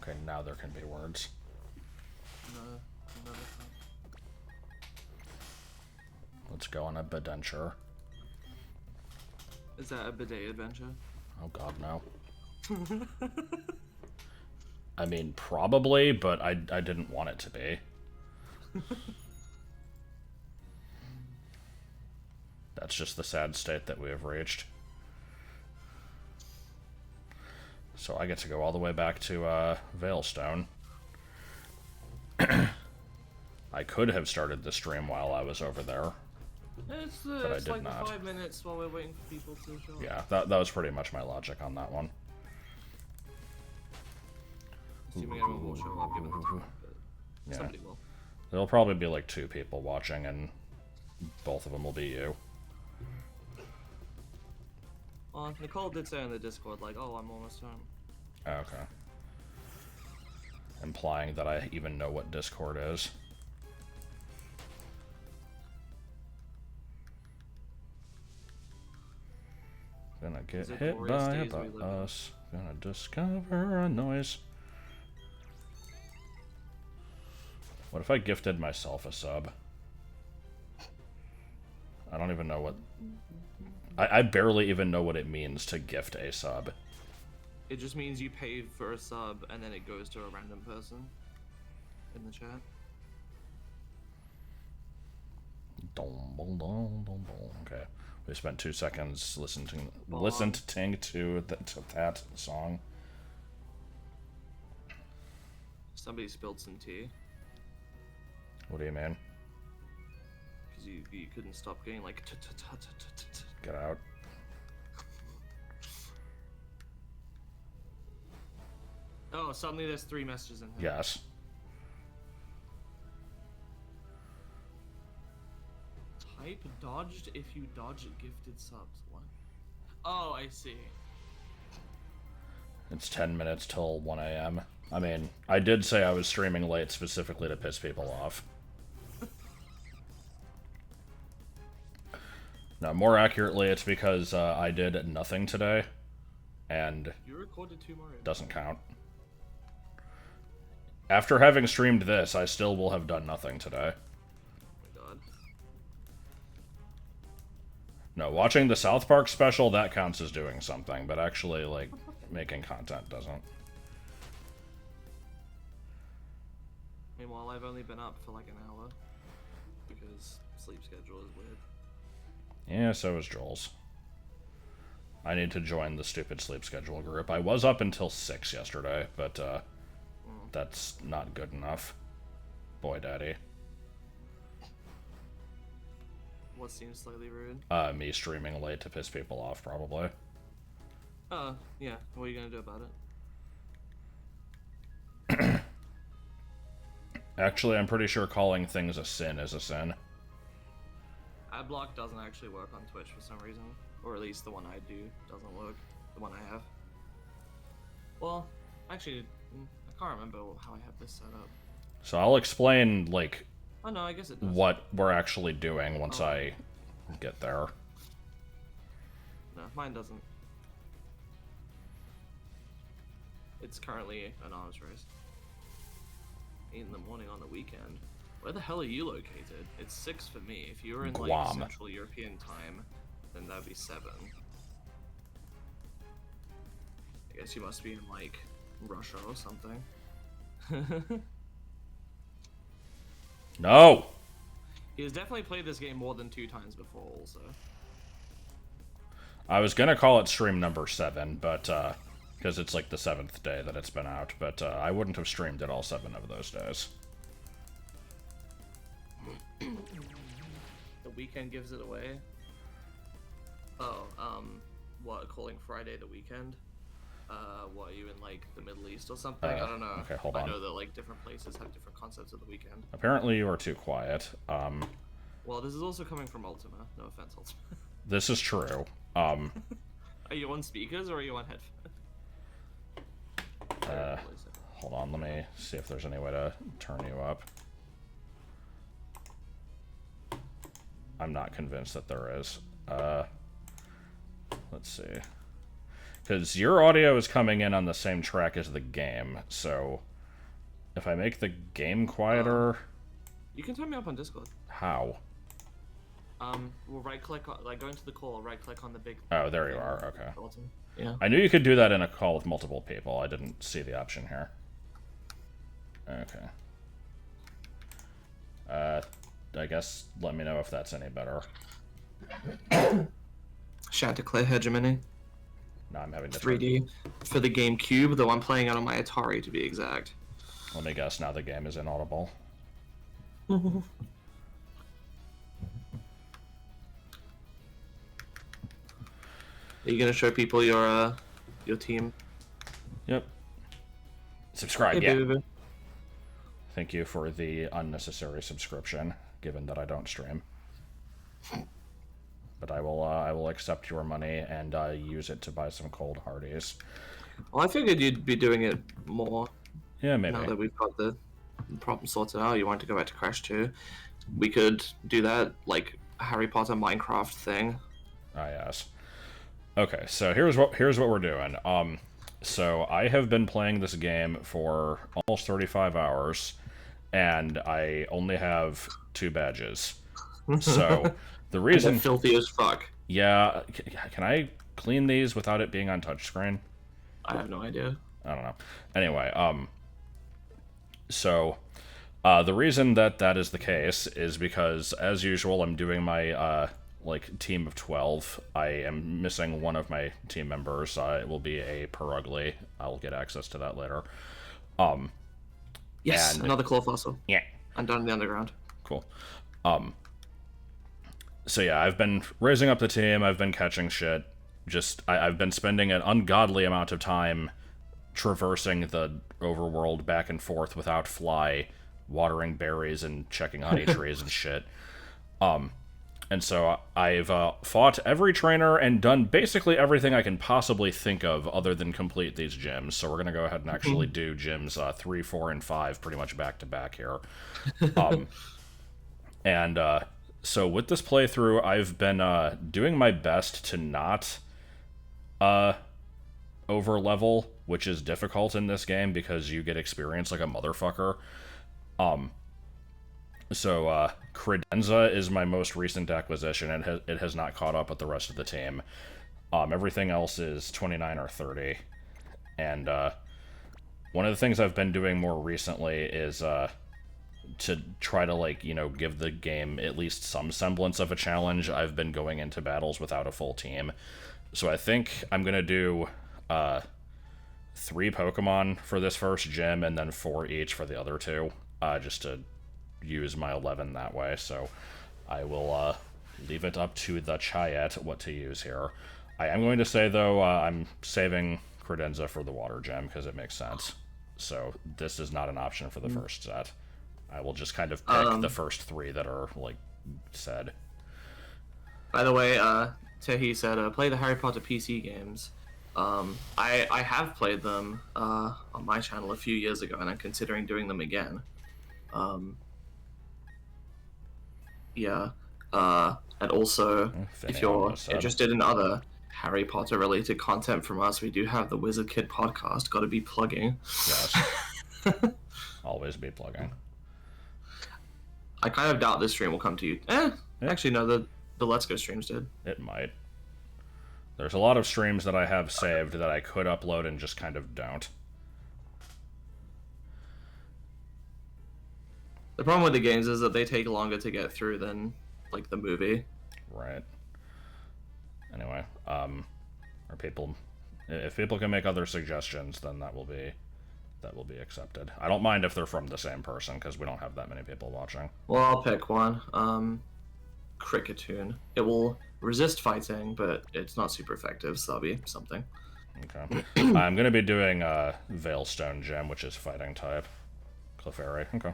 Okay, now there can be words. No, no, Let's go on a bidenture. is that a bidet adventure? Oh god, no. I mean, probably, but I didn't want it to be. That's just the sad state that we have reached. So I get to go all the way back to Veilstone. I could have started the stream while I was over there. It's, But it's I like did not. the 5 minutes while we're waiting for people to show up. Yeah, that was pretty much my logic on that one. Assuming everyone will show up, given the time, but Yeah. somebody will. There'll probably be like 2 people watching, and both of them will be you. Nicole did say in the Discord, like, oh, I'm almost home. Okay. Implying that I even know what Discord is. Gonna get hit by a bus. Gonna discover a noise. What if I gifted myself a sub? I don't even know what... I barely even know what it means to gift a sub. It just means you pay for a sub and then it goes to a random person in the chat. Okay. We spent 2 seconds listening to that song. Somebody spilled some tea. What do you mean? Because you couldn't stop getting like Get out. Oh, suddenly there's 3 messages in here. Yes. Type dodged if you dodge gifted subs. What? Oh, I see. It's 10 minutes till 1 a.m. I mean, I did say I was streaming late specifically to piss people off. No, more accurately, it's because I did nothing today, and You recorded 2 more. doesn't count. After having streamed this, I still will have done nothing today. Oh my god. No, watching the South Park special, that counts as doing something, but actually, like, making content doesn't. Meanwhile, I've only been up for like an hour because sleep schedule is weird. Yeah, so is Joel's. I need to join the stupid sleep schedule group. I was up until 6 yesterday, but that's not good enough. Boy, daddy. What seems slightly rude? Me streaming late to piss people off, probably. Yeah. What are you gonna do about it? Actually, I'm pretty sure calling things a sin is a sin. Adblock doesn't actually work on Twitch for some reason. Or at least the one I do doesn't work. The one I have. Well, actually, I can't remember how I have this set up. So I'll explain, like, Oh no, I guess it does. what we're actually doing once I get there. No, mine doesn't. It's currently an arms race. 8 in the morning on the weekend. Where the hell are you located? It's 6 for me. If you were in like Guam. Central European time, then that'd be 7. I guess you must be in like Russia or something. No! He has definitely played this game more than 2 times before also. I was gonna call it stream number 7, but, because it's like the 7th day that it's been out, but I wouldn't have streamed it all 7 of those days. The weekend gives it away. Oh, what, calling Friday the weekend? What, are you in like the Middle East or something? I don't know. Okay, hold I on. know that like different places have different concepts of the weekend. Apparently you are too quiet. Well, this is also coming from Ultima. No offense, Ultima. This is true. Are you on speakers or are you on headphones? Hold on, let me see if there's any way to turn you up. I'm not convinced that there is. Let's see. Because your audio is coming in on the same track as the game, so if I make the game quieter... You can turn me up on Discord. How? We'll right-click, like, go into the call, right-click on the big... Oh, there you are, okay. Button. Yeah. I knew you could do that in a call with multiple people. I didn't see the option here. Okay. I guess let me know if that's any better. Chanticleer Hegemony. No, I'm having to 3D for the GameCube, though I'm playing it on my Atari to be exact. Let me guess, now the game is inaudible. Are you gonna show people your team? Yep. Subscribe, Hey, yeah. baby. Thank you for the unnecessary subscription, given that I don't stream. But I will accept your money and use it to buy some cold Hardies. Well, I figured you'd be doing it more Yeah, maybe. now that we've got the problem sorted out. You want to go back to Crash 2. We could do that, like, Harry Potter Minecraft thing. Ah, yes. Okay, so here's what we're doing. So I have been playing this game for almost 35 hours, and I only have 2 badges. So the reason... They're filthy as fuck. Yeah, can I clean these without it being on touchscreen? I have no idea. I don't know. Anyway, so the reason that is the case is because, as usual, I'm doing my like team of 12. I am missing one of my team members. It will be a Perugly. I'll get access to that later. Yes, and- another claw fossil. Yeah. I'm down in the underground. Cool. So yeah, I've been raising up the team, I've been catching shit. I've been spending an ungodly amount of time traversing the overworld back and forth without fly, watering berries and checking honey trees and shit. And so I've fought every trainer and done basically everything I can possibly think of other than complete these gyms. So we're going to go ahead and actually do gyms 3, 4, and 5 pretty much back to back here. So with this playthrough, I've been doing my best to not over level, which is difficult in this game because you get experience like a motherfucker. So Credenza is my most recent acquisition, and it has not caught up with the rest of the team. Everything else is 29 or 30. And one of the things I've been doing more recently is to try to, like, you know, give the game at least some semblance of a challenge. I've been going into battles without a full team. So I think I'm going to do 3 Pokemon for this first gym, and then 4 each for the other 2, just to use my 11 that way. So I will leave it up to the Chiat what to use here. I am going to say, though, I'm saving Credenza for the water gym because it makes sense. So this is not an option for the first set. I will just kind of pick the first 3 that are, like, said. By the way, Tehi said, play the Harry Potter PC games. I have played them on my channel a few years ago, and I'm considering doing them again. Yeah. And also, if you're interested in other Harry Potter related content from us, we do have the Wizard Kid podcast. Got to be plugging. Yes. Always be plugging. I kind of doubt this stream will come to you. Actually, no, the Let's Go streams did. It might. There's a lot of streams that I have saved that I could upload and just kind of don't. The problem with the games is that they take longer to get through than, like, the movie. Right. Anyway, if people can make other suggestions, then that will be accepted. I don't mind if they're from the same person, because we don't have that many people watching. Well, I'll pick one. Cricketoon. It will resist fighting, but it's not super effective, so that'll be something. Okay. I'm going to be doing Veilstone Gem, which is fighting type. Clefairy. Okay.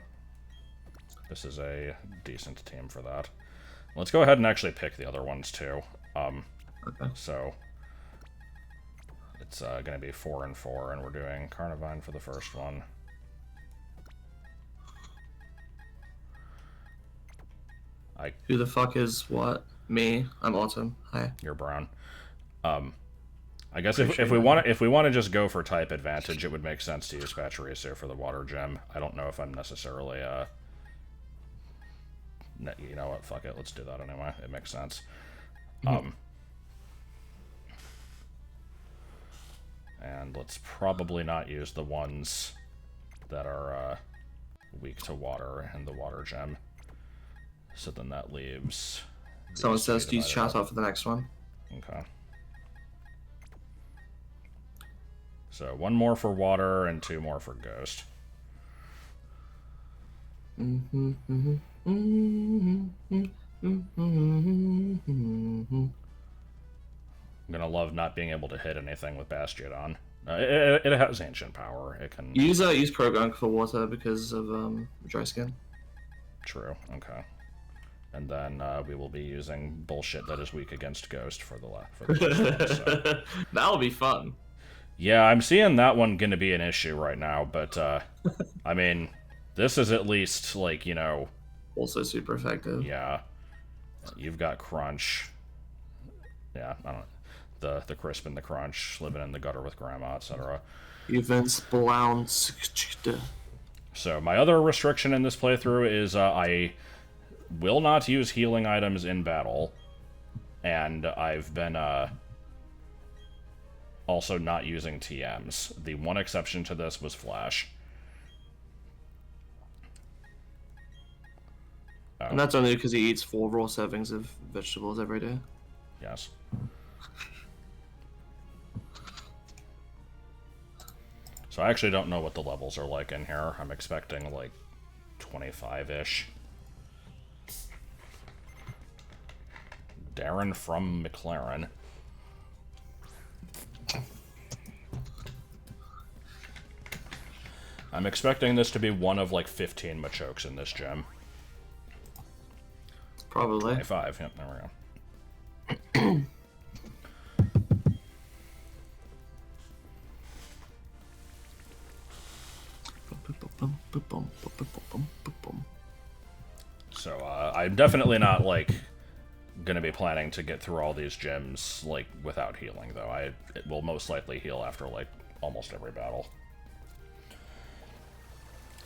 This is a decent team for that. Let's go ahead and actually pick the other ones, too. Okay. So it's going to be 4 and 4, and we're doing Carnivine for the first one. Who the fuck is what? Me. I'm Autumn. Hi. You're Brown. I guess if we want to just go for type advantage, it would make sense to use Pachirisu for the water gem. I don't know if I'm necessarily you know what? Fuck it. Let's do that anyway. It makes sense. And let's probably not use the ones that are weak to water and the water gem. So then that leaves. Someone says to use Chatot for the next one. Okay. So 1 more for water and 2 more for ghost. I'm gonna love not being able to hit anything with Bastiodon. It has ancient power. It can use Krogunk for water because of dry skin. True. Okay. And then we will be using bullshit that is weak against ghost for the last one. So. That'll be fun. Yeah, I'm seeing that one gonna be an issue right now, but I mean, this is at least like, you know, also super effective. Yeah, you've got Crunch. Yeah, I don't know. The Crisp and the Crunch, living in the gutter with Grandma, etc. Events Blounce. So my other restriction in this playthrough is I will not use healing items in battle, and I've been also not using TMs. The one exception to this was Flash. And that's only because he eats 4 raw servings of vegetables every day. Yes. So I actually don't know what the levels are like in here. I'm expecting like 25-ish. Darren from McLaren. I'm expecting this to be one of like 15 Machokes in this gym. Probably. 25, yep, there we go. So, I'm definitely not, like, gonna be planning to get through all these gyms, like, without healing, though. It will most likely heal after, like, almost every battle.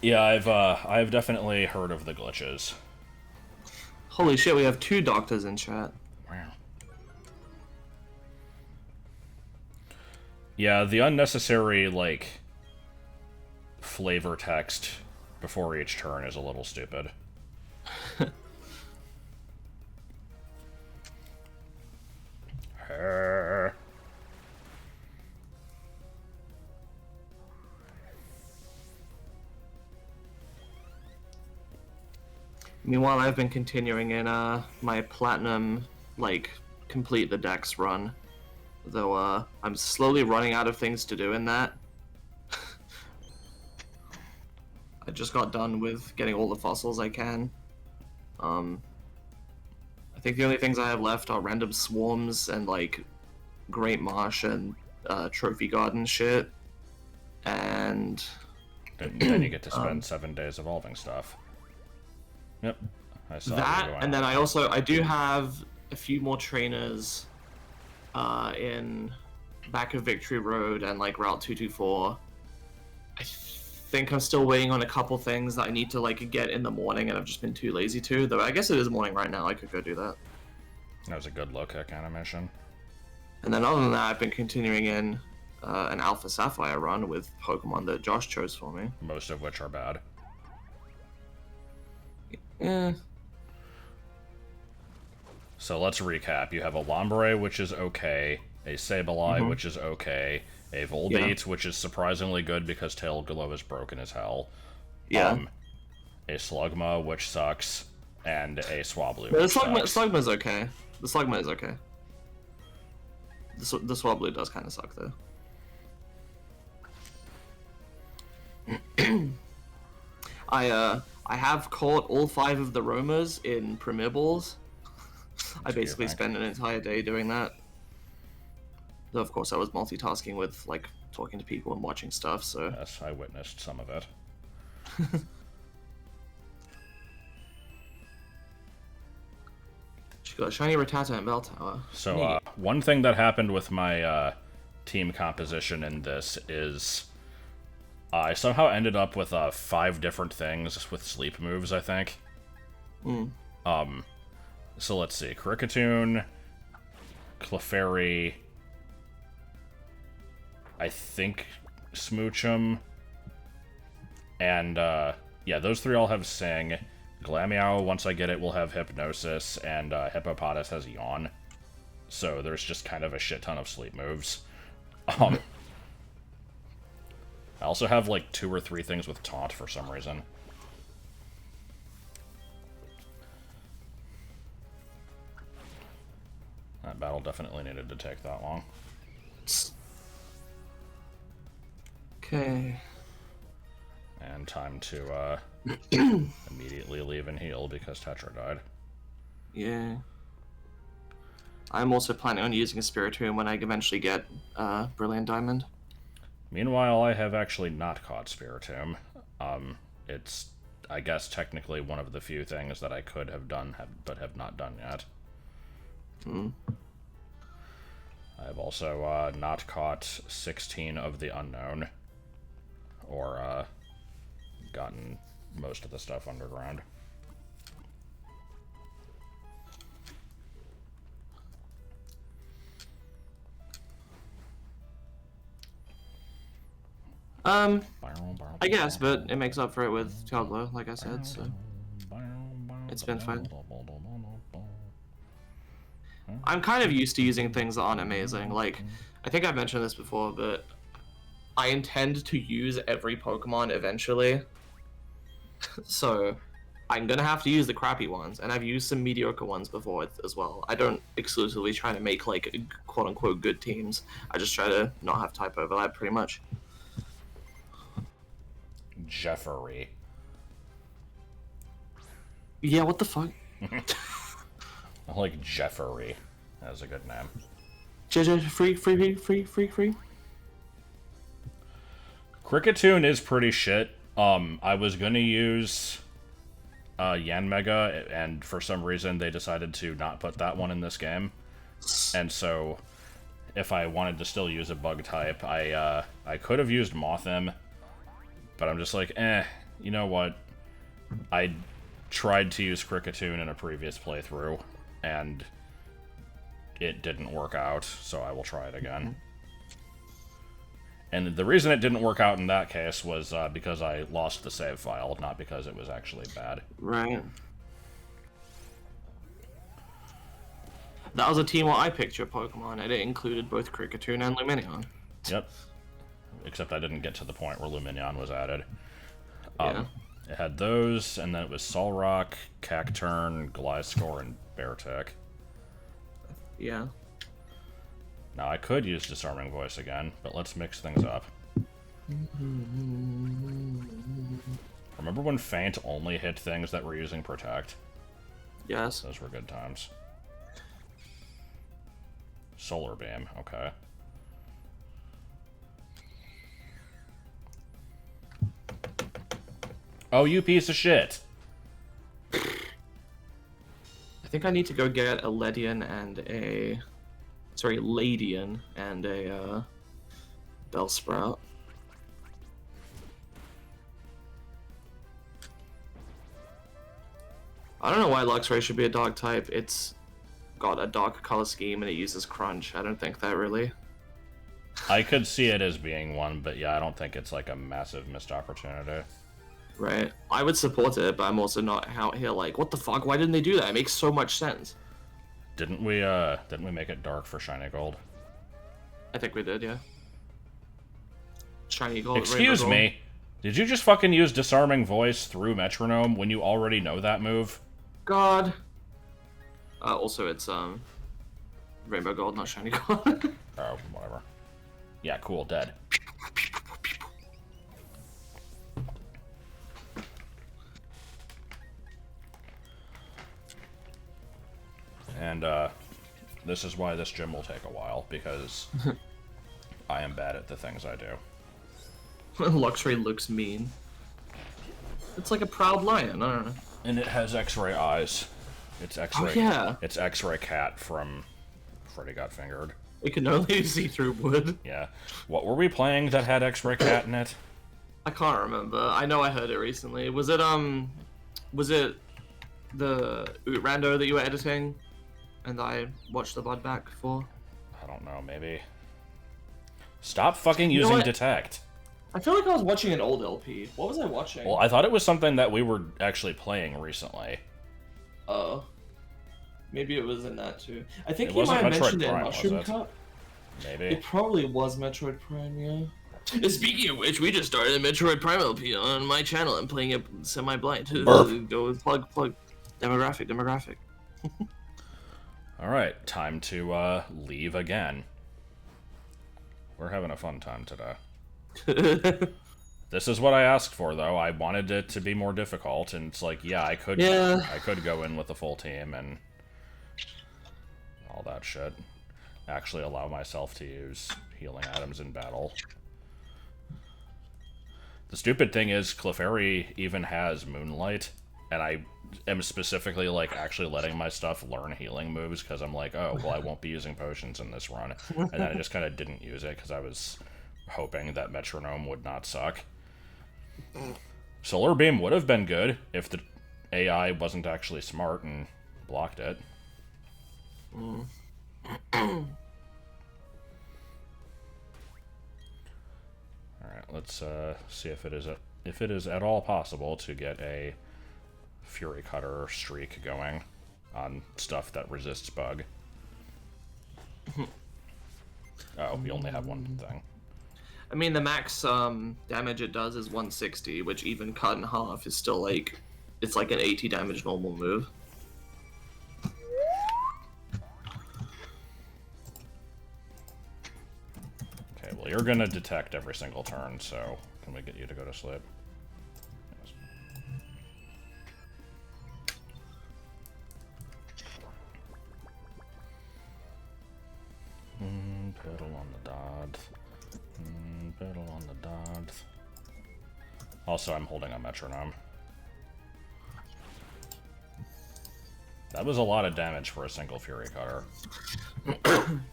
Yeah, I've definitely heard of the glitches. Holy shit, we have 2 doctors in chat. Wow. Yeah, the unnecessary, like, flavor text before each turn is a little stupid. Meanwhile, I've been continuing in my platinum, like, complete the Dex run. Though I'm slowly running out of things to do in that. I just got done with getting all the fossils I can. I think the only things I have left are random swarms and, like, Great Marsh and Trophy Garden shit. And then you get to spend 7 days evolving stuff. Yep, I saw that, and then I do have a few more trainers in back of Victory Road and like Route 224. I think I'm still waiting on a couple things that I need to like get in the morning, and I've just been too lazy to. Though I guess it is morning right now. I could go do that. That was a good low kick animation. And then other than that, I've been continuing in an Alpha Sapphire run with Pokemon that Josh chose for me. Most of which are bad. Yeah. So let's recap. You have a Lombre, which is okay, a Sableye, which is okay, a Volbeat, which is surprisingly good because Tail Glow is broken as hell. Yeah. A Slugma, which sucks, and a Swablu, The which sucks. Slugma's okay. The Slugma is okay. The Swablu does kind of suck, though. I have caught all 5 of the roamers in Premier Balls. I basically spent an entire day doing that. Though, of course, I was multitasking with, like, talking to people and watching stuff, so... Yes, I witnessed some of it. She got a shiny Rattata and Bell Tower. So, one thing that happened with my team composition in this is I somehow ended up with 5 different things with sleep moves, I think. So let's see. Cricketune, Clefairy, I think Smoochum, and yeah, those 3 all have Sing. Glameow, once I get it, will have Hypnosis, and Hippopotas has Yawn. So there's just kind of a shit ton of sleep moves. I also have like 2 or 3 things with Taunt for some reason. That battle definitely needed to take that long. Okay. And time to immediately leave and heal because Tetra died. Yeah. I'm also planning on using a Spiritomb when I eventually get Brilliant Diamond. Meanwhile, I have actually not caught Spiritomb. It's, I guess, technically one of the few things that I could have done, but have not done yet. I've also not caught 16 of the Unknown, or gotten most of the stuff underground. I guess, but it makes up for it with Toddler, like I said, so it's been fun. I'm kind of used to using things that aren't amazing. Like, I think I've mentioned this before, but I intend to use every Pokemon eventually. So I'm gonna have to use the crappy ones, and I've used some mediocre ones before as well. I don't exclusively try to make, like, quote-unquote good teams. I just try to not have type overlap, pretty much. Jeffrey. Yeah, what the fuck? I like Jeffrey. That's a good name. Free. Cricketune is pretty shit. I was gonna use Yanmega, and for some reason they decided to not put that one in this game. And so, if I wanted to still use a bug type, I could have used Mothim, but I'm just like, you know what? I tried to use Cricketune in a previous playthrough, and it didn't work out, so I will try it again. And the reason it didn't work out in that case was because I lost the save file, not because it was actually bad. Right. That was a team where I picked your Pokemon, and it included both Cricketune and Lumineon. Yep. Except I didn't get to the point where Lumineon was added. Yeah. It had those, and then it was Solrock, Cacturne, Gliscor, and Beartick. Yeah. Now, I could use Disarming Voice again, but let's mix things up. Remember when Feint only hit things that were using Protect? Yes. Those were good times. Solar Beam, okay. Oh, you piece of shit! I think I need to go get a Ledian and a... Sorry, Ladian and a Bellsprout. I don't know why Luxray should be a dog type. It's got a dark color scheme and it uses Crunch. I don't think that really... I could see it as being one, but yeah, I don't think it's like a massive missed opportunity. Right. I would support it, but I'm also not out here like, what the fuck? Why didn't they do that? It makes so much sense. Didn't we make it dark for Shiny Gold? I think we did, yeah. Shiny Gold. Excuse Rainbow me. Did you just fucking use Disarming Voice through Metronome when you already know that move? God. Also, it's Rainbow Gold, not Shiny Gold. Oh, whatever. Yeah, cool, dead. And this is why this gym will take a while, because I am bad at the things I do. Luxray looks mean. It's like a proud lion, I don't know. And it has X-ray eyes. It's X-ray. Oh, yeah. It's X-ray cat from Freddy Got Fingered. It can only see through wood. Yeah. What were we playing that had X-Ray Cat in it? I can't remember. I know I heard it recently. Was it the rando that you were editing, and I watched the VOD back for? I don't know, maybe. Stop fucking You know using what? detect. I feel like I was watching an old LP. What was I watching? Well, I thought it was something that we were actually playing recently. Oh. Maybe it was in that too. I think It you might wasn't have mentioned Metroid it in Prime, Mushroom was it? Cup. Maybe. It probably was Metroid Prime, yeah. Speaking of which, we just started a Metroid Prime LP on my channel. I'm playing it semi-blind. Burp. Go plug. Demographic. Alright, time to leave again. We're having a fun time today. This is what I asked for, though. I wanted it to be more difficult, and it's like, yeah, I could go in with a full team and all that shit. Actually allow myself to use healing items in battle. The stupid thing is, Clefairy even has Moonlight, and I am specifically, like, actually letting my stuff learn healing moves, because I'm like, oh, well, I won't be using potions in this run. And then I just kind of didn't use it, because I was hoping that Metronome would not suck. Solar Beam would have been good if the AI wasn't actually smart and blocked it. Alright, let's see if it is at all possible to get a Fury Cutter streak going on stuff that resists bug. Oh, we only have one thing. I mean, the max damage it does is 160, which even cut in half is still like, it's like an 80 damage normal move. Okay, well, you're gonna detect every single turn, so can we get you to go to sleep? Yes. Pedal on the dot. Pedal on the dot. Also, I'm holding a metronome. That was a lot of damage for a single Fury Cutter.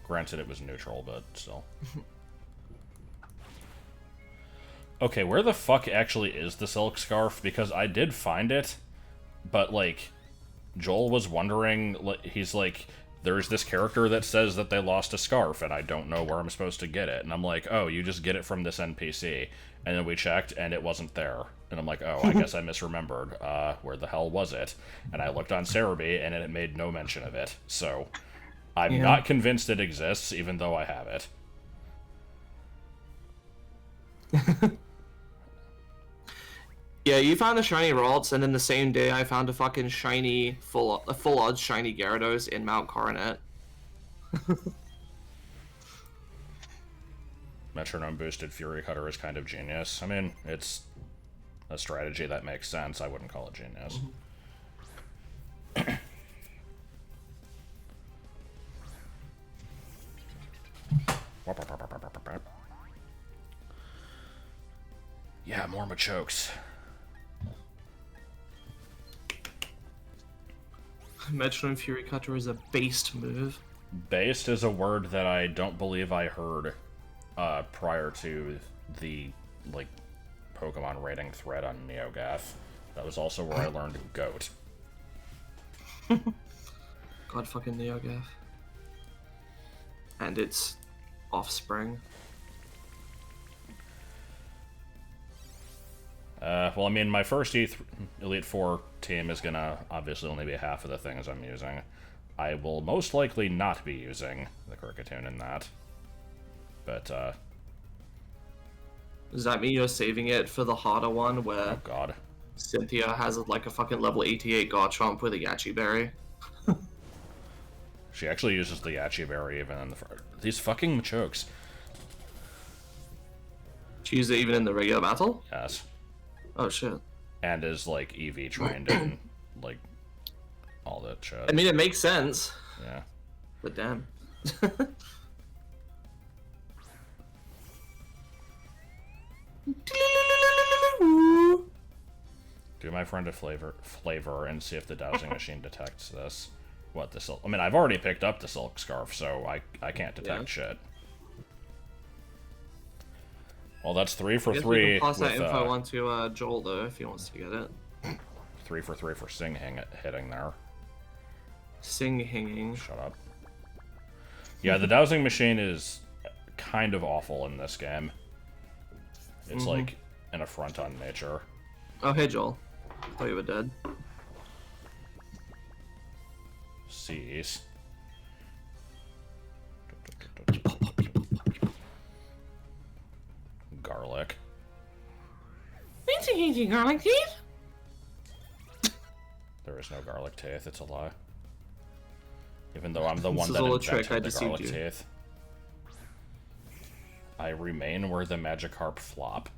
Granted, it was neutral, but still. Okay, where the fuck actually is the Silk Scarf? Because I did find it, but, like, Joel was wondering, he's like, there's this character that says that they lost a scarf, and I don't know where I'm supposed to get it. And I'm like, oh, you just get it from this NPC. And then we checked, and it wasn't there. And I'm like, oh, I guess I misremembered. Where the hell was it? And I looked on Cerebi, and it made no mention of it. So, I'm not convinced it exists, even though I have it. Yeah, you found the shiny Ralts, and then the same day I found a fucking shiny, full odds shiny Gyarados in Mount Coronet. Metronome boosted Fury Cutter is kind of genius. I mean, it's a strategy that makes sense. I wouldn't call it genius. Yeah, more Machokes. Metronome Fury Cutter is a based move. Based is a word that I don't believe I heard prior to the, like, Pokemon rating thread on NeoGAF. That was also where I learned goat. God fucking NeoGAF. And its offspring. Well, I mean, my first Elite Four team is gonna obviously only be half of the things I'm using. I will most likely not be using the Cricketune in that. But, Does that mean you're saving it for the harder one oh where god. Cynthia has like a fucking level 88 Garchomp with a Yachi Berry? She actually uses the Yachi Berry even in the these fucking Machokes. She used it even in the regular battle? Yes. Oh shit. And is, like, EV trained and, like, all that shit. I mean, it makes sense. Yeah. But damn. Do my friend a flavor and see if the dowsing machine detects this. What, the silk? I mean, I've already picked up the silk scarf, so I can't detect shit. Well, that's 3 for 3. We can pass that with, info on to Joel though if he wants to get it. 3 for 3 for Sing hitting there. Sing hinging. Shut up. Yeah, the dowsing machine is kind of awful in this game. It's like an affront on nature. Oh, hey Joel. I thought you were dead. Cease. Garlic. Garlic teeth? There is no garlic teeth, it's a lie. Even though I'm the one is that all a trick, invented I the deceived garlic you. teeth. I remain where the Magikarp flop.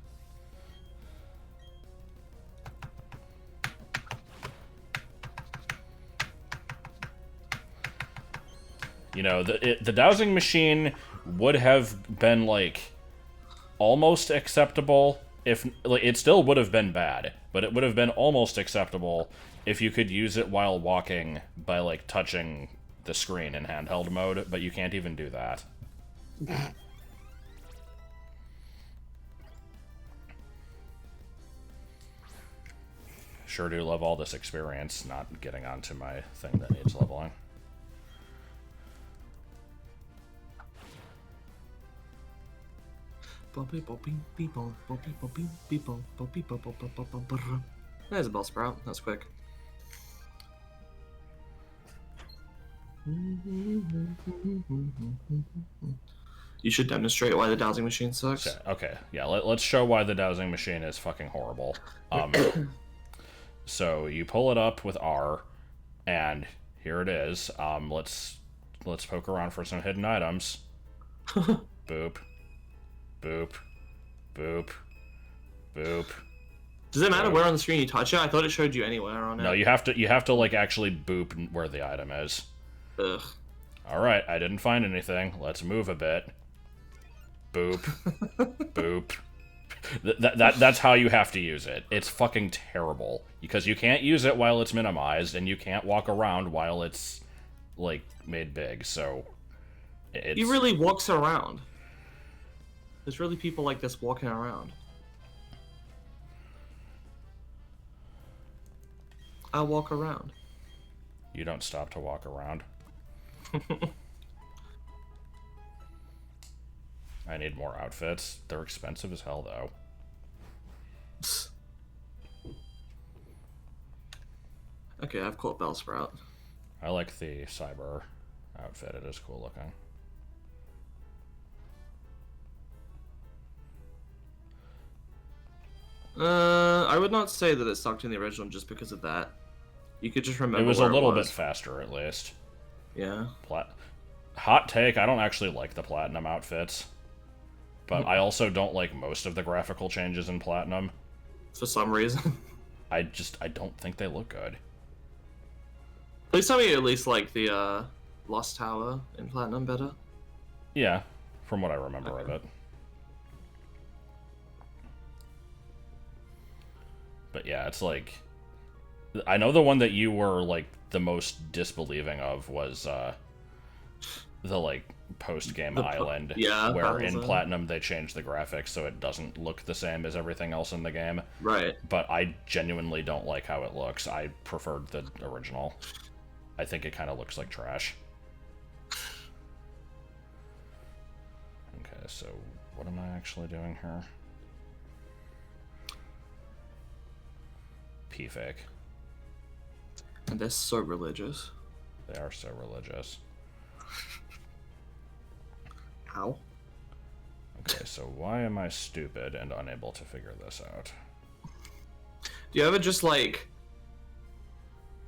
You know, the dowsing machine would have been, like, almost acceptable if... Like, it still would have been bad, but it would have been almost acceptable if you could use it while walking by, like, touching the screen in handheld mode, but you can't even do that. Sure do love all this experience, not getting onto my thing that needs leveling. There's a Bellsprout. That's quick. You should demonstrate why the dowsing machine sucks. Okay, yeah, let's show why the dowsing machine is fucking horrible. So you pull it up with R, and here it is. Let's poke around for some hidden items. Boop. Boop. Boop. Boop. Does it matter where on the screen you touch it? I thought it showed you anywhere on it. No, you have to like actually boop where the item is. Ugh. Alright, I didn't find anything. Let's move a bit. Boop. Boop. That's how you have to use it. It's fucking terrible. Because you can't use it while it's minimized, and you can't walk around while it's, like, made big, so... He really walks around. There's really people like this walking around. I walk around. You don't stop to walk around. I need more outfits. They're expensive as hell, though. Okay, I've caught Bellsprout. I like the cyber outfit. It is cool looking. I would not say that it sucked in the original just because of that. You could just remember. It was a where little it was. bit faster, at least. Yeah. Hot take, I don't actually like the Platinum outfits. But I also don't like most of the graphical changes in Platinum. For some reason. I don't think they look good. Please tell me you at least like the Lost Tower in Platinum better. Yeah, from what I remember of it. But yeah, it's like... I know the one that you were, like, the most disbelieving of was, the, like, post-game island. Yeah, where in Platinum they changed the graphics so it doesn't look the same as everything else in the game. Right. But I genuinely don't like how it looks. I preferred the original. I think it kind of looks like trash. Okay, so what am I actually doing here? P-fake. And they're so religious. They are so religious. How? Okay, so why am I stupid and unable to figure this out? Do you ever just like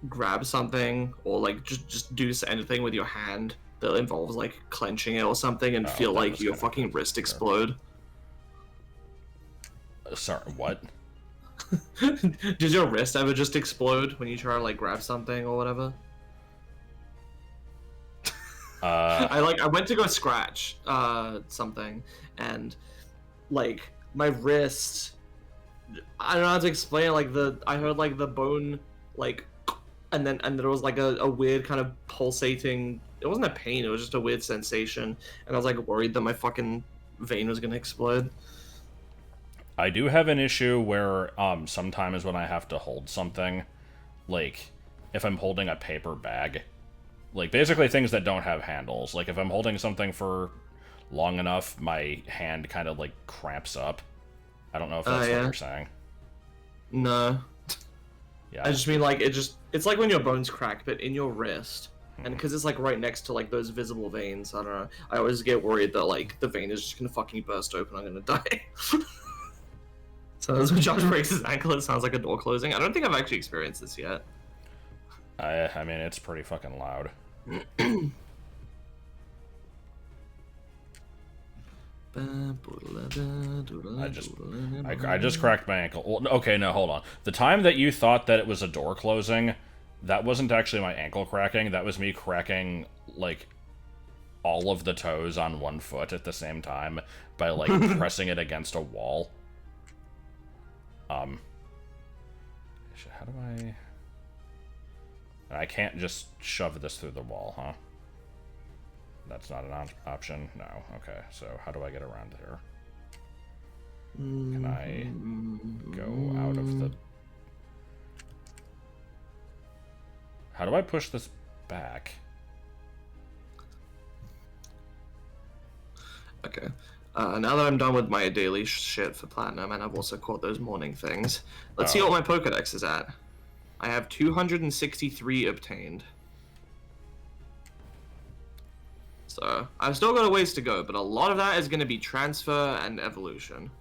grab something or like just do anything with your hand that involves like clenching it or something and feel like your fucking wrist explode? Sorry, what? Does your wrist ever just explode when you try to like grab something or whatever? I went to go scratch something and like my wrist, I don't know how to explain it, like I heard like the bone like and there was like a weird kind of pulsating. It wasn't a pain. It was just a weird sensation, and I was like worried that my fucking vein was gonna explode. I do have an issue where sometimes when I have to hold something, like if I'm holding a paper bag, like basically things that don't have handles, like if I'm holding something for long enough, my hand kind of like cramps up. I don't know if that's what Yeah. you're saying. No, Yeah. I just mean like it's like when your bones crack, but in your wrist. And because it's like right next to like those visible veins, I don't know. I always get worried that like the vein is just gonna fucking burst open. I'm gonna die. So as when Josh breaks his ankle, it sounds like a door closing. I don't think I've actually experienced this yet. I mean, it's pretty fucking loud. I just cracked my ankle. Well, okay, no, hold on. The time that you thought that it was a door closing, that wasn't actually my ankle cracking. That was me cracking, like, all of the toes on one foot at the same time by, like, pressing it against a wall. How do I... I can't just shove this through the wall, huh? That's not an option? No. Okay, so how do I get around here? Can I go out of the... How do I push this back? Okay. Now that I'm done with my daily shit for platinum, and I've also caught those morning things, let's see what my Pokedex is at. I have 263 obtained. So, I've still got a ways to go, but a lot of that is going to be transfer and evolution.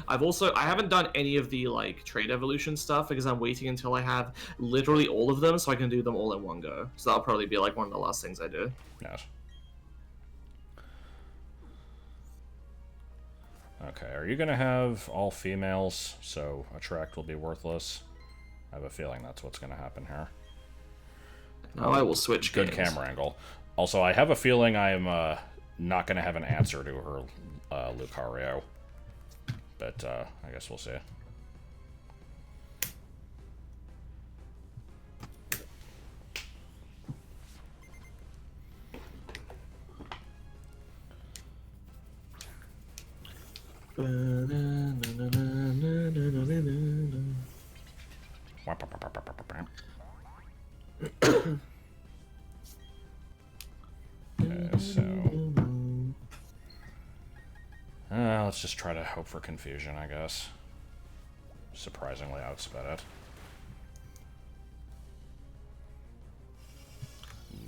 I haven't done any of the, like, trade evolution stuff because I'm waiting until I have literally all of them so I can do them all in one go. So that'll probably be, like, one of the last things I do. Yes. Okay, are you gonna have all females, so attract will be worthless? I have a feeling that's what's gonna happen here. Now I will switch Good games. camera angle. Also, I have a feeling I'm not gonna have an answer to her Lucario. But I guess we'll see. Okay, so... let's just try to hope for confusion, I guess. Surprisingly outsped it.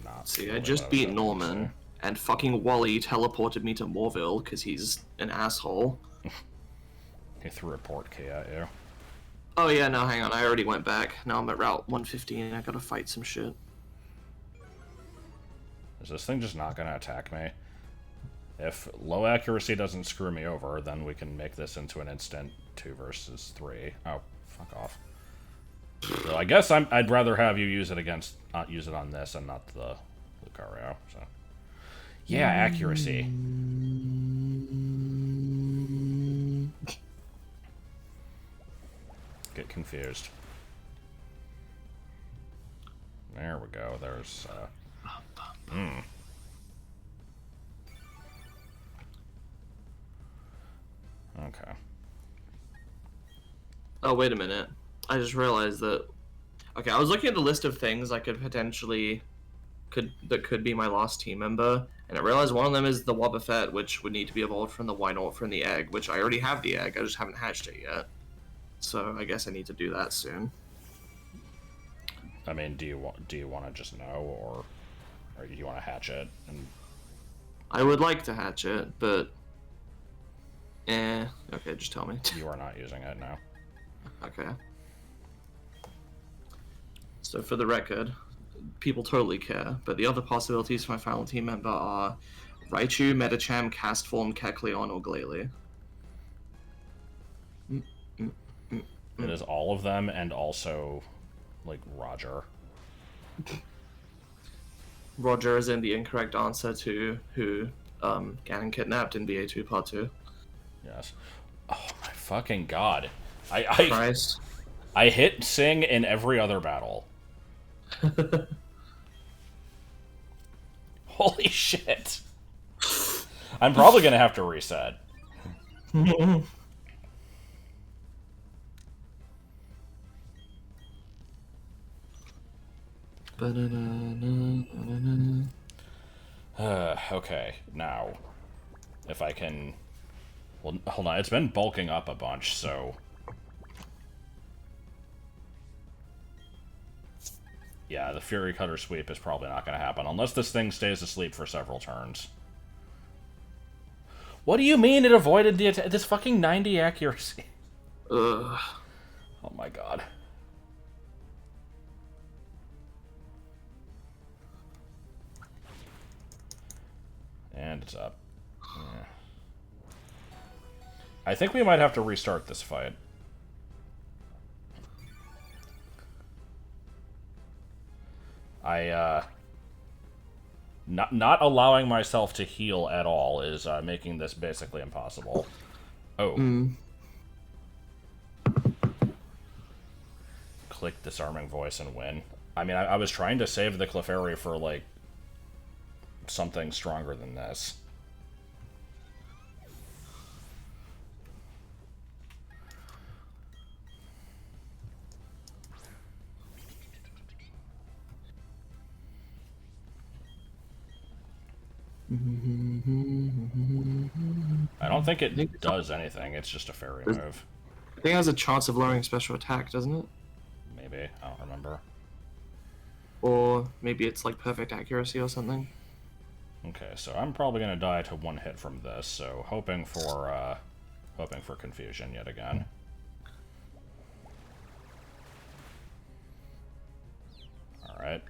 Not See, really I just what beat hoping to Norman, and fucking Wally teleported me to Moorville because he's an asshole. He threw a port key at you. Oh yeah, no, hang on, I already went back. Now I'm at Route 115, I gotta fight some shit. Is this thing just not gonna attack me? If low accuracy doesn't screw me over, then we can make this into an instant 2 versus 3. Oh, fuck off. So I guess I'd rather have you use it use it on this and not the Lucario. So, yeah, accuracy. Get confused. There we go. There's. Okay. Oh, wait a minute. I just realized that... Okay, I was looking at the list of things I could potentially... that could be my lost team member, and I realized one of them is the Wobbuffet, which would need to be evolved from the Wynaut from the egg, which I already have the egg, I just haven't hatched it yet. So I guess I need to do that soon. I mean, do you want to just know, or do you want to hatch it? And... I would like to hatch it, but... okay, just tell me. You are not using it now. Okay. So for the record, people totally care, but the other possibilities for my final team member are Raichu, Medicham, Castform, Kecleon, or Glalie. It is all of them, and also, like, Roger. Roger is in the incorrect answer to who Ganon kidnapped in BA2 Part 2. Yes. Oh my fucking god. Christ. I hit Sing in every other battle. Holy shit. I'm probably gonna have to reset. Okay, now, if I can... Well, hold on, it's been bulking up a bunch, so... Yeah, the Fury Cutter sweep is probably not going to happen, unless this thing stays asleep for several turns. What do you mean it avoided the attack? This fucking 90 accuracy. Ugh. Oh my god. And it's up. Yeah. I think we might have to restart this fight. Not allowing myself to heal at all is making this basically impossible. Oh. Click Disarming Voice and win. I mean, I was trying to save the Clefairy for, like, something stronger than this. I don't think it does anything. It's just a fairy move. I think it has a chance of lowering special attack, doesn't it? Maybe. I don't remember. Or maybe it's like perfect accuracy or something. Okay, so I'm probably gonna die to one hit from this, so hoping for confusion yet again. Alright.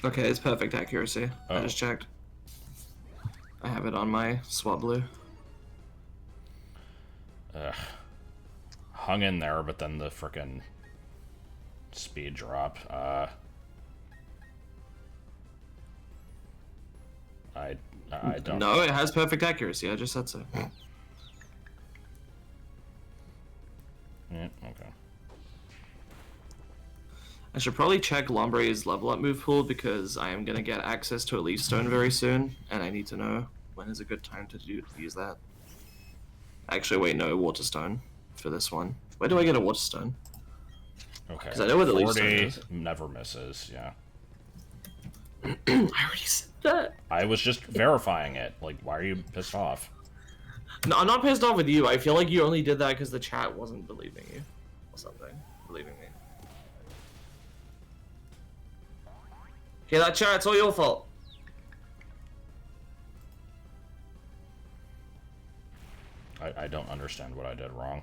Okay, it's perfect accuracy. Oh. I just checked. I have it on my Swablu. Ugh. Hung in there, but then the frickin' speed drop. I don't... No, it has perfect accuracy. I just said so. Yeah, okay. I should probably check Lombre's level up move pool because I am going to get access to a Leaf Stone very soon, and I need to know when is a good time to use that. Actually, wait, no, Water Stone for this one. Where do I get a Water Stone? Okay. Because I know where the Leaf Stone 40 is. never misses, yeah. I already said that. I was just verifying it. Like, why are you pissed off? No, I'm not pissed off with you. I feel like you only did that because the chat wasn't believing you. Or something. Believing me. Okay, that chat, it's all your fault. I don't understand what I did wrong.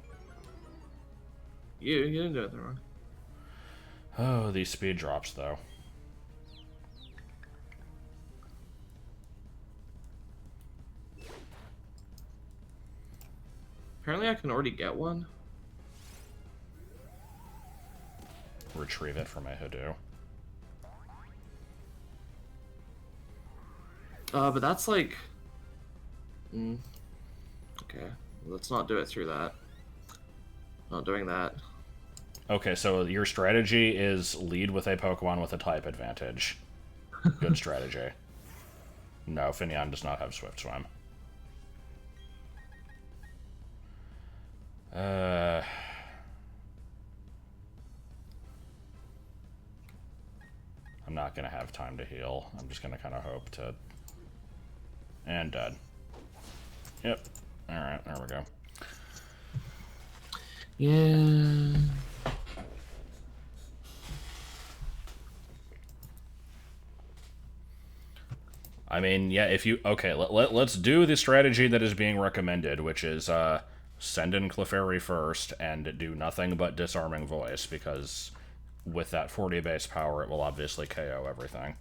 You didn't do anything wrong. Oh, these speed drops, though. Apparently I can already get one. Retrieve it from a Hoodoo. But that's like... Okay, let's not do it through that. Not doing that. Okay, so your strategy is lead with a Pokemon with a type advantage. Good strategy. No, Finneon does not have Swift Swim. I'm not gonna have time to heal. I'm just gonna kind of hope to... And dead. Yep. Alright, there we go. Yeah. I mean, yeah, if you... Okay, let's do the strategy that is being recommended, which is send in Clefairy first and do nothing but Disarming Voice, because with that 40 base power, it will obviously KO everything.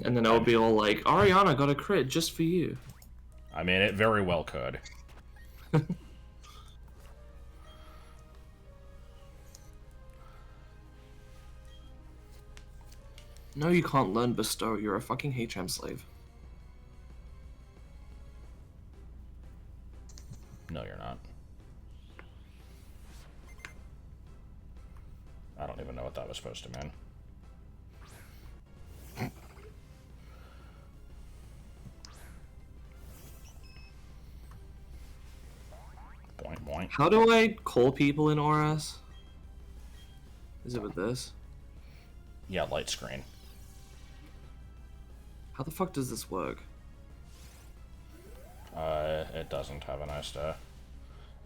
And then I'll be all like, Ariana got a crit just for you. I mean, it very well could. No, you can't learn Bestow. You're a fucking HM slave. No, you're not. I don't even know what that was supposed to mean. Boink, boink. How do I call people in ORS? Is it with this? Yeah, light screen. How the fuck does this work? It doesn't have a nice day.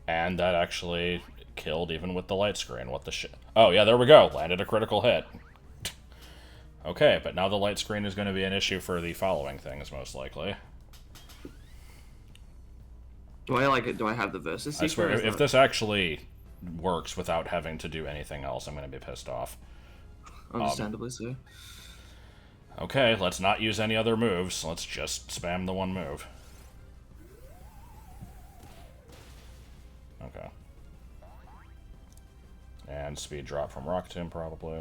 And that actually killed even with the light screen. What the shit? Oh, yeah, there we go. Landed a critical hit. Okay, but now the light screen is going to be an issue for the following things, most likely. Do I like it? Do I have the versus? I swear, if this actually works without having to do anything else, I'm going to be pissed off. Understandably so. Okay, let's not use any other moves. Let's just spam the one move. Okay. And speed drop from Rock Tomb, probably.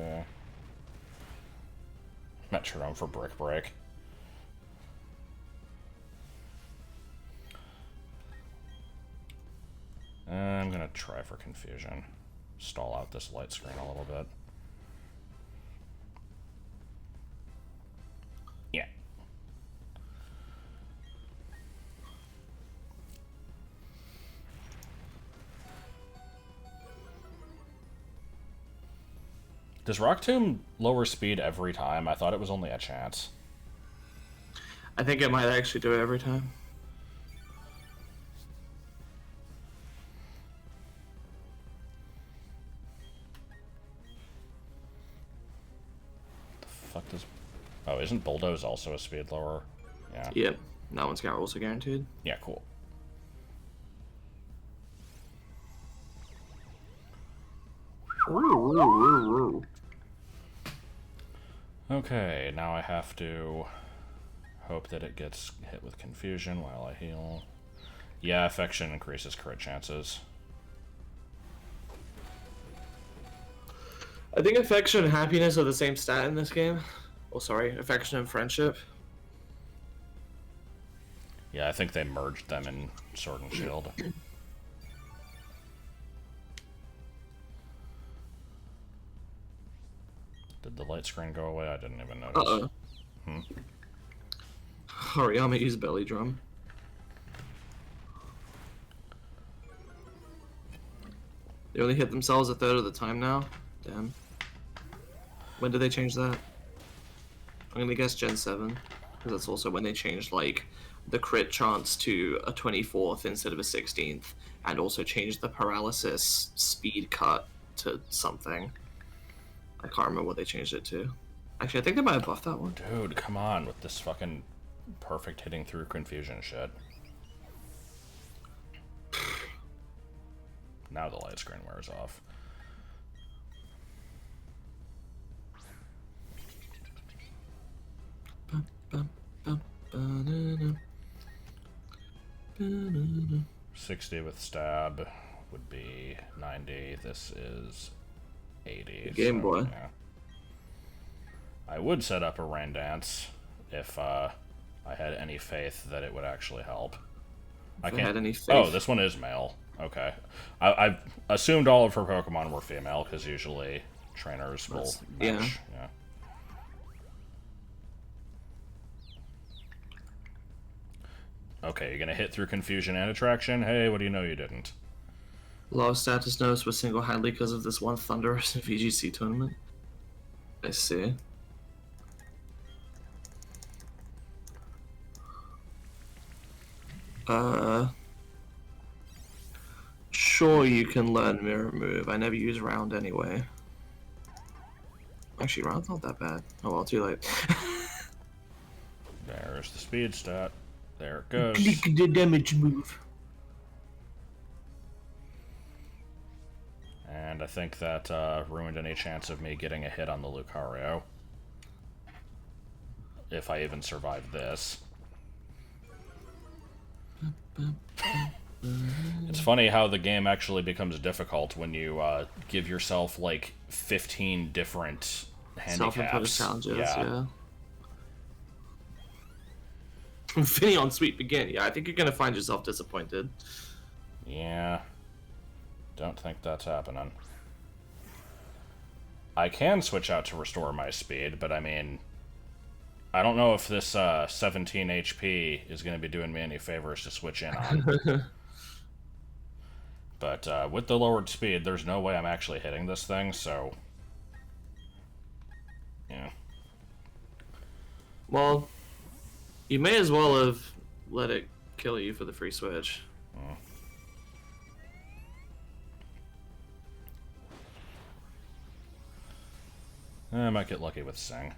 Metronome for Brick Break. I'm gonna try for Confusion. Stall out this light screen a little bit. Yeah. Does Rock Tomb lower speed every time? I thought it was only a chance. I think it might actually do it every time. The fuck does... Oh, isn't Bulldoze also a speed lower? Yeah. Yep. That one's also guaranteed. Yeah, cool. Okay, now I have to hope that it gets hit with Confusion while I heal. Yeah, Affection increases crit chances. I think affection and happiness are the same stat in this game. Oh, sorry, affection and friendship. Yeah, I think they merged them in Sword and Shield. Did the light screen go away? I didn't even notice. Uh-oh. Hariyama used belly drum. They only hit themselves a third of the time now? Damn. When did they change that? I'm gonna guess Gen 7. Because that's also when they changed, like, the crit chance to a 24th instead of a 16th. And also changed the paralysis speed cut to something. I can't remember what they changed it to. Actually, I think they might have buffed that one. Dude, come on with this fucking perfect hitting through Confusion shit. Now the light screen wears off. Bum, bum, bum, ba-na-na. Ba-na-na. 60 with stab would be 90. This is 80. Game Boy. Yeah. I would set up a rain dance if I had any faith that it would actually help. I can't. had any faith. Oh, this one is male. Okay, I assumed all of her Pokemon were female because usually trainers will match. Yeah. Okay, you're gonna hit through Confusion and Attraction? Hey, what do you know you didn't? Low status notes was single-handedly because of this one Thunderous VGC tournament. I see. Sure you can learn Mirror Move. I never use Round anyway. Actually, Round's not that bad. Oh well, too late. There's the speed stat. There it goes. Click the damage move. And I think that ruined any chance of me getting a hit on the Lucario. If I even survive this. It's funny how the game actually becomes difficult when you give yourself like 15 different Self-imposed handicaps. challenges, Yeah. Infinity sweep again. Yeah, I think you're gonna find yourself disappointed. Yeah. Don't think that's happening. I can switch out to restore my speed, but I mean, I don't know if this 17 HP is going to be doing me any favors to switch in on. But with the lowered speed, there's no way I'm actually hitting this thing, so... Yeah. Well, you may as well have let it kill you for the free switch. I might get lucky with Sing.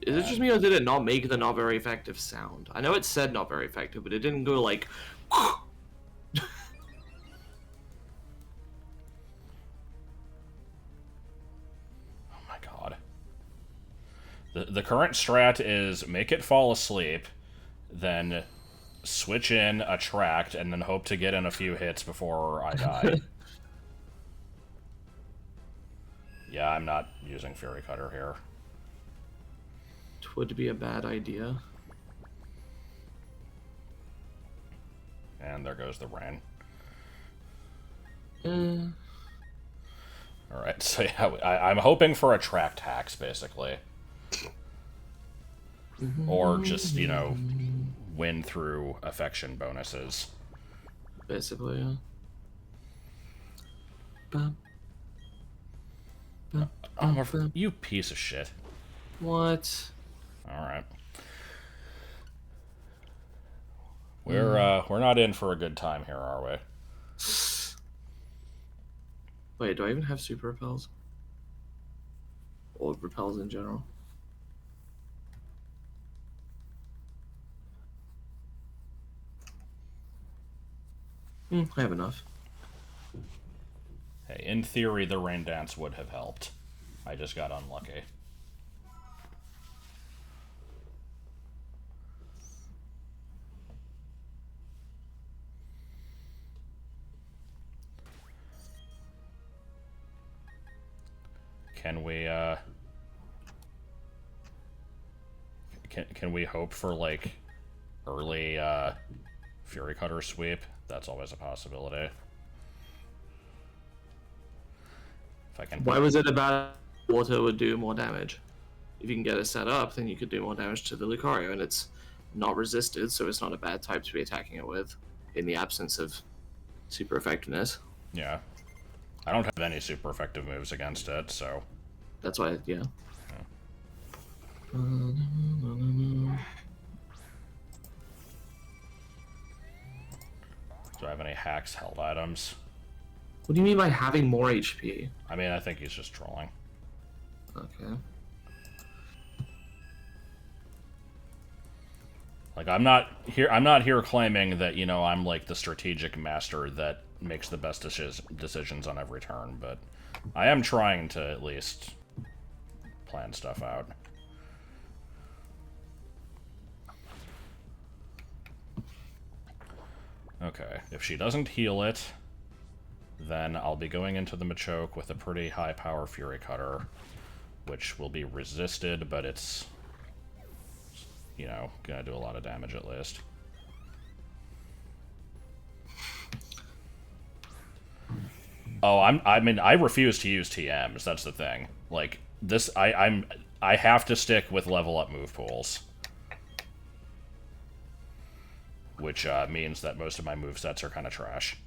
Is it just me, or did it not make the not very effective sound? I know it said not very effective, but it didn't go like... Oh my god. The current strat is make it fall asleep, then switch in, attract, and then hope to get in a few hits before I die. Yeah, I'm not using Fury Cutter here. It would be a bad idea. And there goes the rain. Uh, Alright, so yeah, I'm hoping for attract hacks, basically. Or just, you know, win through affection bonuses. basically, yeah. Bum. Oh, you piece of shit. What? Alright. We're not in for a good time here, are we? Wait, do I even have super repels? Or repels in general? I have enough. Hey, in theory, the rain dance would have helped. I just got unlucky. Can we, Can we hope for, like, early, Fury Cutter sweep? That's always a possibility. If I can... Why was it about water would do more damage? If you can get it set up, then you could do more damage to the Lucario, and it's not resisted, so it's not a bad type to be attacking it with, in the absence of super effectiveness. Yeah. I don't have any super effective moves against it, so... That's why, yeah. Do I have any hacks held items? What do you mean by having more HP? I mean, I think he's just trolling. Okay. Like, I'm not here claiming that, you know, I'm like the strategic master that makes the best decisions on every turn, but I am trying to at least plan stuff out. Okay, if she doesn't heal it, then I'll be going into the Machoke with a pretty high power Fury Cutter, which will be resisted, but it's, you know, gonna do a lot of damage at least. Oh, I mean, I refuse to use TMs, that's the thing. Like, this, I have to stick with level up move pools. Which means that most of my movesets are kind of trash.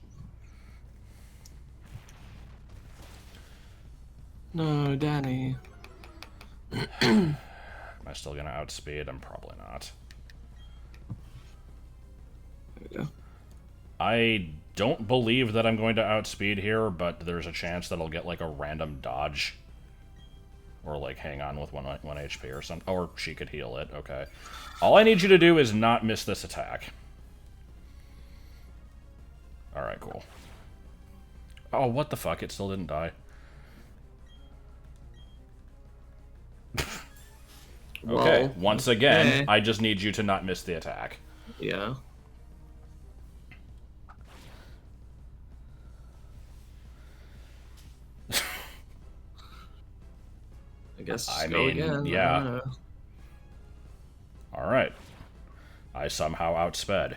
No, Danny. Am I still gonna outspeed? I'm probably not. There we go. I don't believe that I'm going to outspeed here, but there's a chance that I'll get like a random dodge. Or like hang on with one HP or something. Or she could heal it, okay. All I need you to do is not miss this attack. Alright, cool. Oh, what the fuck? It still didn't die. Okay, Well, once again, okay. I just need you to not miss the attack. Yeah. I guess I go mean, again. yeah. I don't know. Alright. I somehow outsped.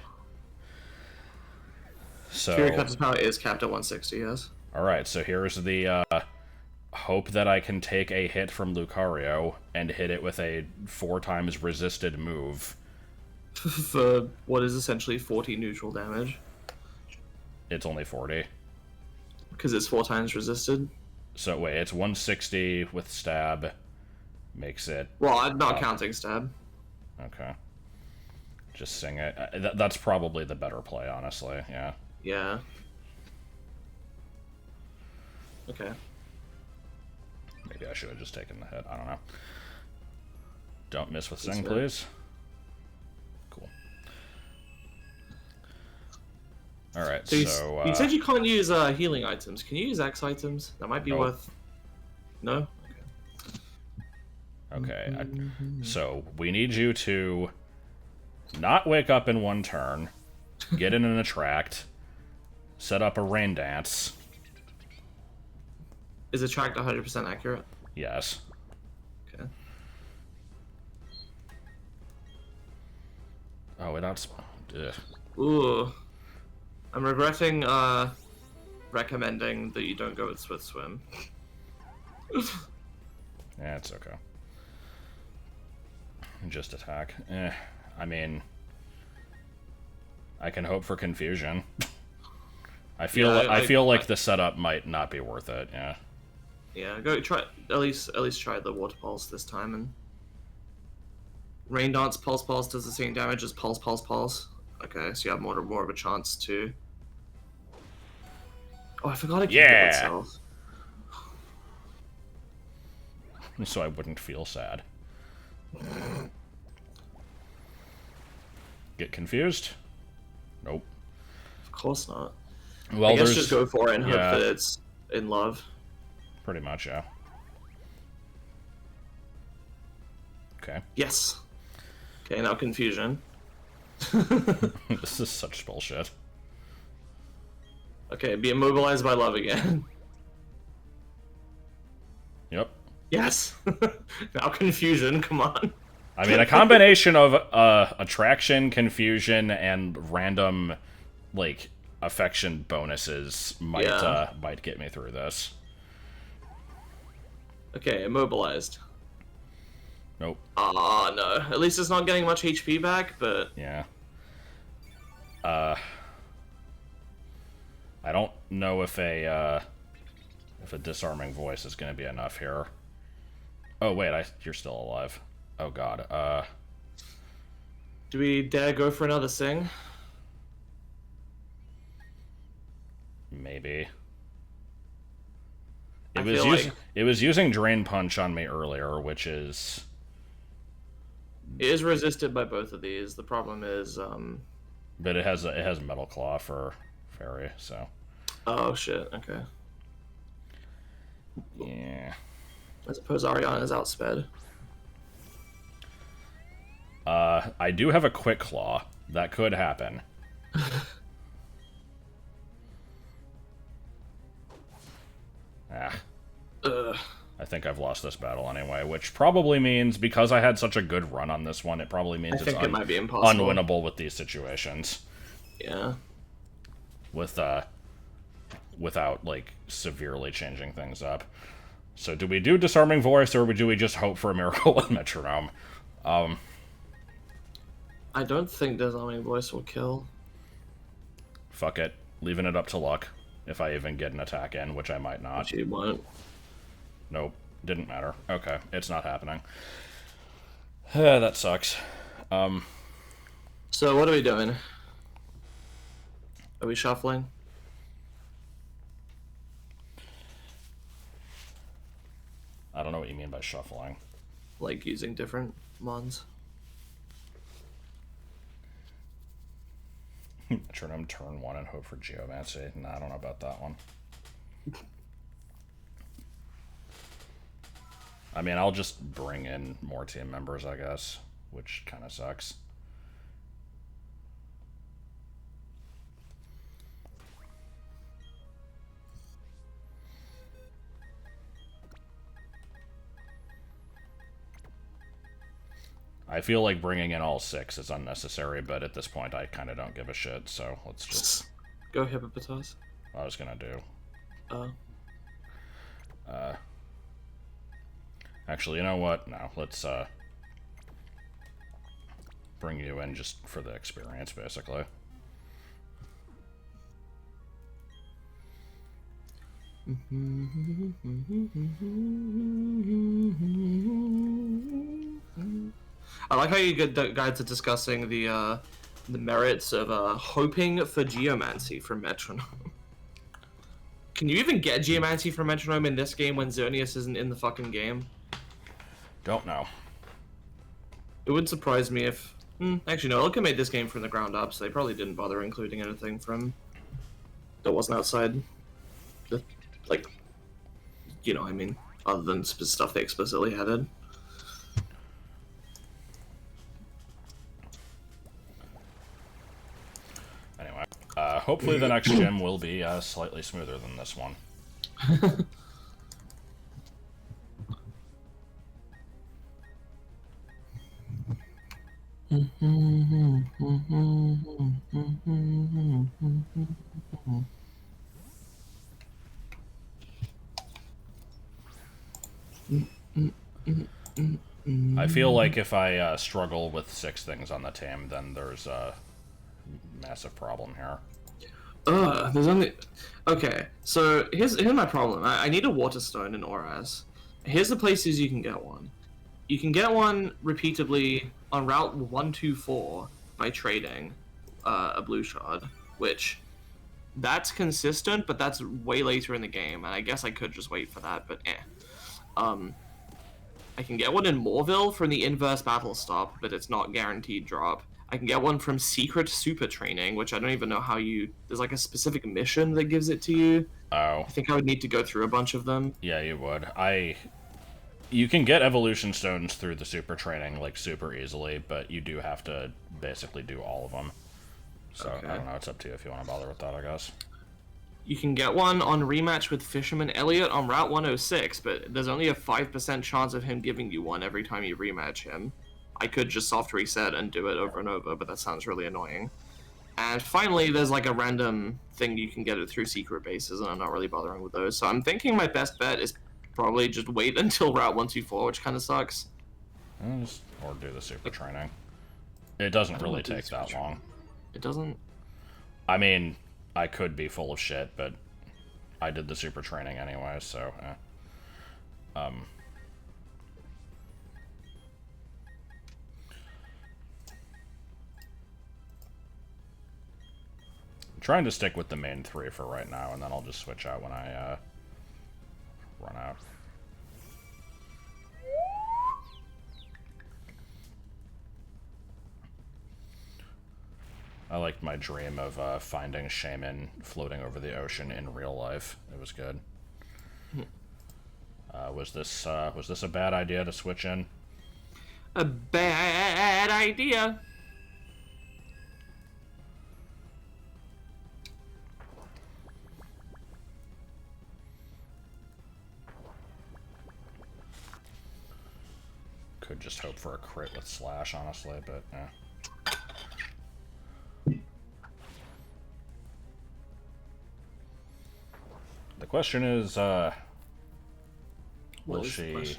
Fury So, Cutter's power is capped at 160, yes. alright, so here's the, hope that I can take a hit from Lucario and hit it with a 4 times resisted move. For what is essentially 40 neutral damage. It's only 40. Because it's 4 times resisted. So, wait, it's 160 with stab. Makes it... Well, I'm not counting stab. Okay. Just sing it. That's probably the better play, honestly, yeah. Yeah. Okay. Maybe I should have just taken the hit. I don't know. Don't miss with That's Sing, fair. please. Cool. Alright, So so... you said you can't use healing items. Can you use X items? That might be Nope. worth... No? Okay, so we need you to not wake up in one turn, get in an attract, set up a rain dance. Is attract 100% accurate? Yes. Okay. Oh, it outs... Ugh. Ooh. I'm regretting recommending that you don't go with Swift Swim. Yeah, it's okay. Just attack. I mean... I can hope for confusion. I feel I feel like the setup might not be worth it, yeah. Yeah, go try at least try the water pulse this time, and rain dance pulse does the same damage as pulse. Okay, so you have more of a chance to. Oh, I forgot it can heal itself. So I wouldn't feel sad. Get confused? Nope. Of course not. Well, I guess just go for it and hope that it's in love. Pretty much, yeah. Okay. Yes. Okay, now confusion. This is such bullshit. Okay, be immobilized by love again. Yep. Yes. Now confusion. Come on. I mean, a combination of attraction, confusion, and random, like, affection bonuses might get me through this. Okay, immobilized. Nope. Ah, no. At least it's not getting much HP back, but... Yeah. I don't know if a disarming voice is going to be enough here. Oh, wait, you're still alive. Oh, God. Do we dare go for another sing? Maybe. It was using Drain Punch on me earlier, which is... It is resisted by both of these. The problem is, But it has Metal Claw for Fairy, so... Oh, shit. Okay. Yeah. I suppose Ariana is outsped. I do have a Quick Claw. That could happen. Ugh. I think I've lost this battle anyway, which probably means, because I had such a good run on this one, it probably means I think it might be impossible. unwinnable with these situations. Yeah. Without, like, severely changing things up. So do we do Disarming Voice, or do we just hope for a Miracle with Metronome? I don't think Disarming Voice will kill. Fuck it. Leaving it up to luck. If I even get an attack in, which I might not. She won't. Nope. Didn't matter. Okay. It's not happening. That sucks. So what are we doing? Are we shuffling? I don't know what you mean by shuffling. Like using different mons? Metronome turn 1 and hope for Geomancy. Nah, I don't know about that one. I mean, I'll just bring in more team members, I guess, which kind of sucks. I feel like bringing in all 6 is unnecessary, but at this point I kind of don't give a shit, so let's just... Go Hippopotas. I was gonna do. Actually, you know what? No, let's, bring you in just for the experience, basically. I like how you guys are discussing the merits of hoping for geomancy from Metronome. Can you even get geomancy from Metronome in this game when Xerneas isn't in the fucking game? Don't know. It would surprise me if... actually, no, Ilka made this game from the ground up, so they probably didn't bother including anything from... that wasn't outside. Like, you know, I mean, other than stuff they explicitly added. Anyway, hopefully the next gym will be slightly smoother than this one. I feel like if I struggle with 6 things on the team, then there's a massive problem here. There's only... Okay, so here's my problem. I need a Waterstone in Oras. Here's the places you can get one. You can get one repeatedly on Route 124 by trading a Blue Shard, which... that's consistent, but that's way later in the game, and I guess I could just wait for that, but I can get one in Moorville from the inverse battle stop, but it's not guaranteed drop. I can get one from Secret Super Training, which I don't even know how you... there's like a specific mission that gives it to you. Oh. I think I would need to go through a bunch of them. Yeah, you would. You can get evolution stones through the super training, like, super easily, but you do have to basically do all of them. So, okay. I don't know, it's up to you if you want to bother with that, I guess. You can get one on rematch with Fisherman Elliot on Route 106, but there's only a 5% chance of him giving you one every time you rematch him. I could just soft reset and do it over and over, but that sounds really annoying. And finally, there's like a random thing you can get it through secret bases, and I'm not really bothering with those. So I'm thinking my best bet is probably just wait until Route 124, which kind of sucks. Or do the super training. It doesn't really take that long. It doesn't? I mean, I could be full of shit, but I did the super training anyway, so... trying to stick with the main 3 for right now, and then I'll just switch out when I run out. I liked my dream of finding Shaman floating over the ocean in real life. It was good. Was this a bad idea to switch in? A bad idea. Could just hope for a crit with Slash, honestly, but The question is, will she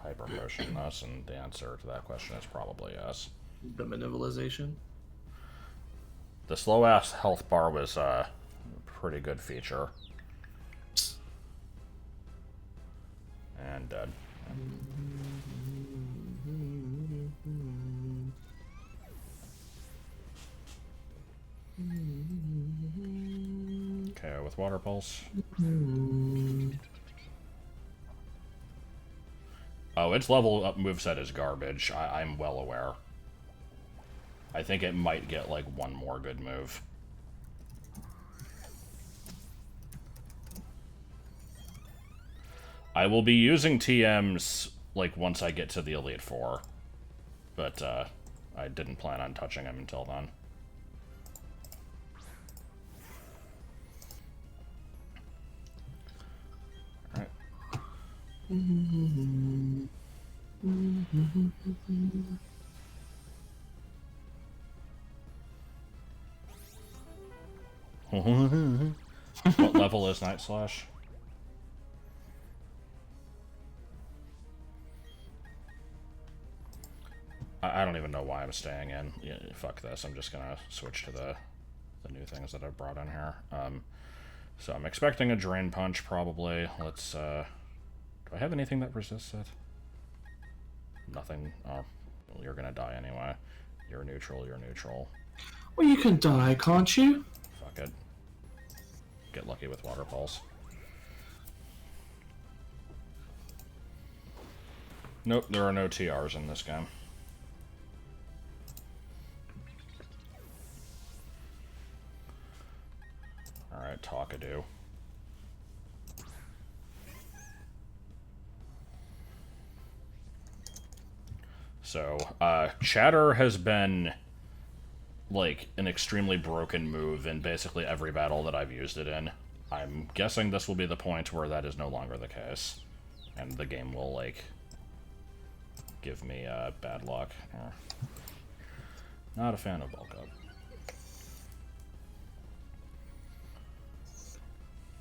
hyper motion us? And the answer to that question is probably yes. The Manivilization? The slow ass health bar was a pretty good feature. And dead. KO with Water Pulse. Oh, its level up moveset is garbage. I'm well aware. I think it might get like one more good move. I will be using TMs like once I get to the Elite Four, but I didn't plan on touching them until then. Alright. What level is Night Slash? I don't even know why I'm staying in. Yeah, fuck this. I'm just gonna switch to the new things that I've brought in here. So I'm expecting a Drain Punch, probably. Let's, do I have anything that resists it? Nothing. Oh, well, you're gonna die anyway. You're neutral, you're neutral. Well, you can die, can't you? Fuck it. Get lucky with Water Pulse. Nope, there are no TRs in this game. Alright, Talkadoo. So, Chatter has been, like, an extremely broken move in basically every battle that I've used it in. I'm guessing this will be the point where that is no longer the case. And the game will, like, give me, bad luck. Not a fan of bulk up.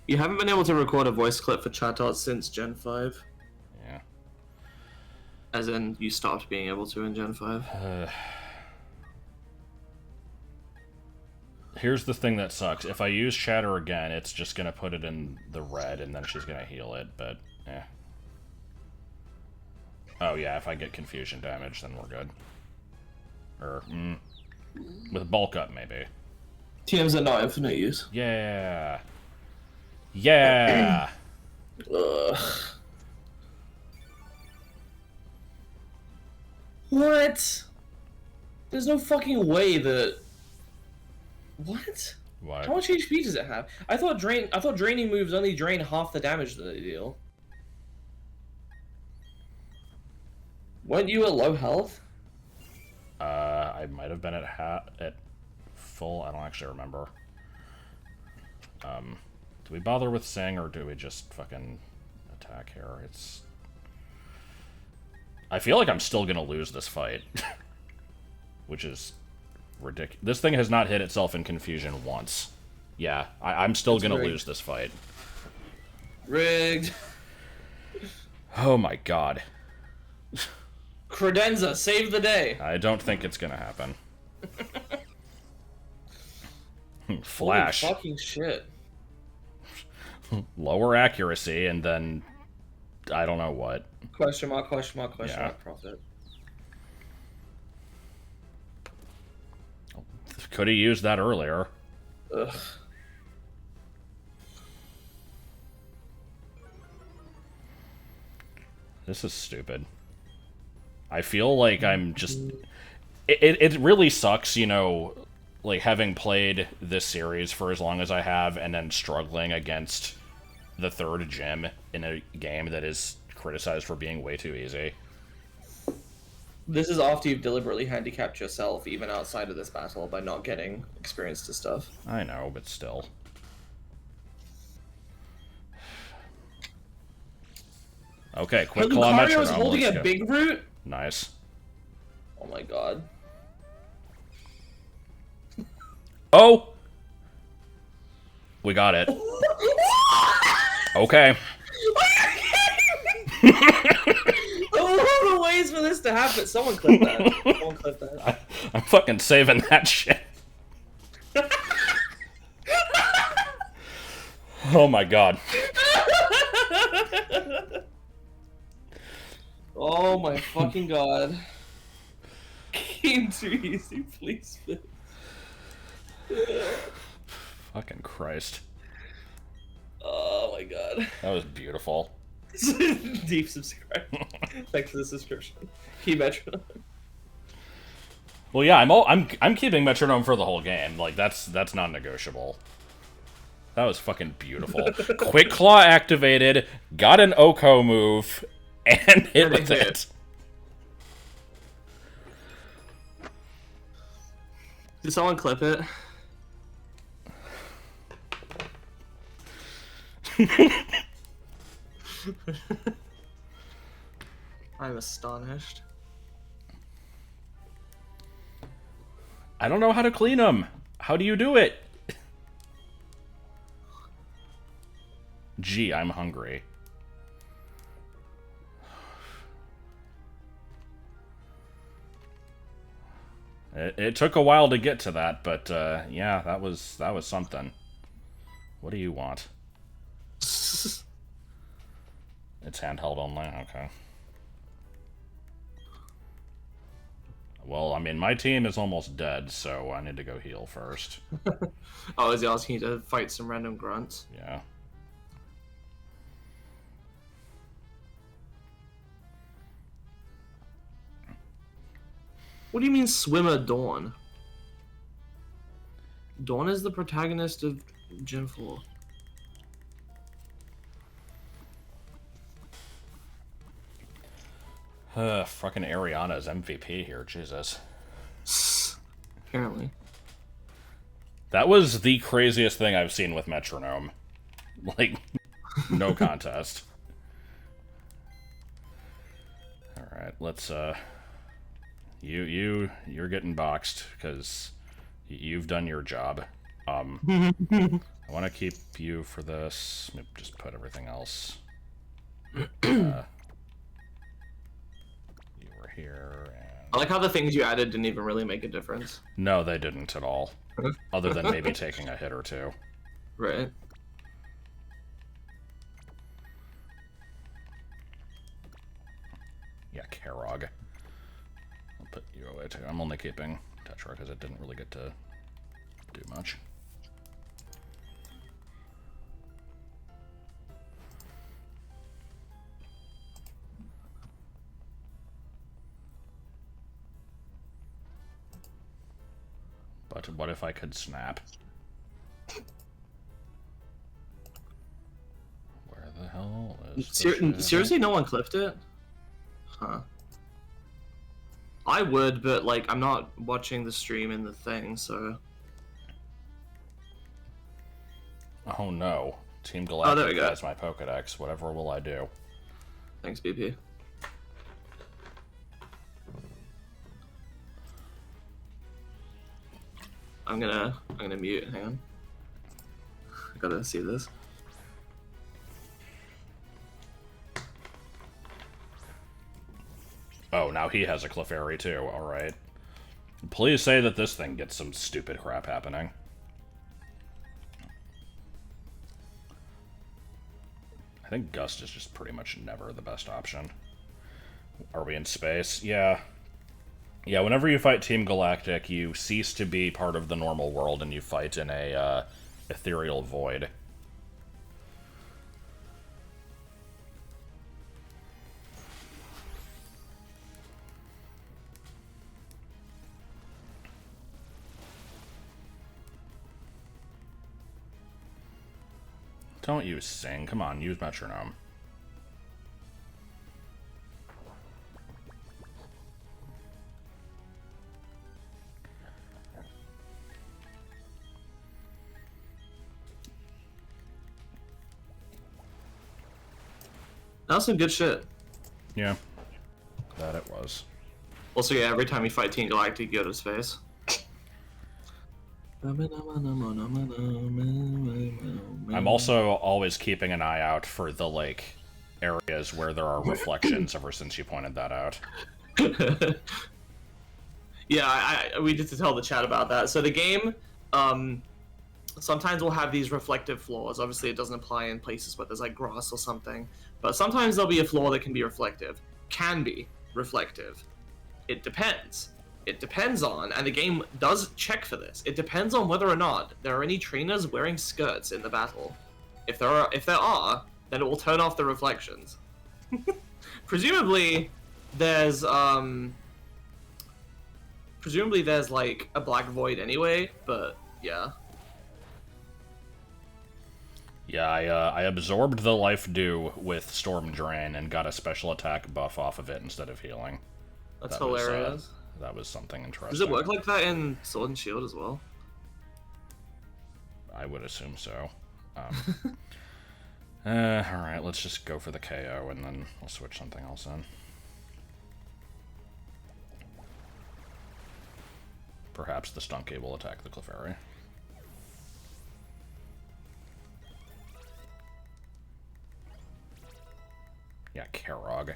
You haven't been able to record a voice clip for Chatot since Gen 5? Yeah. As in, you stopped being able to in Gen 5? Here's the thing that sucks. If I use Chatter again, it's just gonna put it in the red, and then she's gonna heal it, but, eh. Oh yeah, if I get confusion damage, then we're good. Or, with bulk up, maybe. TMs are not infinite use. Yeah! Yeah! Ugh. What? There's no fucking way that... What? What? How much HP does it have? I thought draining moves only drain half the damage that they deal. Weren't you at low health? I might have been at full. I don't actually remember. Do we bother with Sing, or do we just fucking attack here? It's... I feel like I'm still gonna lose this fight. Which is ridiculous. This thing has not hit itself in confusion once. Yeah, I'm still gonna lose this fight. Rigged. Oh my god. Credenza, save the day. I don't think it's gonna happen. Flash. Holy fucking shit. Lower accuracy, and then... I don't know what. Question mark, question mark, question mark, profit. Could have used that earlier. Ugh. This is stupid. I feel like I'm just... It really sucks, you know, like, having played this series for as long as I have, and then struggling against the third gym in a game that is criticized for being way too easy. This is after you've deliberately handicapped yourself, even outside of this battle, by not getting experience to stuff. I know, but still. Okay, quick claw Lucario metronome. is holding Let's a go. big root? Nice. Oh my god. Oh! We got it. Okay. All the ways for this to happen. Someone clip that. Someone clip that. I'm fucking saving that shit. Oh my god. Oh my fucking god. Game too easy, please. Fucking Christ. Oh my god. That was beautiful. Deep subscribe. Thanks for the subscription. Key metronome. Well, yeah, I'm keeping metronome for the whole game. Like, that's not negotiable. That was fucking beautiful. Quick Claw activated, got an Oko move, and hit with it. Did someone clip it? I'm astonished. I don't know how to clean them. How do you do it? Gee, I'm hungry. It took a while to get to that, but yeah, that was something. What do you want? It's handheld only. Okay. Well, I mean, my team is almost dead, so I need to go heal first. Oh, is he asking you to fight some random grunts? Yeah. What do you mean, Swimmer Dawn? Dawn is the protagonist of Gen 4. Fucking Ariana's MVP here, Jesus. Apparently. That was the craziest thing I've seen with Metronome. Like, no contest. Alright, let's, You're getting boxed, because you've done your job. I want to keep you for this. Maybe just put everything else. You were here, and... I like how the things you added didn't even really make a difference. No, they didn't at all. Other than maybe taking a hit or two. Right. Yeah, Karog. I'll put you away too. I'm only keeping Tetra because it didn't really get to do much. But what if I could snap? Where the hell is the Seriously, no one clipped it? Huh. I would, but, like, I'm not watching the stream in the thing, so... Oh no. Team Galactic there we go. has my Pokedex. Whatever will I do? Thanks, BP. I'm gonna mute. Hang on. I gotta see this. Oh, now he has a Clefairy too. Alright. Please say that this thing gets some stupid crap happening. I think Gust is just pretty much never the best option. Are we in space? Yeah. Yeah, whenever you fight Team Galactic, you cease to be part of the normal world and you fight in a ethereal void. Don't use Sing. Come on, use Metronome. That was some good shit. Yeah. That it was. Also, yeah, every time you fight Team Galactic, you go to space. I'm also always keeping an eye out for the, like, areas where there are reflections ever since you pointed that out. Yeah, we need to tell the chat about that. So the game, sometimes will have these reflective floors. Obviously, it doesn't apply in places where there's, like, grass or something. But sometimes there'll be a floor that can be reflective. Can be reflective. It depends. It depends on, and the game does check for this, it depends on whether or not there are any trainers wearing skirts in the battle. If there are, then it will turn off the reflections. Presumably, there's like a black void anyway, but yeah. Yeah, I absorbed the Life Dew with Storm Drain and got a special attack buff off of it instead of healing. That's hilarious. That was something interesting. Does it work like that in Sword and Shield as well? I would assume so. Alright, let's just go for the KO and then we'll switch something else in. Perhaps the Stunky will attack the Clefairy. Yeah, Karog.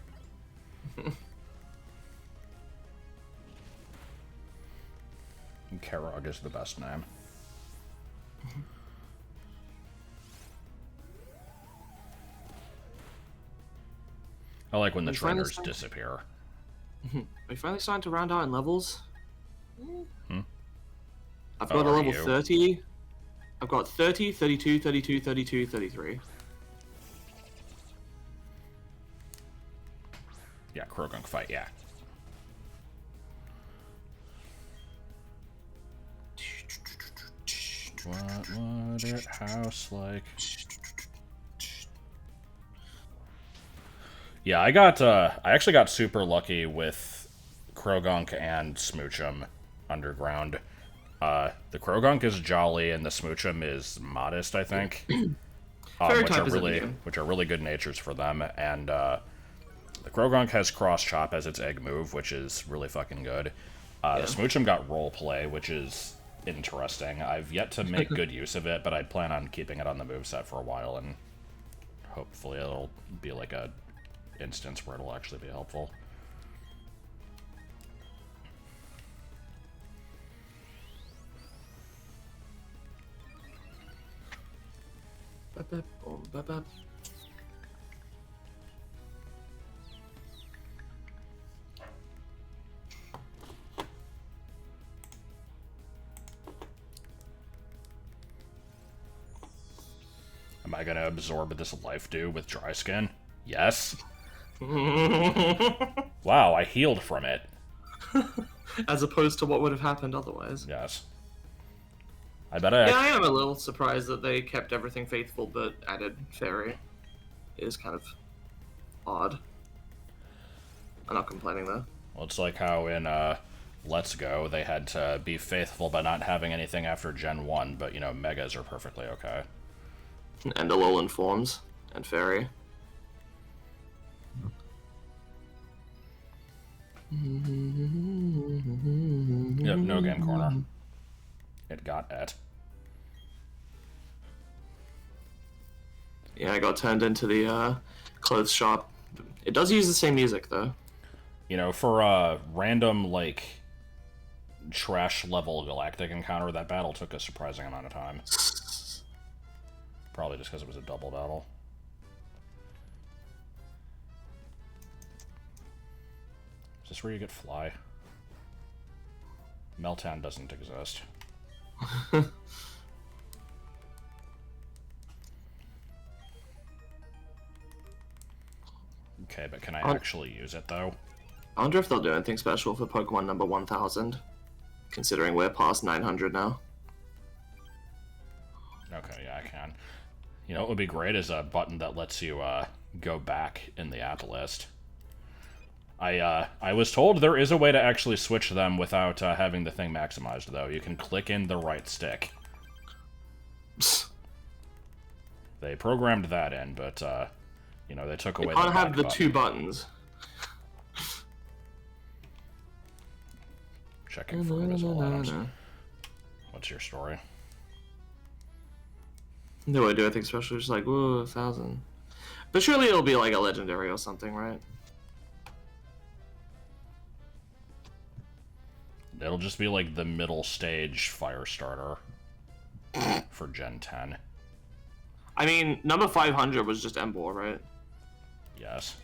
Karog is the best name. I like when the trainers disappear. Are you finally starting to round out in levels? Hmm? I've got a level 30. I've got 30, 32, 32, 32, 33. Yeah, Krogunk fight, yeah. What would it house like? Yeah, I actually got super lucky with Krogunk and Smoochum underground. The Krogunk is jolly and the Smoochum is modest, I think. Which are really good natures for them. And the Krogunk has Cross Chop as its egg move, which is really fucking good. The Smoochum got Role Play, which is interesting. I've yet to make good use of it, but I plan on keeping it on the moveset for a while, and hopefully it'll be like a instance where it'll actually be helpful. Am I gonna absorb this life dew with dry skin? Yes. Wow, I healed from it. As opposed to what would have happened otherwise. Yes. I am a little surprised that they kept everything faithful but added fairy. It is kind of odd. I'm not complaining though. Well, it's like how in Let's Go they had to be faithful by not having anything after Gen 1, but you know, Megas are perfectly okay. And Alolan forms and fairy. Yep, no game corner. It got it. Yeah, I got turned into the clothes shop. It does use the same music though. You know, for a random like trash level galactic encounter, that battle took a surprising amount of time. Probably just because it was a double battle. Is this where you get fly? Meltown doesn't exist. Okay, but can I actually use it though? I wonder if they'll do anything special for Pokemon number 1000, considering we're past 900 now. Okay, yeah, I can. You know what would be great is a button that lets you go back in the app list. I was told there is a way to actually switch them without having the thing maximized, though. You can click in the right stick. They programmed that in, but, you know, they took away the can't have the button. 2 buttons. Checking for invisible items. What's your story? No, I do anything special, just like, whoa, 1000. But surely it'll be like a legendary or something, right? It'll just be like the middle stage fire starter for Gen 10. I mean, number 500 was just Emboar, right? Yes.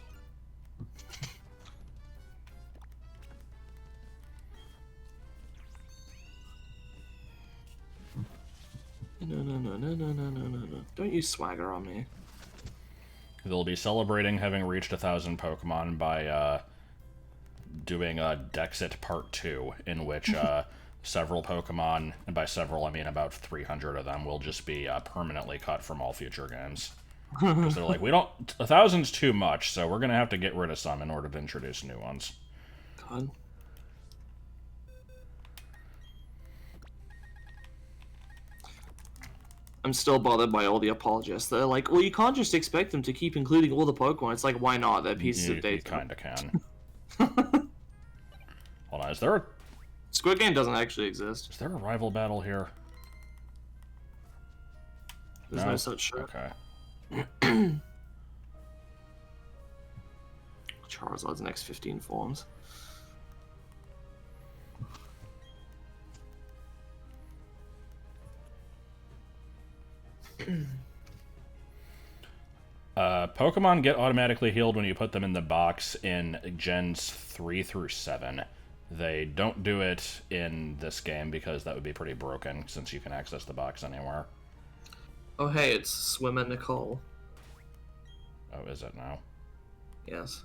No. Don't use swagger on me. They'll be celebrating having reached 1,000 Pokemon by doing Dexit Part 2, in which several Pokemon, and by several I mean about 300 of them, will just be permanently cut from all future games. Because they're like, 1,000's too much, so we're going to have to get rid of some in order to introduce new ones. God. I'm still bothered by all the apologists. They're like, well, you can't just expect them to keep including all the Pokemon. It's like, why not? They're pieces of data. You kind of can. Hold on, is there a... Squid Game doesn't actually exist. Is there a rival battle here? There's no such shit. Okay. Charizard's next 15 forms. Pokemon get automatically healed when you put them in the box in Gens 3 through 7. They don't do it in this game because that would be pretty broken since you can access the box anywhere. Oh hey, it's Swimmer Nicole. Oh, is it now? Yes.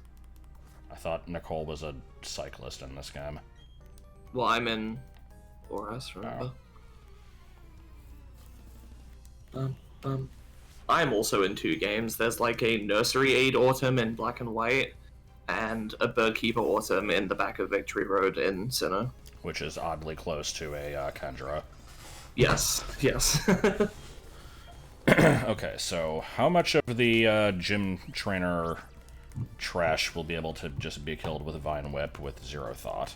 I thought Nicole was a cyclist in this game. Well, I'm in Boras, remember? I'm also in 2 games. There's like a Nursery Aid Autumn in Black and White, and a Birdkeeper Autumn in the back of Victory Road in Sinnoh. Which is oddly close to a Kendra. Yes, yes. Okay, so how much of the gym trainer trash will be able to just be killed with a Vine Whip with 0 thought?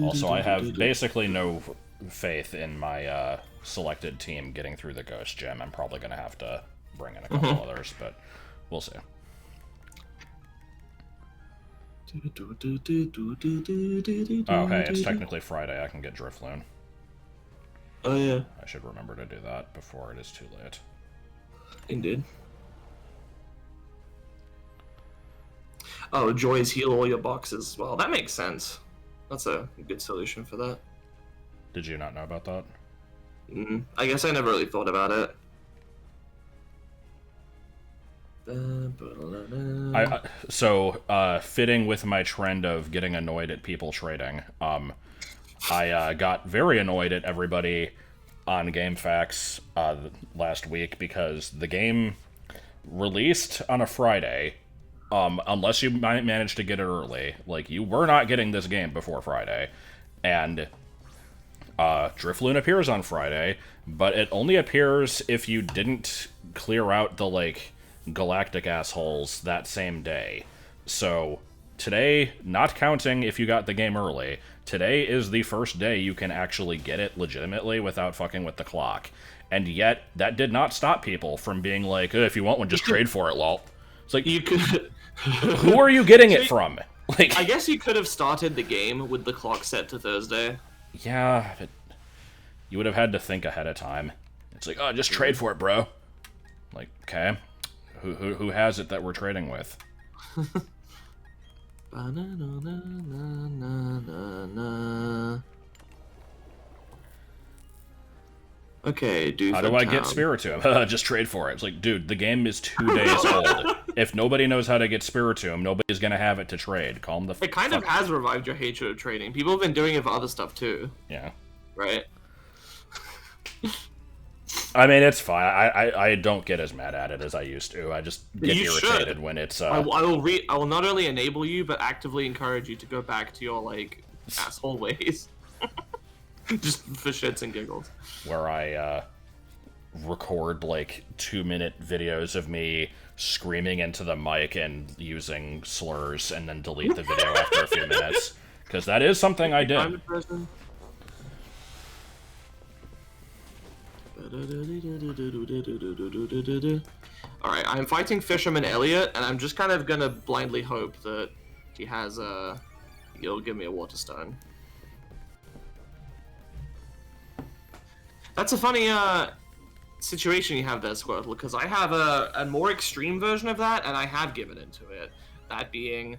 Also, I have basically no faith in my selected team getting through the Ghost Gym. I'm probably going to have to bring in a couple others, but we'll see. Oh, hey, it's technically Friday. I can get Drifloon. Oh, yeah. I should remember to do that before it is too late. Indeed. Oh, Joys heal all your boxes as well. That makes sense. That's a good solution for that. Did you not know about that? I guess I never really thought about it. Fitting with my trend of getting annoyed at people trading, I got very annoyed at everybody on GameFAQs last week because the game released on a Friday, unless you managed to get it early. Like, you were not getting this game before Friday, and Drifloon appears on Friday, but it only appears if you didn't clear out the, like, galactic assholes that same day. So today, not counting if you got the game early, today is the first day you can actually get it legitimately without fucking with the clock. And yet, that did not stop people from being like, if you want one, just trade for it, lol. It's like, You could. who are you getting it from? Like, I guess you could have started the game with the clock set to Thursday. yeah, but you would have had to think ahead of time. It's like, oh, just trade for it, bro. Like, okay. Who has it that we're trading with? Okay, dude. How do I get Spiritomb? Just trade for it. It's like, dude, the game is 2 days old. If nobody knows how to get Spiritomb, nobody's gonna have it to trade. Calm the fuck. It kind of has revived your hatred of trading. People have been doing it for other stuff too. Yeah. Right? I mean, it's fine. I don't get as mad at it as I used to. I just get irritated when it's. I will not only enable you, but actively encourage you to go back to your like asshole ways. Just for shits and giggles. Where I record like 2-minute videos of me screaming into the mic and using slurs, and then delete the video after a few minutes, because that is something I did. Alright, I'm fighting Fisherman Elliot, and I'm just kind of gonna blindly hope that he has he'll give me a water stone. That's a funny situation you have there, Squirtle, because I have a more extreme version of that, and I have given into it. That being,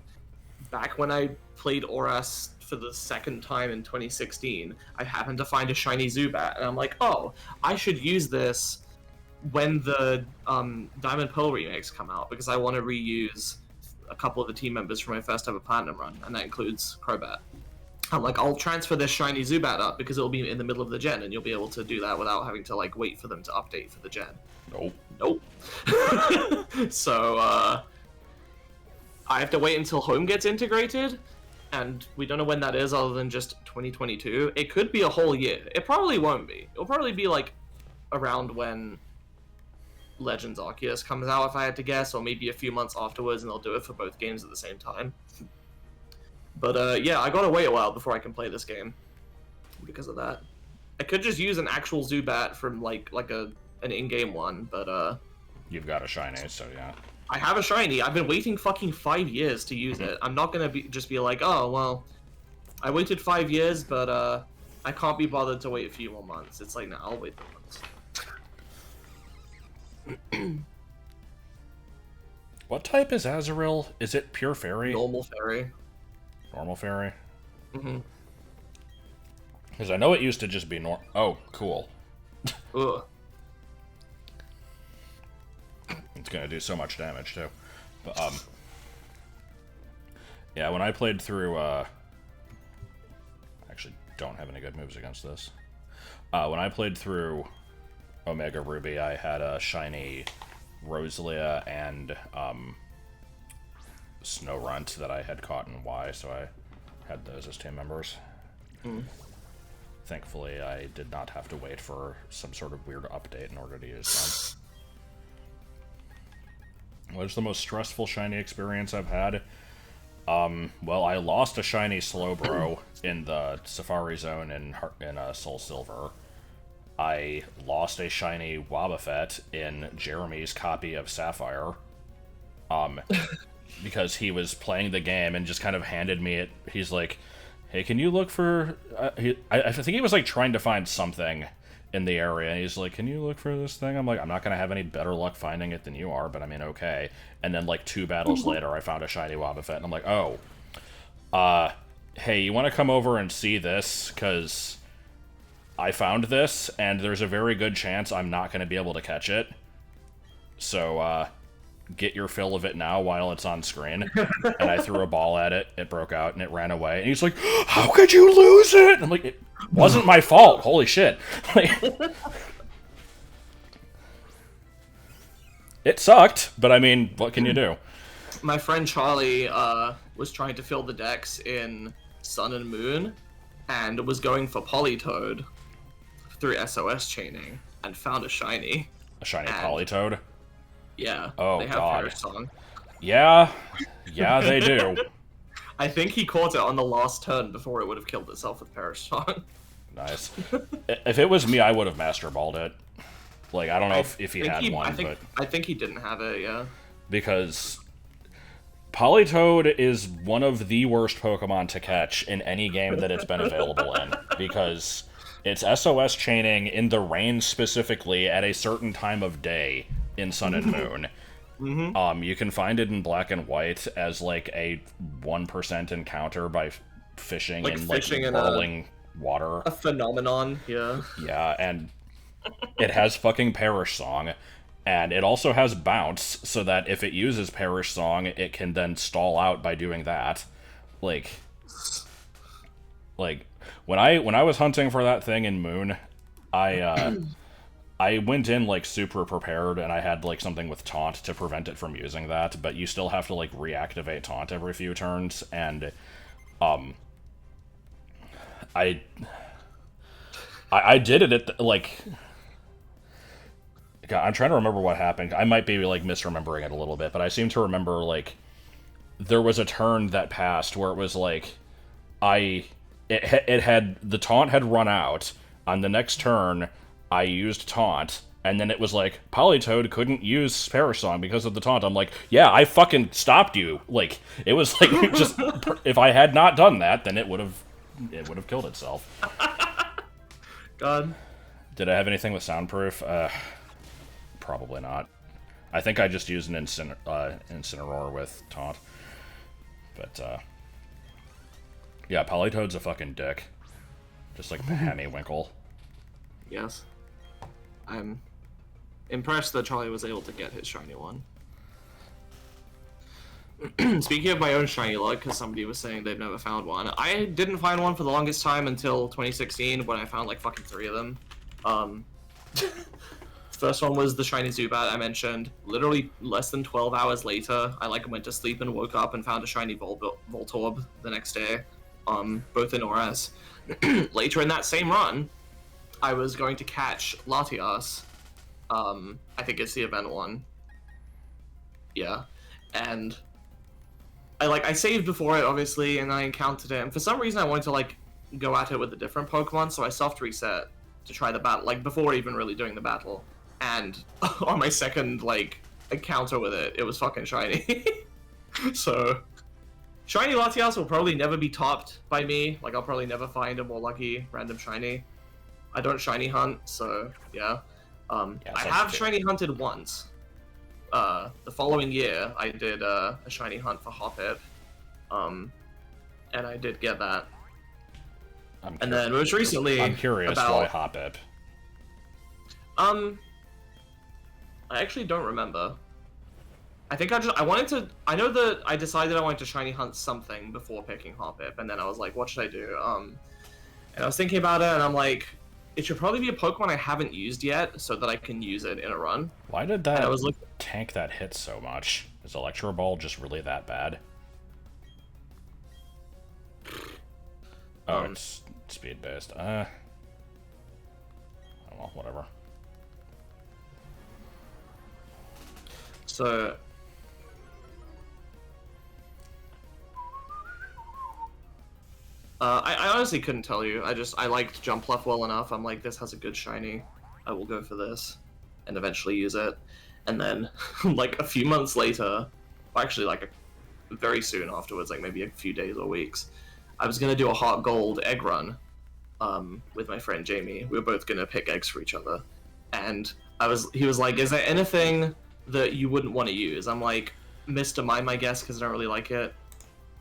back when I played Oras for the second time in 2016, I happened to find a shiny Zubat, and I'm like, oh, I should use this when the Diamond Pearl remakes come out, because I want to reuse a couple of the team members from my first ever Platinum run, and that includes Crobat. I'm like, I'll transfer this shiny Zubat up because it'll be in the middle of the gen, and you'll be able to do that without having to like wait for them to update for the gen. Nope. So I have to wait until Home gets integrated, and we don't know when that is other than just 2022. It could be a whole year. It probably won't be. It'll probably be like around when Legends Arceus comes out, if I had to guess, or maybe a few months afterwards, and they'll do it for both games at the same time. But yeah, I gotta wait a while before I can play this game because of that. I could just use an actual Zubat from like a an in-game one, but You've got a shiny, so yeah. I have a shiny. I've been waiting fucking 5 years to use it. I'm not gonna just be like, oh well, I waited 5 years, but I can't be bothered to wait a few more months. It's like, no, I'll wait months. What type is Azurill? Is it pure fairy? Normal fairy. Normal fairy? Mm-hmm. Because I know it used to just be Oh, cool. Ugh. It's gonna do so much damage, too. But, yeah, when I played through, I actually don't have any good moves against this. When I played through Omega Ruby, I had a shiny Rosalia and, Snowrunt that I had caught in Y, so I had those as team members. Mm. Thankfully, I did not have to wait for some sort of weird update in order to use them. What is the most stressful shiny experience I've had? Well, I lost a shiny Slowbro in the Safari Zone in Soul Silver. I lost a shiny Wobbuffet in Jeremy's copy of Sapphire. Because he was playing the game and just kind of handed me it. He's like, hey, can you look for... I think he was like trying to find something in the area, and he's like, can you look for this thing? I'm like, I'm not going to have any better luck finding it than you are, but I mean, okay. And then like 2 battles later, I found a shiny Wobbuffet, and I'm like, oh. Hey, you want to come over and see this? Because I found this, and there's a very good chance I'm not going to be able to catch it. So, get your fill of it now while it's on screen. And I threw a ball at it, it broke out, and it ran away. And he's like, how could you lose it? And I'm like, it wasn't my fault, holy shit. It sucked, but I mean, what can you do? My friend Charlie was trying to fill the decks in Sun and Moon, and was going for Politoed through SOS chaining, and found a shiny. A shiny Politoed? Yeah. Oh, they have God. Perish Song. Yeah, they do. I think he caught it on the last turn before it would have killed itself with Perish Song. Nice. If it was me, I would have Master Balled it. Like, I don't know if he had one, but... I think he didn't have it, yeah. Because Politoed is one of the worst Pokemon to catch in any game that it's been available in. Because it's SOS chaining in the rain specifically at a certain time of day in Sun and Moon. Mm-hmm. You can find it in Black and White as like a 1% encounter by fishing in whirling water. A phenomenon, yeah. Yeah, and it has fucking Perish Song, and it also has Bounce, so that if it uses Perish Song, it can then stall out by doing that. Like when I was hunting for that thing in Moon, I went in, like, super prepared, and I had, like, something with Taunt to prevent it from using that, but you still have to, like, reactivate Taunt every few turns, and, I did it at, like... God, I'm trying to remember what happened. I might be, like, misremembering it a little bit, but I seem to remember, like, there was a turn that passed where it was, like, the Taunt had run out. On the next turn, I used Taunt, and then it was like, Politoed couldn't use Perish Song because of the Taunt. I'm like, yeah, I fucking stopped you. Like, it was like, just, if I had not done that, then it would have killed itself. God. Did I have anything with soundproof? Probably not. I think I just used an Incineroar with Taunt. But, yeah, Politoed's a fucking dick. Just like Hemiwinkle. Yes. I'm impressed that Charlie was able to get his shiny one. Speaking of my own shiny luck, because somebody was saying they've never found one, I didn't find one for the longest time until 2016 when I found like fucking 3 of them. First one was the shiny Zubat I mentioned. Literally less than 12 hours later, I like went to sleep and woke up and found a shiny Voltorb the next day. Both in ORAS. Later in that same run, I was going to catch Latias. I think it's the event one. Yeah. And I saved before it, obviously, and I encountered it, and for some reason I wanted to, like, go at it with a different Pokemon, so I soft reset to try the battle, like, before even really doing the battle. and on my second like encounter with it, it was fucking shiny. So shiny Latias will probably never be topped by me. Like I'll probably never find a more lucky random shiny. I don't shiny hunt, so yeah. Yeah, I sounds have good. shiny hunted once. The following year, I did a shiny hunt for Hoppip, and I did get that. And then most recently, I'm curious why Hoppip. I actually don't remember. I think I wanted to. I know that I decided I wanted to shiny hunt something before picking Hoppip, and then I was like, what should I do? And I was thinking about it, and I'm like, it should probably be a Pokemon I haven't used yet, so that I can use it in a run. Why did that tank that hit so much? Is Electro Ball just really that bad? Oh, it's speed based. Oh well, whatever. So I honestly couldn't tell you. I liked Jumpluff well enough. I'm like, this has a good shiny. I will go for this, and eventually use it. And then, like a few months later, or actually like very soon afterwards, like maybe a few days or weeks, I was gonna do a Heart Gold egg run, with my friend Jamie. We were both gonna pick eggs for each other, and he was like, "Is there anything that you wouldn't want to use?" I'm like, Mr. Mime, I guess, because I don't really like it.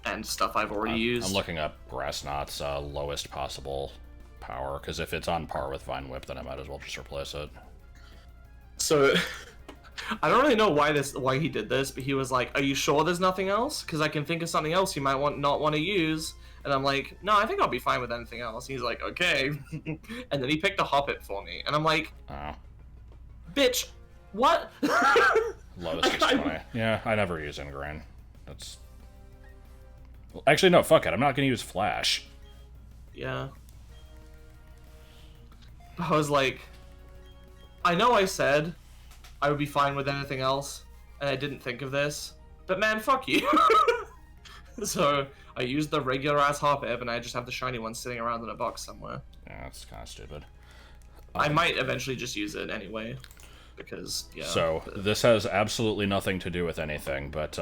And stuff I've already used. I'm looking up Grass Knot's lowest possible power, because if it's on par with Vine Whip, then I might as well just replace it. So, I don't really know why he did this, but he was like, "Are you sure there's nothing else? Because I can think of something else you might not want to use." And I'm like, "No, I think I'll be fine with anything else." He's like, "Okay," and then he picked a Hoppip for me, and I'm like, "Oh, bitch, what?" Lowest is 20. Yeah, I never use Ingrain. That's... Well, actually, no, fuck it. I'm not going to use Flash. Yeah. I was like, I know I said I would be fine with anything else, and I didn't think of this, but man, fuck you. So I used the regular ass Hoppip, and I just have the shiny one sitting around in a box somewhere. Yeah, that's kind of stupid. I might eventually just use it anyway, because, yeah. So, this has absolutely nothing to do with anything, but,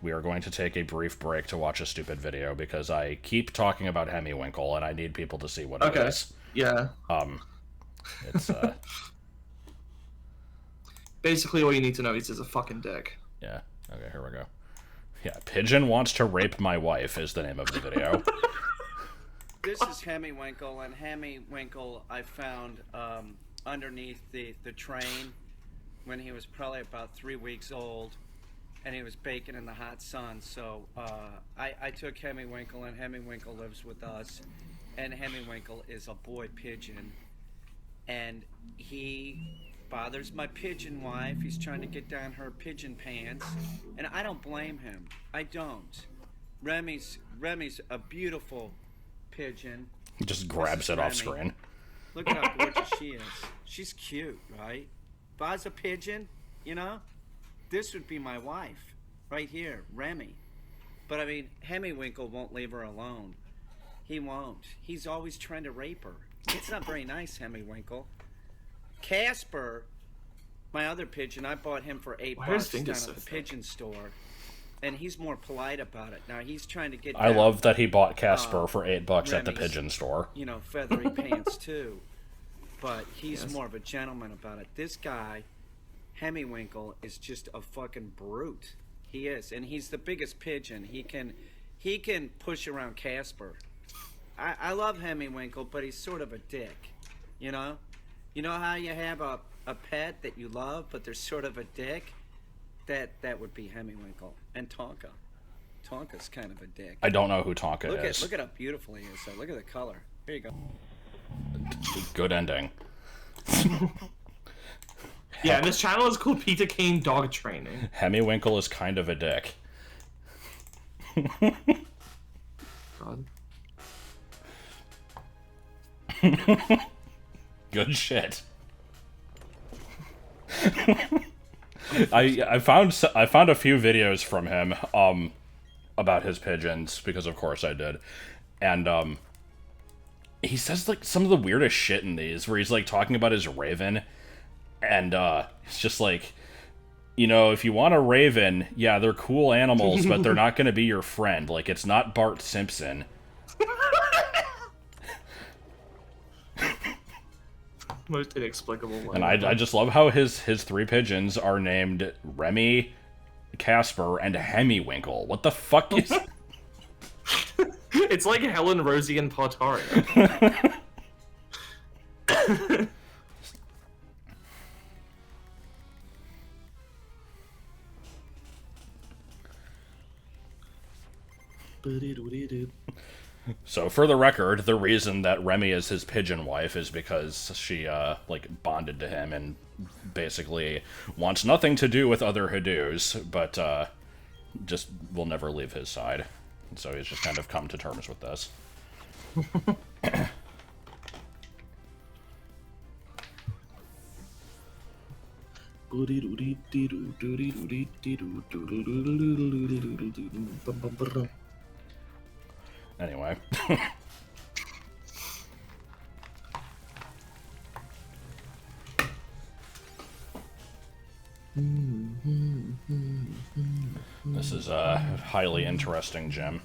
we are going to take a brief break to watch a stupid video, because I keep talking about Hemiwinkle, and I need people to see what it is. Yeah. It's, Basically, all you need to know is he's a fucking dick. Yeah. Okay, here we go. Yeah, Pigeon Wants to Rape My Wife is the name of the video. This is Hemiwinkle, and Hemiwinkle I found underneath the train when he was probably about 3 weeks old, and he was baking in the hot sun. So I took Hemiwinkle, and Hemiwinkle lives with us, and Hemiwinkle is a boy pigeon, and he bothers my pigeon wife. He's trying to get down her pigeon pants, and I don't blame him. I don't. Remy's a beautiful pigeon. He just grabs it off screen. Look at how gorgeous she is. She's cute, right? If I was a pigeon, you know, this would be my wife, right here, Remy. But I mean, Hemiwinkle won't leave her alone. He won't. He's always trying to rape her. It's not very nice, Hemiwinkle. Casper, my other pigeon, I bought him for $8 down at the pigeon store, and he's more polite about it. Now he's trying to get. I love that he bought Casper for $8 at the pigeon store. You know, feathery pants too, but he's more of a gentleman about it. This guy, Hemiwinkle, is just a fucking brute. He is, and he's the biggest pigeon. He can push around Casper. I love Hemiwinkle, but he's sort of a dick, you know. You know how you have a pet that you love, but they're sort of a dick? That would be Hemiwinkle. And Tonka. Tonka's kind of a dick. I don't know who Tonka is. Look at how beautiful he is. So look at the color. Here you go. Good ending. Yeah, and this channel is called Peter Kane Dog Training. Hemiwinkle is kind of a dick. God. Good shit. I found a few videos from him about his pigeons, because of course I did, and he says like some of the weirdest shit in these, where he's like talking about his raven, And it's just like, you know, if you want a raven, yeah, they're cool animals, but they're not going to be your friend. Like, it's not Bart Simpson. Most inexplicable one. And I just love how his three pigeons are named Remy, Casper, and Hemiwinkle. What the fuck is... It's like Helen, Rosie, and Portario. So, for the record, the reason that Remy is his pigeon wife is because she, like, bonded to him and basically wants nothing to do with other Hadoos, but, just will never leave his side. And so he's just kind of come to terms with this. Anyway. This is a highly interesting gym.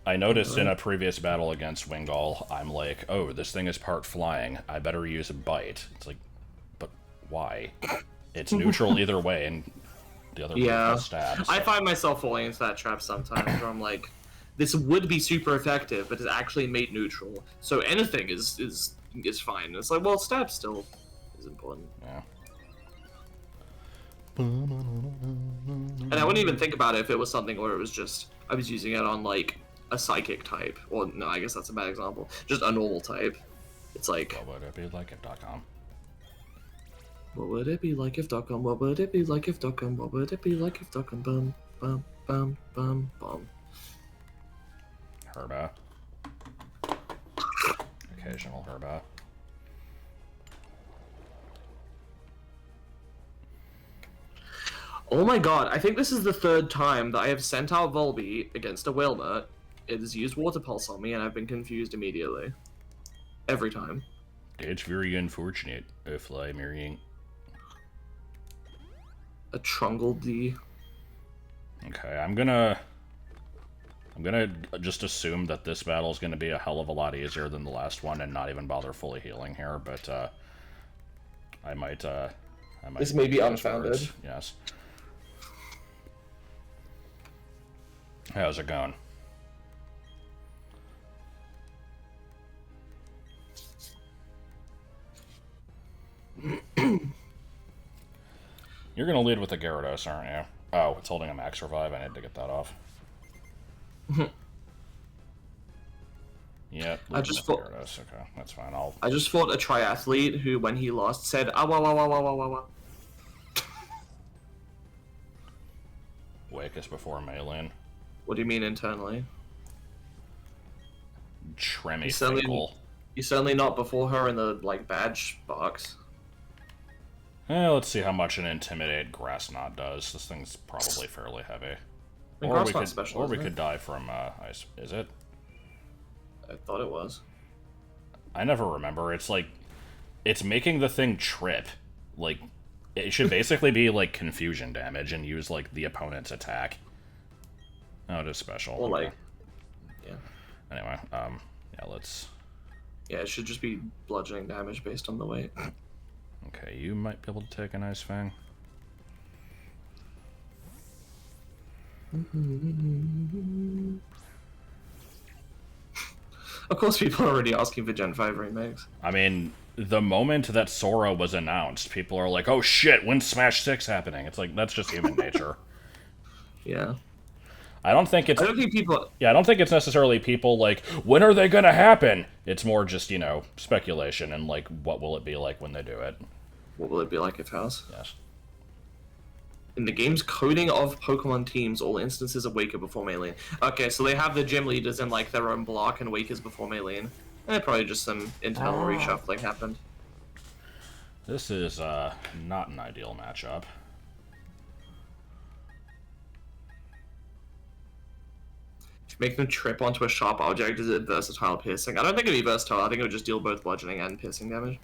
I noticed in a previous battle against Wingull, I'm like, oh, this thing is part flying. I better use a bite. It's like, but why? It's neutral either way, and the other Yeah, stabs. I find myself falling into that trap sometimes where I'm like, this would be super effective, but it's actually mate neutral, so anything is fine. And it's like, well, stab still is important. Yeah. And I wouldn't even think about it if it was something where it was just, I was using it on, like, a psychic type. Or, no, I guess that's a bad example. Just a normal type. It's like... What would it be like if.com? What would it be like if.com? What would it be like if.com? What would it be like if.com? Bum, bum, bum, bum, bum. Herba. Occasional Herba. Oh my god, I think this is the third time that I have sent out Volby against a Wailmer. It has used Water Pulse on me, and I've been confused immediately. Every time. It's very unfortunate, Fly marrying. A Trungle D. Okay, I'm gonna just assume that this battle is gonna be a hell of a lot easier than the last one, and not even bother fully healing here. But I might. This may be unfounded. Yes. How's it going? You're gonna lead with the Gyarados, aren't you? Oh, it's holding a max revive. I need to get that off. Yeah, I just fought. Gyarados. Okay, that's fine. I just fought a triathlete who, when he lost, said, "Ah, wah, wah, wah, wah, wah, wah, wah." Wake us before Maylin. What do you mean internally? Tremmy He's certainly not before her in the, like, badge box. Let's see how much an Intimidate Grass Knot does. This thing's probably fairly heavy. Or we could die from ice. Is it? I thought it was. I never remember. It's like, it's making the thing trip. Like, it should basically be like confusion damage and use like the opponent's attack. Oh, it is special. Or like, yeah. Anyway, yeah, let's... Yeah, it should just be bludgeoning damage based on the weight. Okay, you might be able to take an Ice Fang. Of course, people are already asking for Gen 5 remakes. I mean, the moment that Sora was announced, people are like, oh shit, when's Smash 6 happening? It's like, that's just human nature. Yeah. I don't think it's... I don't think people... Yeah, I don't think it's necessarily people like, when are they gonna happen? It's more just, you know, speculation and like, what will it be like when they do it? What will it be like if house? Yes. In the game's coding of Pokemon teams, all instances of Wake are before Maylene. Okay, so they have the gym leaders in like their own block and Wake is before Maylene. And probably just some internal reshuffling happened. This is not an ideal matchup. Make them trip onto a sharp object. Is it versatile piercing? I don't think it'd be versatile. I think it would just deal both bludgeoning and piercing damage.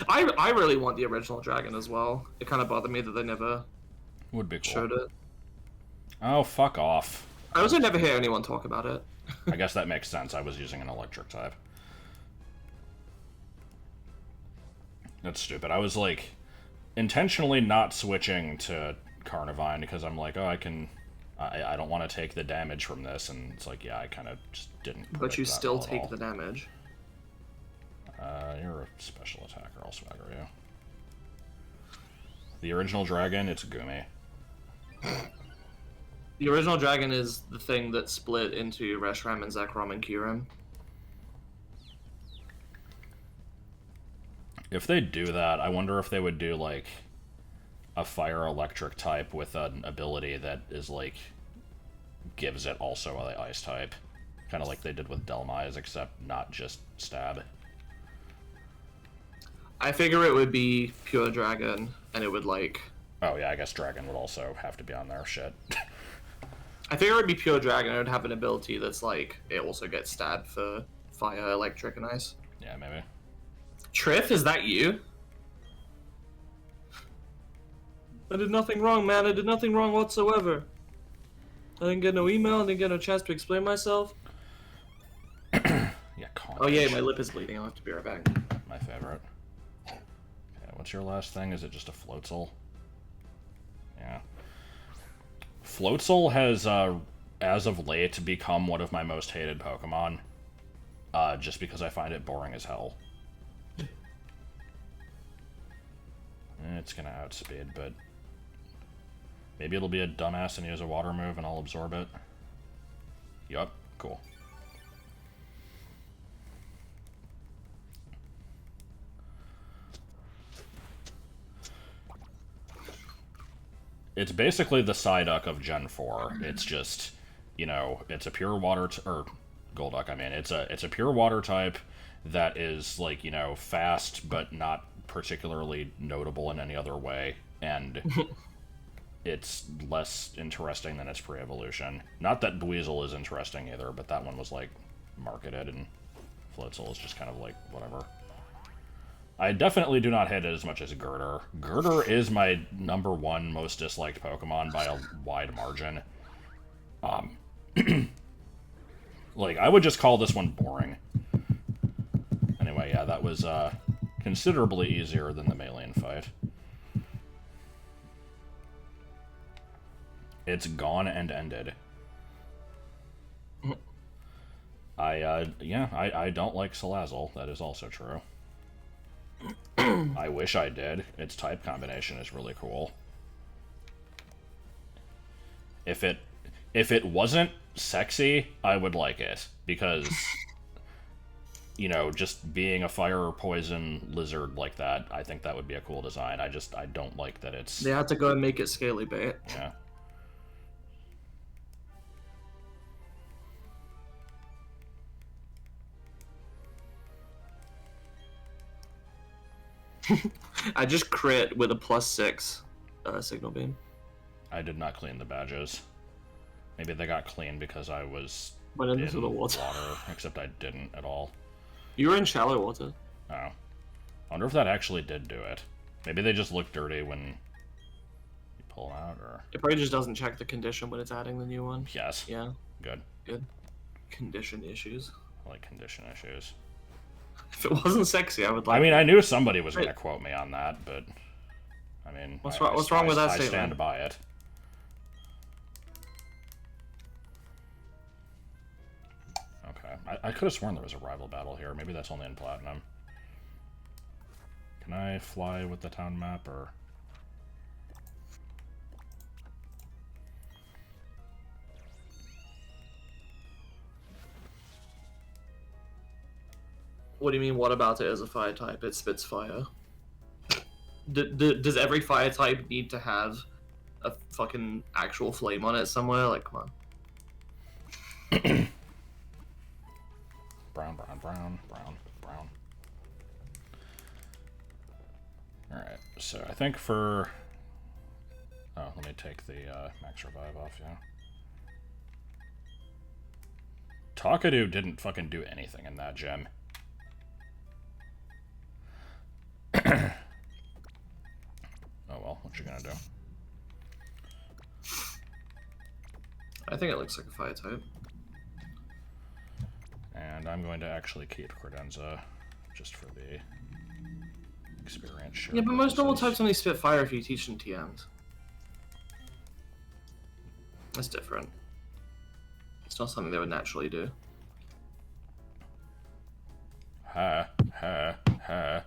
I really want the original dragon as well. It kind of bothered me that they never Would be cool. showed it. Oh, fuck off. I also never hear anyone talk about it. I guess that makes sense. I was using an electric type. That's stupid. I was, like, intentionally not switching to Carnivine because I'm like, oh, I don't want to take the damage from this, and it's like, yeah, I kind of just didn't. But you still well take the damage. You're a special attacker, I'll swagger you. The original dragon, it's Gumi. The original dragon is the thing that split into Reshiram and Zekrom and Kyurem. If they do that, I wonder if they would do, like, a fire electric type with an ability that is, like, gives it also the ice type. Kind of like they did with Delmise, except not just stab. I figure it would be pure dragon, and it would, like... Oh, yeah, I guess dragon would also have to be on there. Shit. I figure it would be pure dragon, it would have an ability that's, like, it also gets stabbed for fire, electric, and ice. Yeah, maybe. Triff, is that you? I did nothing wrong, man. I did nothing wrong whatsoever. I didn't get no email, I didn't get no chance to explain myself. Yeah, Oh yeah, my lip is bleeding, I'll have to be right back. My favorite. Okay, what's your last thing? Is it just a Floatzel? Yeah. Floatzel has, as of late, become one of my most hated Pokemon. Just because I find it boring as hell. It's gonna outspeed, but... maybe it'll be a dumbass and use a water move and I'll absorb it. Yup, cool. It's basically the Psyduck of Gen 4. It's just, you know, it's a pure water... or Golduck, I mean. It's a pure water type that is, like, you know, fast, but not particularly notable in any other way. And... it's less interesting than its pre-evolution. Not that Buizel is interesting either, but that one was, like, marketed, and Floatzel is just kind of, like, whatever. I definitely do not hate it as much as Girder. Girder is my #1 most disliked Pokemon by a wide margin. Like, I would just call this one boring. Anyway, yeah, that was, considerably easier than the Maelian fight. It's gone and ended. I don't like Salazzle. That is also true. I wish I did. Its type combination is really cool. If it wasn't sexy, I would like it. Because, you know, just being a fire or poison lizard like that, I think that would be a cool design. I don't like that it's... They had to go and make it scaly bait. Yeah. I just crit with a +6 signal beam. I did not clean the badges. Maybe they got clean because I was Went into the water. Except I didn't at all. You were in shallow water. Oh. I wonder if that actually did do it. Maybe they just look dirty when you pull them out, or... It probably just doesn't check the condition when it's adding the new one. Yes. Yeah. Good. Good. Condition issues. I like condition issues. If it wasn't sexy, I would like... I mean, I knew somebody was going to quote me on that, but... I mean... What's wrong with that I statement? stand by it. Okay. I could have sworn there was a rival battle here. Maybe that's only in Platinum. Can I fly with the town map, or... What do you mean, what about it as a fire type? It spits fire. Does every fire type need to have a fucking actual flame on it somewhere? Like, come on. Brown. Alright, so I think for... Oh, let me take the max revive off, yeah. Talkadoo didn't fucking do anything in that gem. well, what you gonna do? I think it looks like a fire type. And I'm going to actually keep Credenza, just for the experience. Yeah, but most normal purposes. types only spit fire if you teach them TMs. That's different. It's not something they would naturally do. Ha, ha, ha.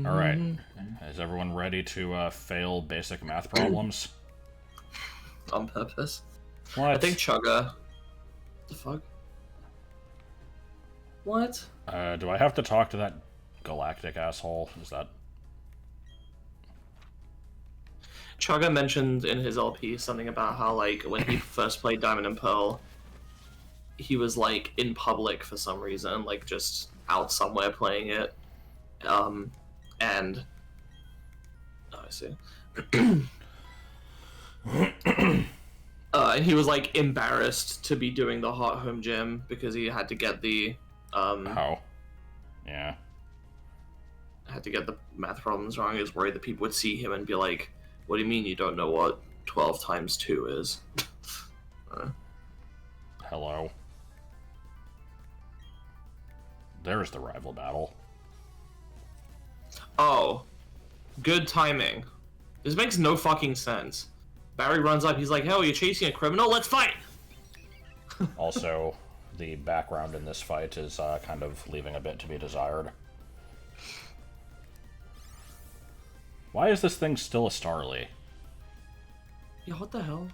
Alright. Is everyone ready to fail basic math problems? On purpose. What? I think Chugga. The fuck? What? Do I have to talk to that galactic asshole? Is that... Chugga mentioned in his LP something about how, like, when he first played Diamond and Pearl, he was, like, in public for some reason, like, just out somewhere playing it. And... Oh, I see. And he was, like, embarrassed to be doing the hot home gym because he had to get the, How? Yeah. had to get the math problems wrong. He was worried that people would see him and be like, what do you mean you don't know what 12 times 2 is? Hello. There's the rival battle. Oh. Good timing. This makes no fucking sense. Barry runs up, he's like, hell, you're chasing a criminal? Let's fight! Also, the background in this fight is kind of leaving a bit to be desired. Why is this thing still a Starly? Yeah, what the hell?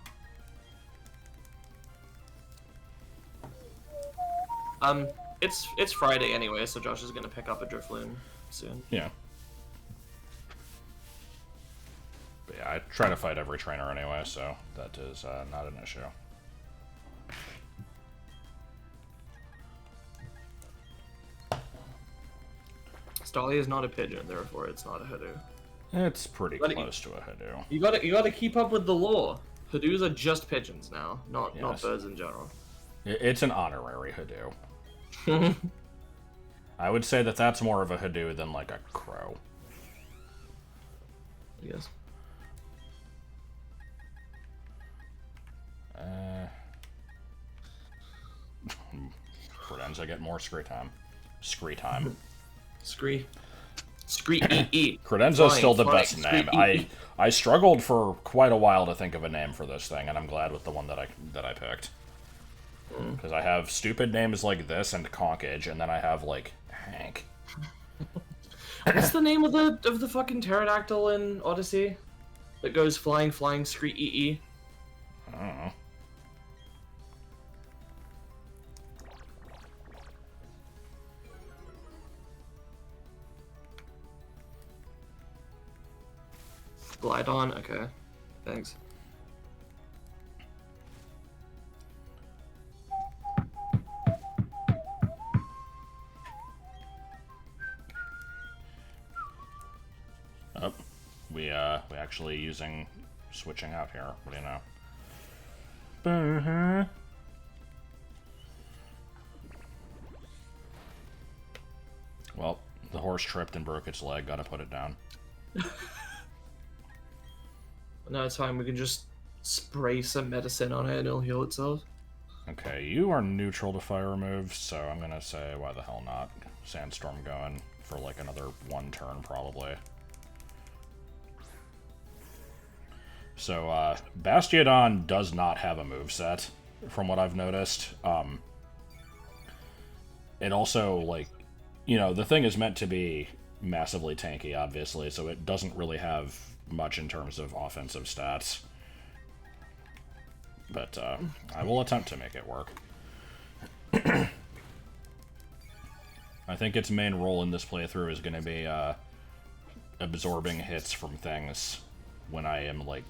It's Friday anyway, so Josh is gonna pick up a Drifloon soon. Yeah. But yeah, I try to fight every trainer anyway, so that is not an issue. Starly is not a pigeon, therefore it's not a Hoodoo. It's pretty But close to a Hoodoo. You gotta keep up with the law. Hoodoos are just pigeons now, not Yes. birds in general. It's an honorary Hoodoo. I would say that that's more of a Hoodoo than like a crow. Yes. Credenza get more scree time. Scree time. Scree. Scree. Credenza's still the Flying, best name. scree. I struggled for quite a while to think of a name for this thing, and I'm glad with the one that I picked. Because I have stupid names like this and Conkage, and then I have like Hank. What's the name of the fucking pterodactyl in Odyssey? That goes flying, scree. I don't know. Glidon? Okay. Thanks. Oh, we actually switching out here. What do you know? Well, the horse tripped and broke its leg. Gotta put it down. No, it's fine. We can just spray some medicine on it and it'll heal itself. Okay, you are neutral to fire moves, so I'm gonna say, why the hell not? Sandstorm going for like another one turn, probably. So, Bastiodon does not have a moveset, from what I've noticed. It also, like, you know, the thing is meant to be massively tanky, obviously, so it doesn't really have much in terms of offensive stats. But, I will attempt to make it work. I think its main role in this playthrough is going to be, absorbing hits from things when I am, like,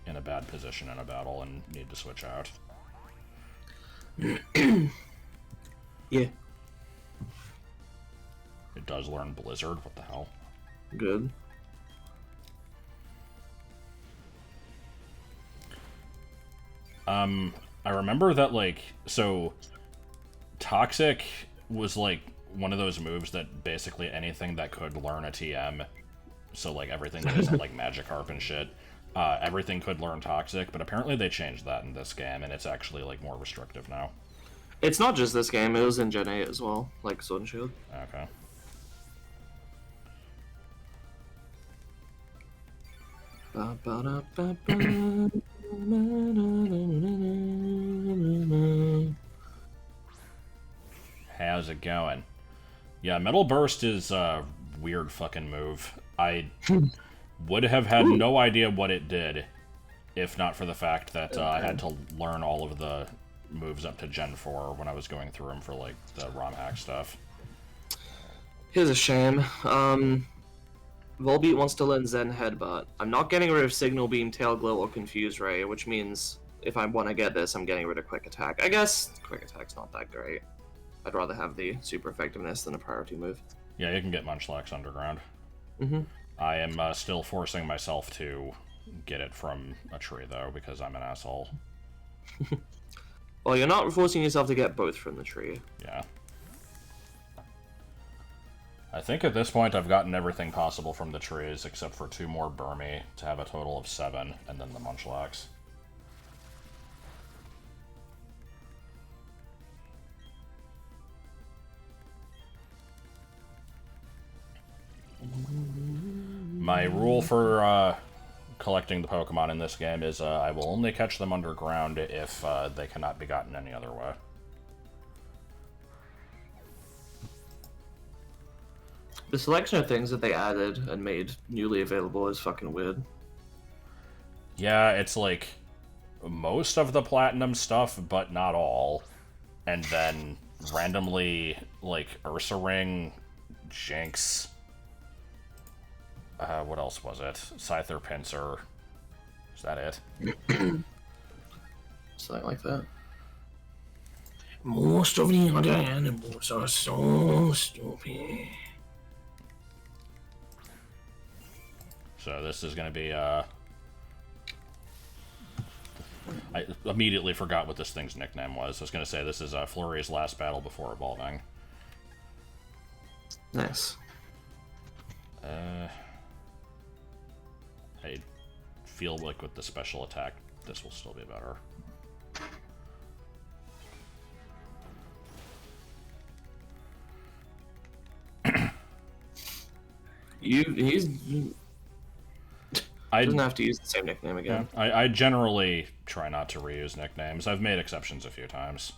in a bad position in a battle and need to switch out. Yeah. It does learn Blizzard, what the hell? Good. I remember that, like, so Toxic was, like, one of those moves that basically anything that could learn a TM, so like everything that isn't like Magikarp and shit, everything could learn Toxic, but apparently they changed that in this game, and it's actually like more restrictive now. It's not just this game, it was in Gen 8 as well, like Sword and Shield. Okay. How's it going? Yeah, Metal Burst is a weird fucking move. I would have had no idea what it did if not for the fact that I had to learn all of the moves up to Gen 4 when I was going through them for, like, the ROM hack stuff. Here's a shame. Volbeat wants to learn Zen Headbutt. I'm not getting rid of Signal Beam, Tail Glow, or Confuse Ray, which means if I want to get this, I'm getting rid of Quick Attack. I guess Quick Attack's not that great. I'd rather have the super effectiveness than a priority move. Yeah, you can get Munchlax Underground. Mm-hmm. I am still forcing myself to get it from a tree, though, because I'm an asshole. Well, you're not forcing yourself to get both from the tree. Yeah. I think at this point I've gotten everything possible from the trees, except for 2 more Burmy to have a total of 7, and then the Munchlax. My rule for collecting the Pokemon in this game is I will only catch them underground if they cannot be gotten any other way. The selection of things that they added and made newly available is fucking weird. Yeah, it's like most of the Platinum stuff, but not all. And then randomly, like, Ursaring, Jinx... what else was it? Scyther, Pinsir. Is that it? Something like that. Most of the other animals are so stupid. So this is going to be, I immediately forgot what this thing's nickname was. I was going to say this is Flurry's last battle before evolving. Nice. I feel like with the special attack, this will still be better. I doesn't have to use the same nickname again. Yeah, I generally try not to reuse nicknames. I've made exceptions a few times.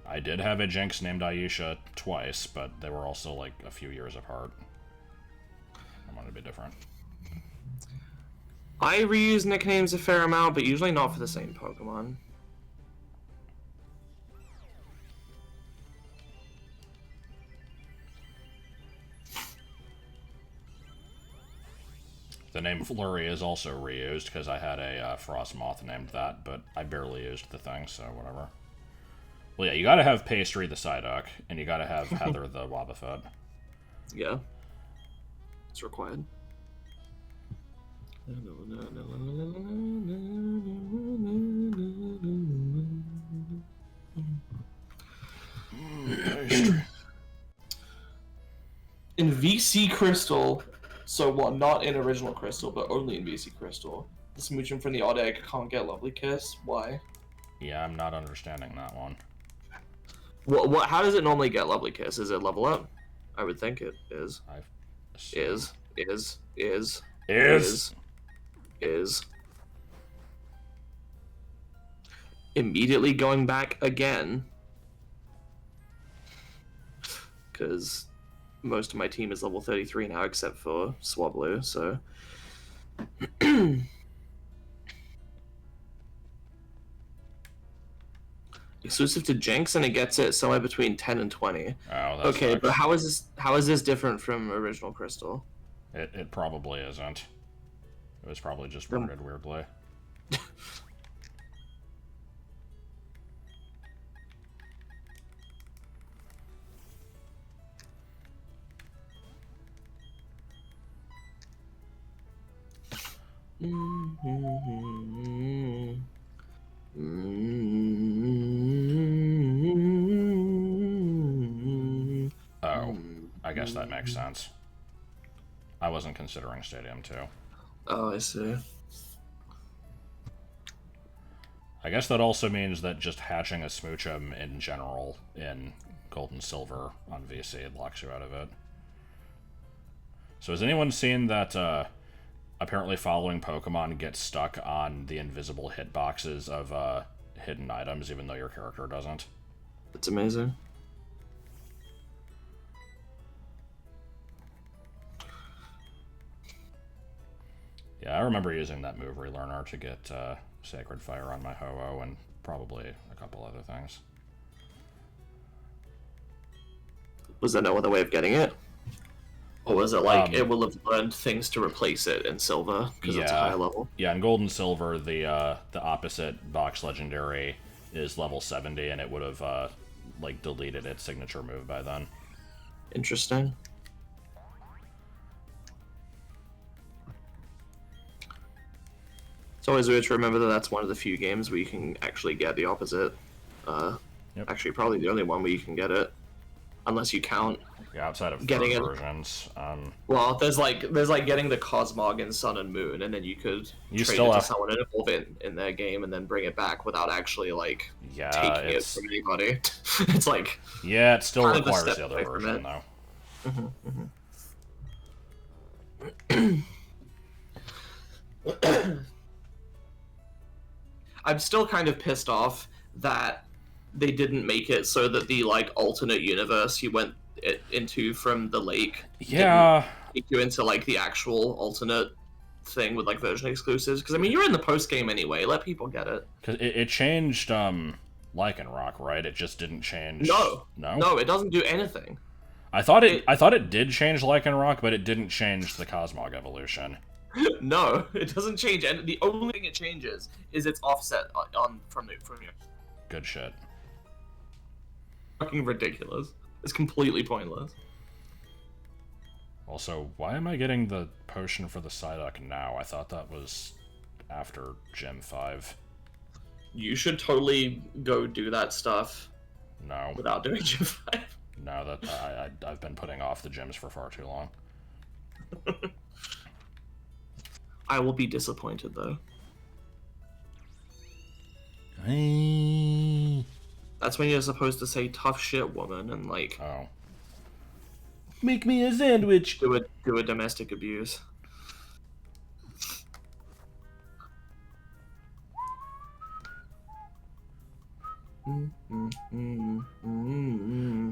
I did have a Jinx named Ayesha twice, but they were also like a few years apart. I wanted to be different. I reuse nicknames a fair amount, but usually not for the same Pokemon. The name Flurry is also reused because I had a Frost Moth named that, but I barely used the thing, so whatever. Well, yeah, you gotta have Pastry the Psyduck, and you gotta have Heather the Wobbuffet. Yeah. It's required. In VC Crystal, so what, not in Original Crystal, but only in VC Crystal, the Smoochum from the Odd Egg can't get Lovely Kiss. Why? Yeah, I'm not understanding that one. What? How does it normally get Lovely Kiss? Is it level up? I would think it is. Is. Immediately going back again. Because most of my team is level 33 now, except for Swablu, so... Exclusive to Jinx, and it gets it somewhere between 10 and 20. Oh, that's okay, sucks. but how is this different from Original Crystal? It probably isn't. It was probably just worded weirdly. Oh. guess that makes sense. I wasn't considering Stadium 2. Oh, I see. I guess that also means that just hatching a Smoochum in general in Gold and Silver on VC locks you out of it. So has anyone seen that apparently following Pokemon gets stuck on the invisible hitboxes of hidden items even though your character doesn't? That's amazing. Yeah, I remember using that move relearner to get Sacred Fire on my Ho-Oh and probably a couple other things. Was there no other way of getting it? Or was it like it will have learned things to replace it in Silver because it's a higher level? Yeah, in Gold and Silver, the opposite box legendary is level 70, and it would have like deleted its signature move by then. Interesting. It's always weird to remember that that's one of the few games where you can actually get the opposite. Yep. Actually, probably the only one where you can get it, unless you count. Yeah, outside of Getting it. versions. Well, there's like getting the Cosmog in Sun and Moon, and then you could trade still it to have- someone and evolve it in their game, and then bring it back without actually like Yeah, taking it it's from anybody. It's like yeah, it still kind of a requires step the other away from version it. though. I'm still kind of pissed off that they didn't make it so that the like alternate universe you went into from the lake Yeah, take you into like the actual alternate thing with like version exclusives, because I mean you're in the post game anyway, let people get it. because it changed Lycanroc, right? It just didn't change. No, it doesn't do anything. I thought it did change Lycanroc, but it didn't change the Cosmog evolution. No, it doesn't change, and the only thing it changes is its offset from your. Good shit. Fucking ridiculous. It's completely pointless. Also, why am I getting the potion for the Psyduck now? I thought that was after Gym 5. You should totally go do that stuff No. without doing Gym 5. No, that I've been putting off the gyms for far too long. I will be disappointed though. That's when you're supposed to say tough shit woman and like Oh. Make me a sandwich. do a domestic abuse. The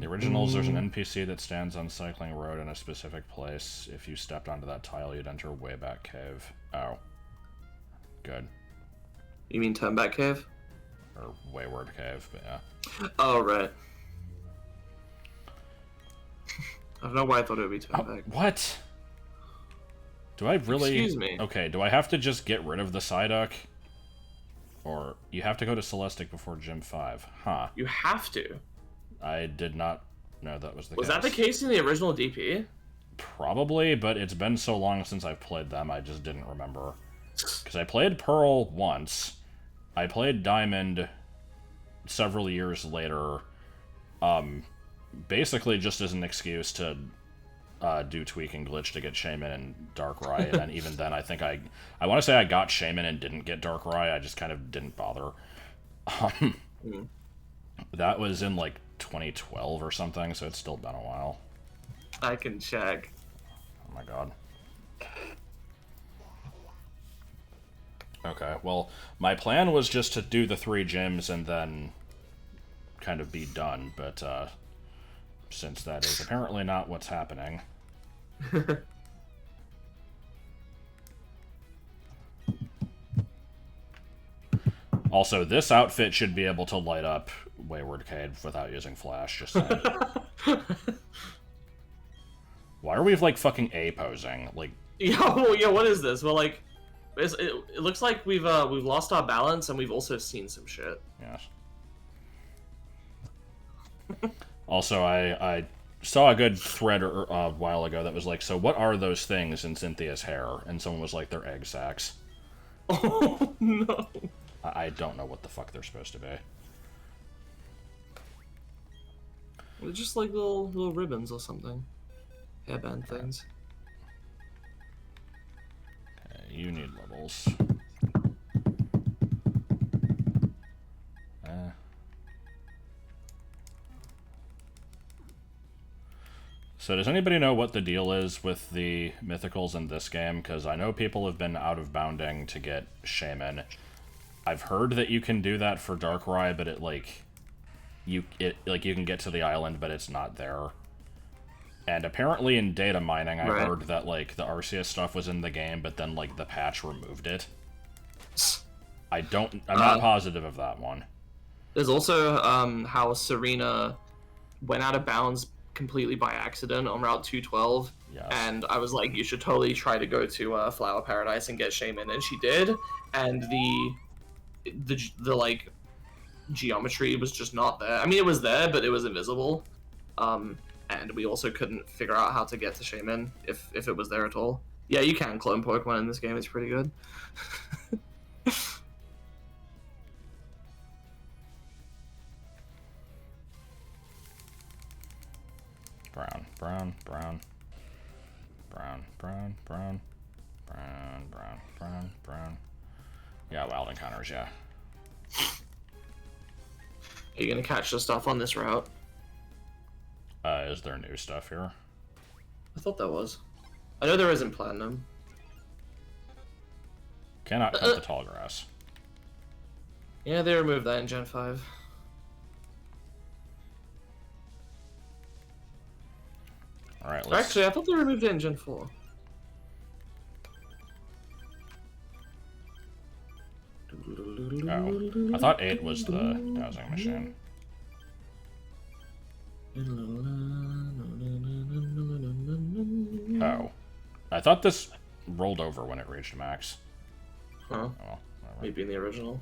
originals, there's an NPC that stands on Cycling Road in a specific place. If you stepped onto that tile, you'd enter Wayback Cave. Oh. Good. You mean Turnback Cave? Or Wayward Cave, but yeah. Oh, right. I don't know why I thought it would be Turnback. What? Do I really... Excuse me. Okay, do I have to just get rid of the Psyduck? Or you have to go to Celestic before Gym 5. Huh. You have to. I did not know that was the case. Was that the case in the original DP? Probably, but it's been so long since I've played them, I just didn't remember. Because I played Pearl once. I played Diamond several years later. Basically just as an excuse to do Tweak and Glitch to get Shaman and Darkrai, and then even then I think I want to say I got Shaman and didn't get Darkrai, I just kind of didn't bother. That was in like 2012 or something, so it's still been a while. I can check. Oh my god. Okay, well, my plan was just to do the 3 gyms and then kind of be done, but since that is apparently not what's happening... Also, this outfit should be able to light up Wayward Cave without using Flash, just saying. Why are we, like, fucking A-posing? Like... Yeah, what is this? Well, like... It looks like we've lost our balance, and we've also seen some shit. Yes. Also, I saw a good thread a while ago that was like, so what are those things in Cynthia's hair? And someone was like, they're egg sacs. Oh, no. I don't know what the fuck they're supposed to be. They're just like little ribbons or something. hairband things. Okay, you need levels. So does anybody know what the deal is with the mythicals in this game? Because I know people have been out of bounding to get Shaman. I've heard that you can do that for Darkrai, but you can get to the island, but it's not there. And apparently in data mining, I heard that like the Arceus stuff was in the game, but then like the patch removed it. I'm not positive of that one. There's also how Serena went out of bounds completely by accident on Route 212. Yes. And I was like, you should totally try to go to Flower Paradise and get Shaman, and she did. And the like geometry was just not there. I mean, it was there, but it was invisible. And we also couldn't figure out how to get to Shaman if it was there at all. Yeah, you can clone Pokemon in this game. It's pretty good. Brown, brown, brown. Brown, brown, brown. Brown, brown, brown, brown. Yeah, wild encounters, yeah. Are you gonna catch the stuff on this route? Is there new stuff here? I thought there was. I know there is in Platinum. Cannot cut the tall grass. Yeah, they removed that in Gen 5. Alright, let's... Actually, I thought they removed it in Gen 4. Oh. I thought 8 was the dowsing machine. Oh. I thought this rolled over when it reached max. Huh? Oh, well, Maybe in the original.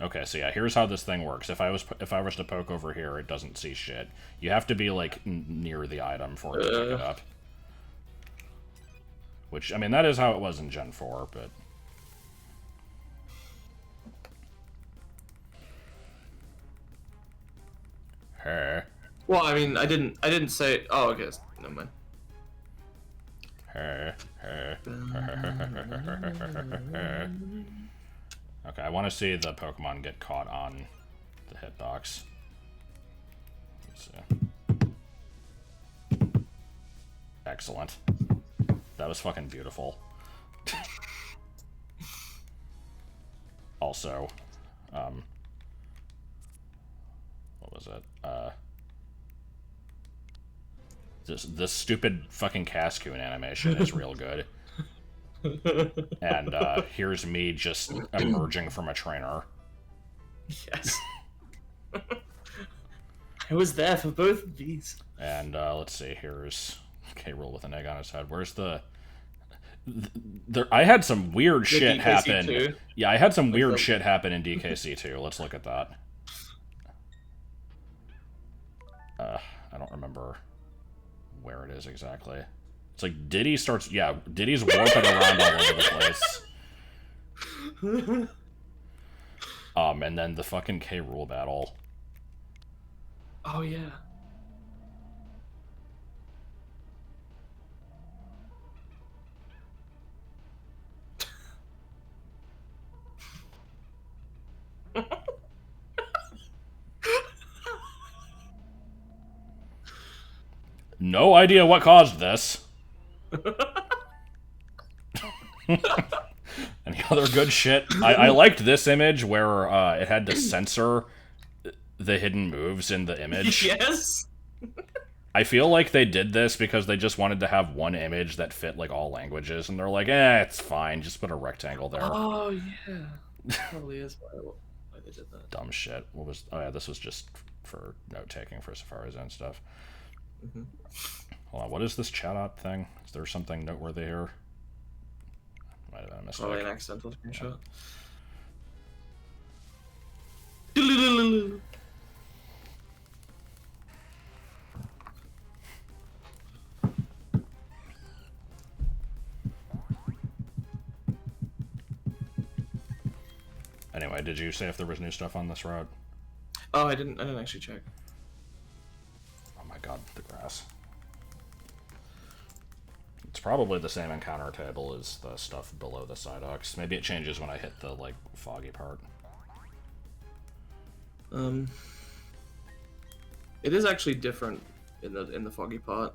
Okay, so yeah, here's how this thing works. If I was to poke over here, it doesn't see shit. You have to be like near the item for it to pick it up. Which, I mean, that is how it was in Gen 4, but... Hey. Well, I mean, I didn't say... Oh, okay, never mind. Hey. Okay, I want to see the Pokemon get caught on the hitbox. Let's see. Excellent. That was fucking beautiful. Also, what was it? This stupid fucking Cascoon animation is real good. And here's me just emerging from a trainer. Yes. I was there for both of these. And let's see, here's K-Rool with an egg on his head. Where's the... I had some weird shit happen. 2? Yeah, I had some weird shit happen in DKC 2. Let's look at that. I don't remember where it is exactly. It's like Diddy starts... Yeah, Diddy's warping around all over the place. And then the fucking K-Rool battle. Oh, yeah. No idea what caused this. Any other good shit? I liked this image where it had to censor the hidden moves in the image. Yes. I feel like they did this because they just wanted to have one image that fit like all languages, and they're like, it's fine, just put a rectangle there. Oh yeah, probably is why they did that. Dumb shit. What was? Oh yeah, this was just for note taking for Safari Zone stuff. Mm-hmm. Hold on, what is this chat out thing? Is there something noteworthy here? Might have been a mistake. Probably an accidental screenshot. Anyway, did you say if there was new stuff on this road? Oh, I didn't actually check. Oh my god, the grass. It's probably the same encounter table as the stuff below the Psyducks. Maybe it changes when I hit the, like, foggy part. It is actually different in the foggy part.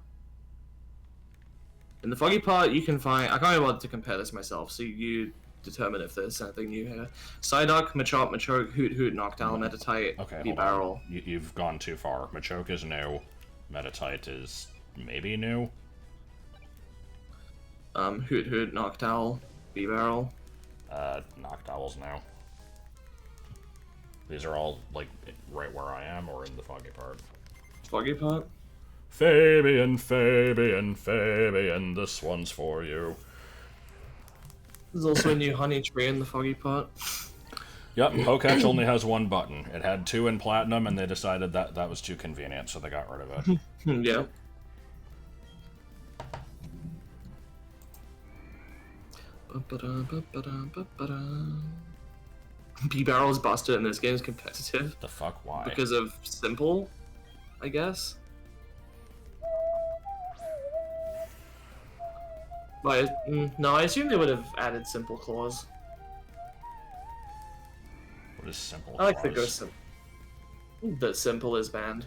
In the foggy part, you can find... I can't be able to compare this myself, so you determine if there's anything new here. Psyduck, Machop, Machoke, Hoot Hoot, Noctowl, Meditite, Okay, hold B-Barrel. on. You've gone too far. Machoke is new. Meditite is maybe new. Hoot Hoot, Noctowl, B-Barrel. Noctowl's new. These are all, like, right where I am or in the foggy part. Foggy part? Fabian, Fabian, Fabian, this one's for you. There's also a new honey tree in the foggy part. Yep, Poketch only has one button. It had 2 in Platinum, and they decided that that was too convenient, so they got rid of it. Yeah. B-Barrel is busted and this game is competitive. The fuck, why? Because of Simple, I guess. But, no, I assume they would have added Simple Claws. What is Simple I like the Clause? Ghost The Simple is banned.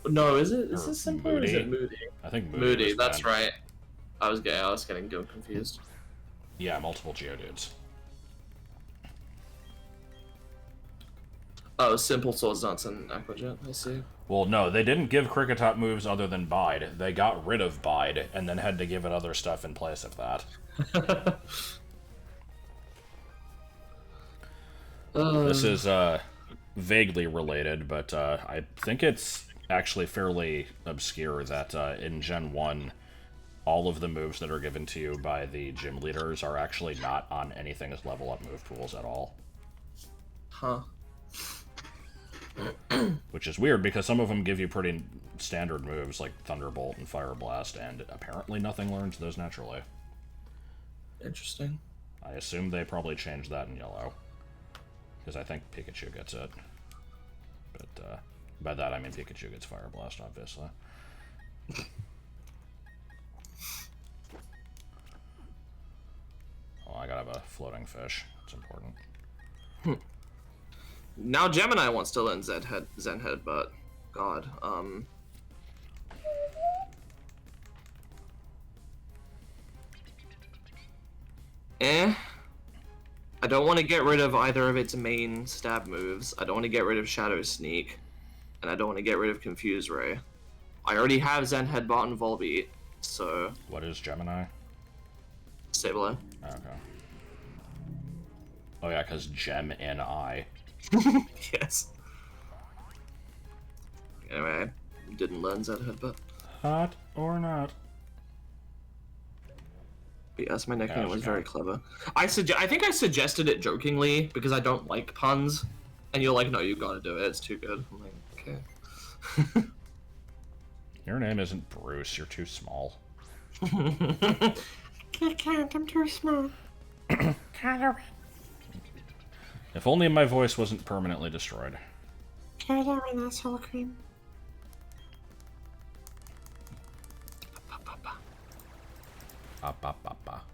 No, is it? Is Or this Simple or is it Moody? I think Moody. Moody, was that's banned. right. I was getting confused. Yeah, multiple Geodudes. Oh, Simple Swords Dance and Aquajet, I see. Well, no, they didn't give Kricketot moves other than Bide. They got rid of Bide, and then had to give it other stuff in place of that. This is, vaguely related, but, I think it's actually fairly obscure that, in Gen 1, all of the moves that are given to you by the gym leaders are actually not on anything as level up move pools at all. Huh. Which is weird, because some of them give you pretty standard moves, like Thunderbolt and Fire Blast, and apparently nothing learns those naturally. Interesting. I assume they probably changed that in yellow. Because I think Pikachu gets it. But, by that I mean Pikachu gets Fire Blast, obviously. Oh, I gotta have a floating fish. It's important. Now Gemini wants to learn Zen Head, but God, I don't want to get rid of either of its main stab moves. I don't want to get rid of Shadow Sneak, and I don't want to get rid of Confuse Ray. I already have Zen Headbutt and Volbeat, so... What is Gemini? Sableye. Okay. Oh yeah, because Gem and I. Yes. Anyway, I didn't learn Zen Headbutt. Hot or not? But yes, my nickname How's it was very going? clever. I think I suggested it jokingly because I don't like puns, and you're like, no, you gotta do it. It's too good. I'm like, okay. Your name isn't Bruce. You're too small. I can't. I'm too small. If only my voice wasn't permanently destroyed. Carry that one, asshole cream. Up, up, up, up.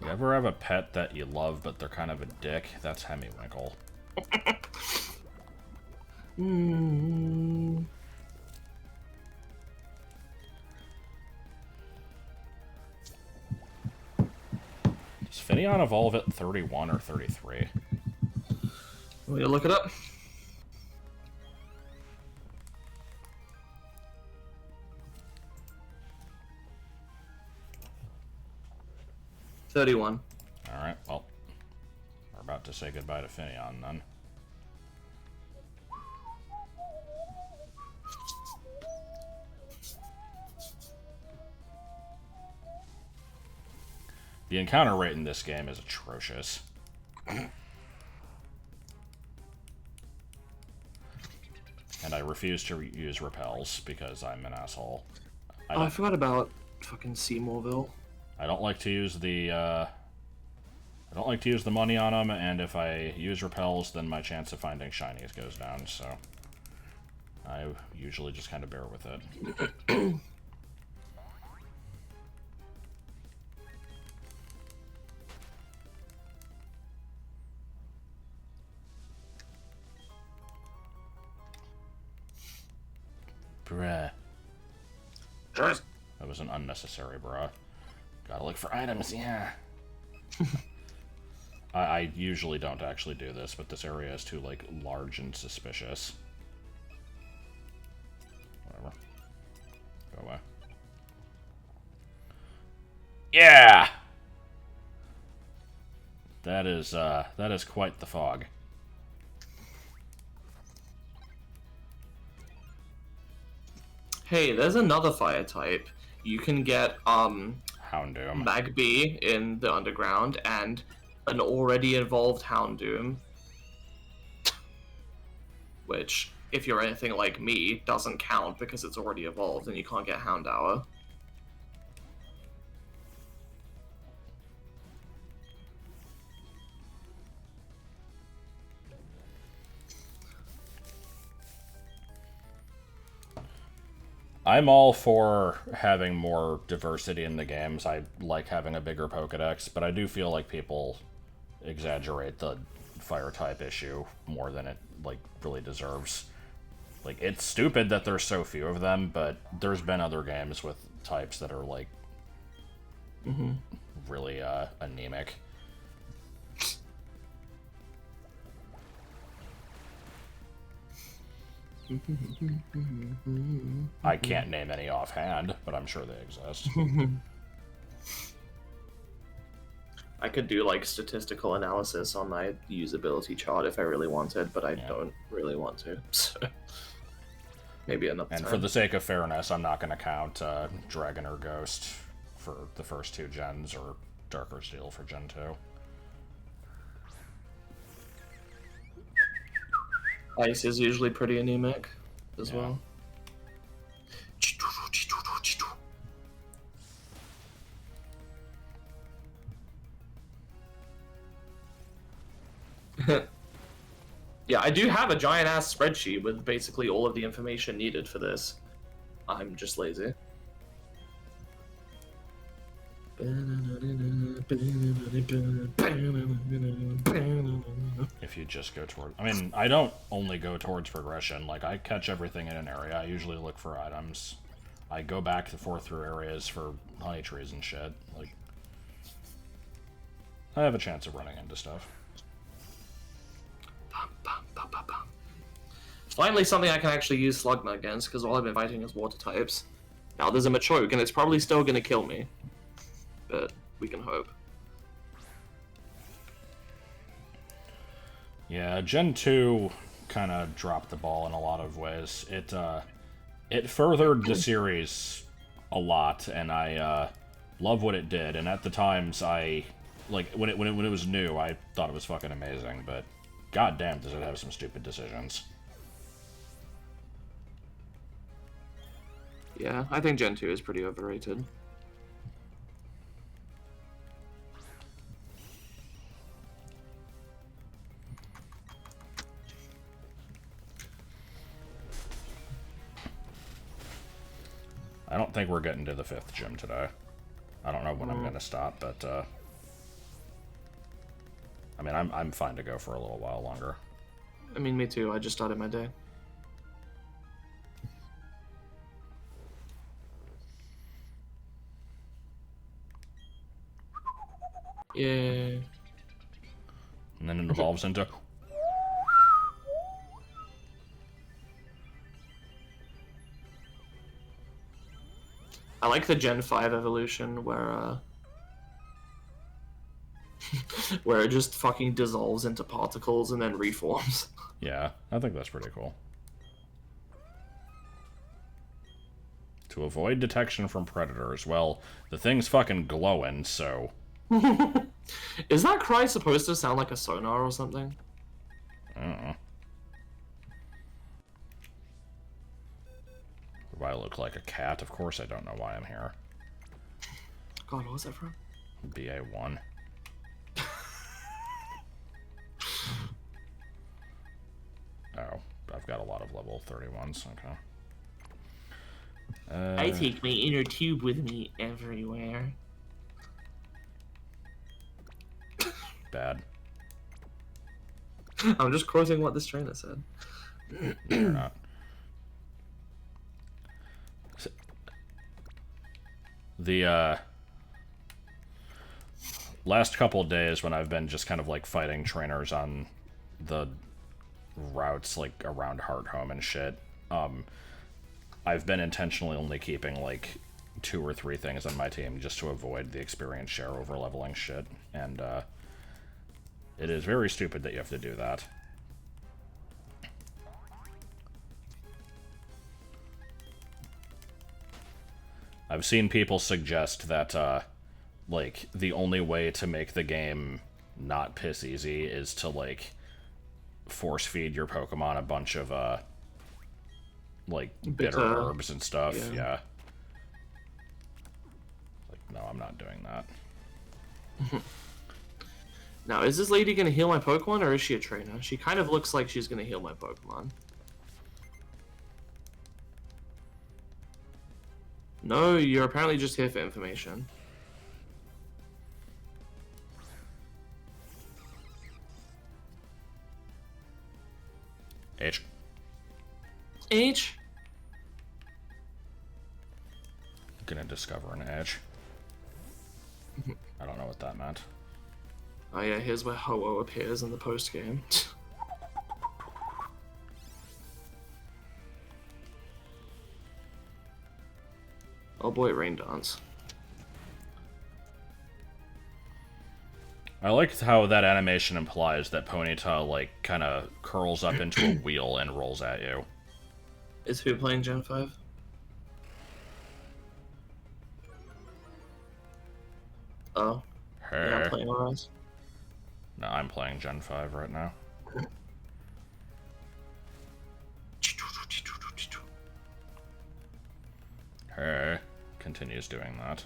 You ever have a pet that you love, but they're kind of a dick? That's Hemiwinkle. Does Finneon evolve at 31 or 33? Will you look it up? $31. Alright, well, we're about to say goodbye to Finneon then. The encounter rate in this game is atrocious. And I refuse to use repels because I'm an asshole. I forgot about fucking Seymourville. I don't like to use the money on them, and if I use repels, then my chance of finding shinies goes down, so I usually just kind of bear with it. Bruh. That was an unnecessary bruh. Gotta look for items, yeah. I usually don't actually do this, but this area is too, like, large and suspicious. Whatever. Go away. Yeah! That is quite the fog. Hey, there's another fire type. You can get Houndoom. Magby in the underground and an already evolved Houndoom, which, if you're anything like me, doesn't count because it's already evolved and you can't get Houndour. I'm all for having more diversity in the games. I like having a bigger Pokedex, but I do feel like people exaggerate the fire type issue more than it, like, really deserves. Like, it's stupid that there's so few of them, but there's been other games with types that are, like, really, anemic. I can't name any offhand, but I'm sure they exist. I could do, like, statistical analysis on my usability chart if I really wanted, but I don't really want to, so maybe another time. And for the sake of fairness, I'm not going to count Dragon or Ghost for the first 2 gens, or Dark or Steel for Gen 2. Ice is usually pretty anemic as well. Yeah, I do have a giant-ass spreadsheet with basically all of the information needed for this. I'm just lazy. If you just go toward... I mean, I don't only go towards progression. Like, I catch everything in an area. I usually look for items. I go back to forth through areas for honey trees and shit. Like, I have a chance of running into stuff. Finally something I can actually use Slugma against, because all I've been fighting is water types. Now there's a Machoke, and it's probably still going to kill me. But we can hope. Yeah, Gen 2 kind of dropped the ball in a lot of ways. It furthered the series a lot, and I love what it did. And at the times, when it was new, I thought it was fucking amazing. But goddamn, does it have some stupid decisions. Yeah, I think Gen 2 is pretty overrated. I don't think we're getting to the 5th gym today. I don't know when I'm going to stop, but I mean, I'm fine to go for a little while longer. I mean, me too. I just started my day. Yeah. And then it evolves into... I like the Gen 5 evolution where where it just fucking dissolves into particles and then reforms. Yeah, I think that's pretty cool. To avoid detection from predators. Well, the thing's fucking glowing, so... Is that cry supposed to sound like a sonar or something? I don't know. Do I look like a cat? Of course I don't know why I'm here. God, what was that from? BA1. Oh, I've got a lot of level 31s. Okay. I take my inner tube with me everywhere. Bad. I'm just quoting what this trainer said. No, you're not. The last couple of days when I've been just kind of like fighting trainers on the routes like around Hearthome and shit, I've been intentionally only keeping like 2 or 3 things on my team just to avoid the experience share over leveling shit, and it is very stupid that you have to do that. I've seen people suggest that like the only way to make the game not piss easy is to like force feed your Pokemon a bunch of like bitter herbs and stuff. Yeah. Like, no, I'm not doing that. Now, is this lady gonna heal my Pokemon, or is she a trainer? She kind of looks like she's gonna heal my Pokemon. No, you're apparently just here for information. H. H? Gonna discover an edge. I don't know what that meant. Oh yeah, here's where Ho-Oh appears in the post-game. Oh boy, Rain Dance. I liked how that animation implies that Ponyta, like, kind of curls up into a wheel and rolls at you. Is who playing Gen 5? Oh. Hey. Yeah, I'm playing RS. No, I'm playing Gen 5 right now. Hey. Continues doing that.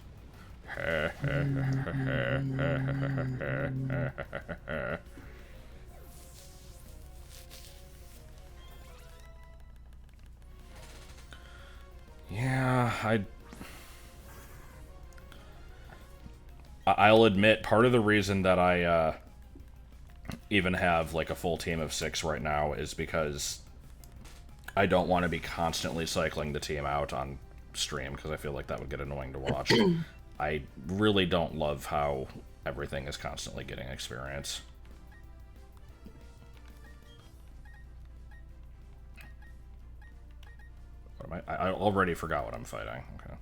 Yeah, I'll admit part of the reason that I even have like a full team of 6 right now is because I don't want to be constantly cycling the team out on stream because I feel like that would get annoying to watch. I really don't love how everything is constantly getting experience. What am I already forgot what I'm fighting. Okay.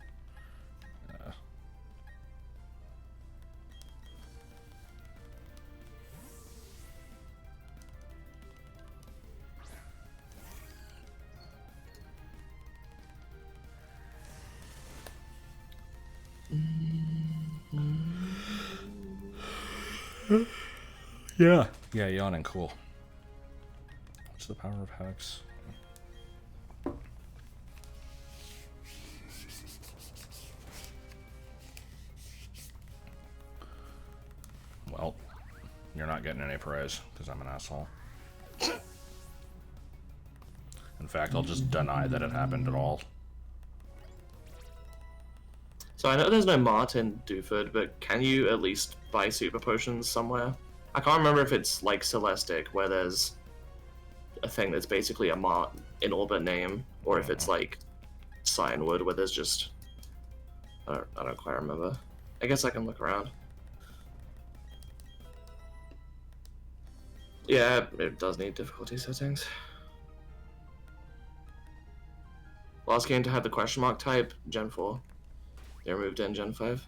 Yeah. Yeah, yawning, cool. What's the power of Hex? Well, you're not getting any praise, because I'm an asshole. In fact, I'll just deny that it happened at all. So I know there's no Mart in Dewford, but can you at least buy super potions somewhere? I can't remember if it's like Celestic, where there's a thing that's basically a Mart in orbit name, or if it's like Cyanwood, where there's just... I don't quite remember. I guess I can look around. Yeah, it does need difficulty settings. Last game to have the question mark type, Gen 4. They removed it in Gen 5.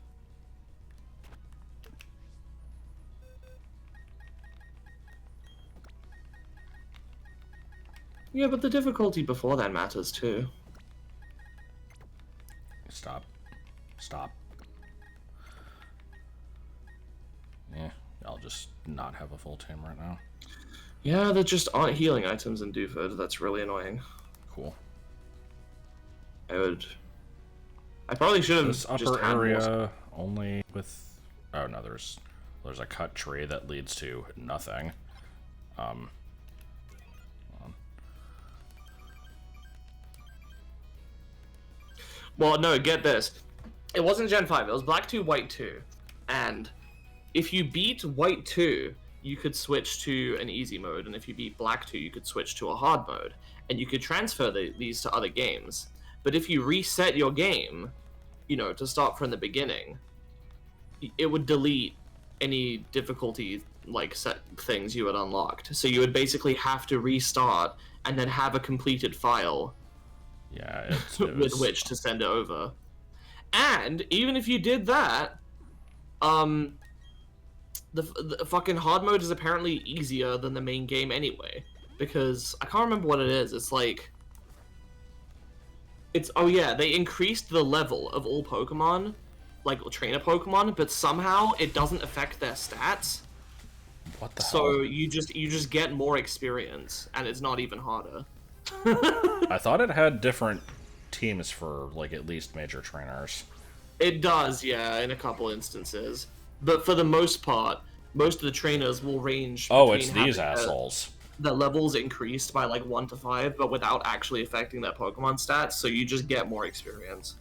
Yeah, but the difficulty before that matters too. Stop. Stop. Yeah, I'll just not have a full team right now. Yeah, there just aren't healing items in Dewford. That's really annoying. Cool. I probably should have This just upper had area more... only with... Oh, no, there's a cut tree that leads to nothing. Hold on. Well, no, get this. It wasn't Gen 5, it was Black 2, White 2. And if you beat White 2, you could switch to an easy mode, and if you beat Black 2, you could switch to a hard mode. And you could transfer these to other games. But if you reset your game, you know, to start from the beginning, it would delete any difficulty, like, set things you had unlocked. So you would basically have to restart and then have a completed file Yeah, with which to send it over. And even if you did that, the fucking hard mode is apparently easier than the main game anyway. Because I can't remember what it is. It's like... Oh yeah, they increased the level of all Pokemon, like trainer Pokemon, but somehow it doesn't affect their stats. What the hell? So you just get more experience, and it's not even harder. I thought it had different teams for, like, at least major trainers. It does, yeah, in a couple instances. But for the most part, most of the trainers will range Oh, between it's these having assholes. the levels increased by like 1 to 5, but without actually affecting their Pokemon stats, so you just get more experience.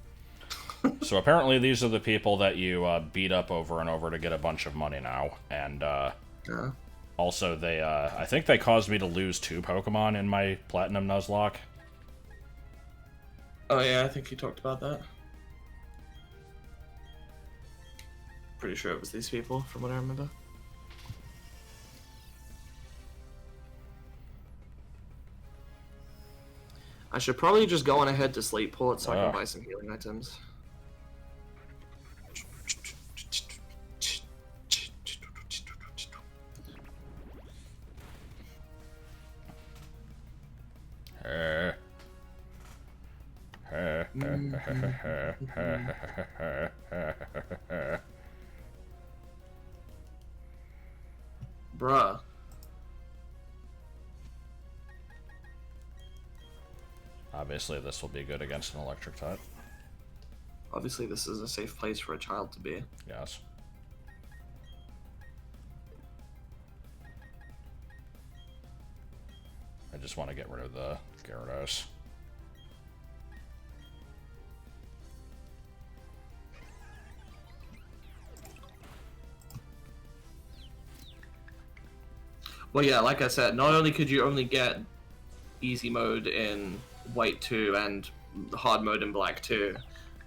So apparently these are the people that you beat up over and over to get a bunch of money now, and Yeah. also they, I think they caused me to lose 2 Pokemon in my Platinum Nuzlocke. Oh yeah, I think you talked about that. Pretty sure it was these people, from what I remember. I should probably just go on ahead to Slateport so I can buy some healing items. Bruh. Obviously this will be good against an electric type. Obviously this is a safe place for a child to be. Yes. I just want to get rid of the Gyarados. Well, yeah, like I said, not only could you only get easy mode in White 2 and hard mode in Black 2,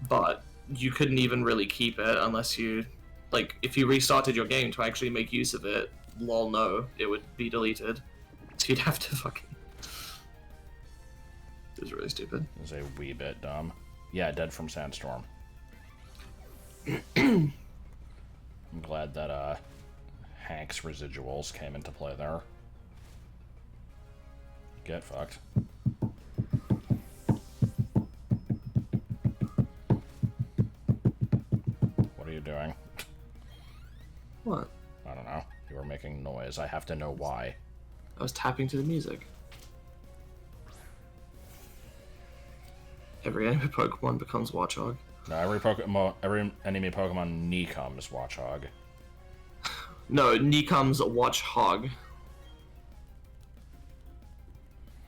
but you couldn't even really keep it unless you, like, if you restarted your game to actually make use of it, lol no, it would be deleted. So you'd have to fucking... It was really stupid. It was a wee bit dumb. Yeah, Dead from Sandstorm. I'm glad that, Hank's residuals came into play there. Get fucked. What are you doing? What? I don't know. You were making noise. I have to know why. I was tapping to the music. Every enemy Pokemon becomes Watchog. No, every enemy Pokemon becomes Watchog. No, Nikam's Watchog.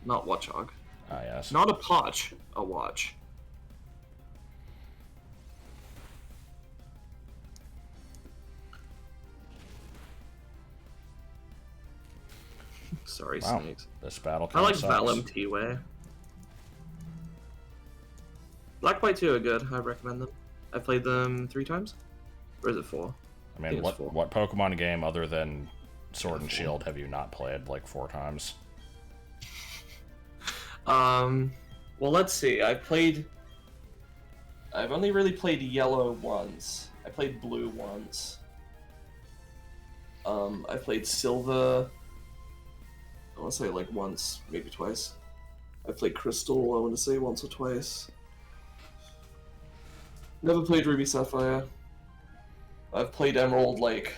Not Watchog. Ah, yes. Not a potch, a watch. Sorry, Wow. snakes. This battle I like sucks. Valem T-Way. Black White 2 are good. I recommend them. I played them 3 times? Or is it 4? I mean, think it's 4. what Pokemon game other than Sword and Shield have you not played like 4 times? Well, let's see. I've only really played Yellow once. I played Blue once. I played Silver. I want to say like once, maybe twice. I played Crystal. I want to say once or twice. Never played Ruby Sapphire. I've played Emerald like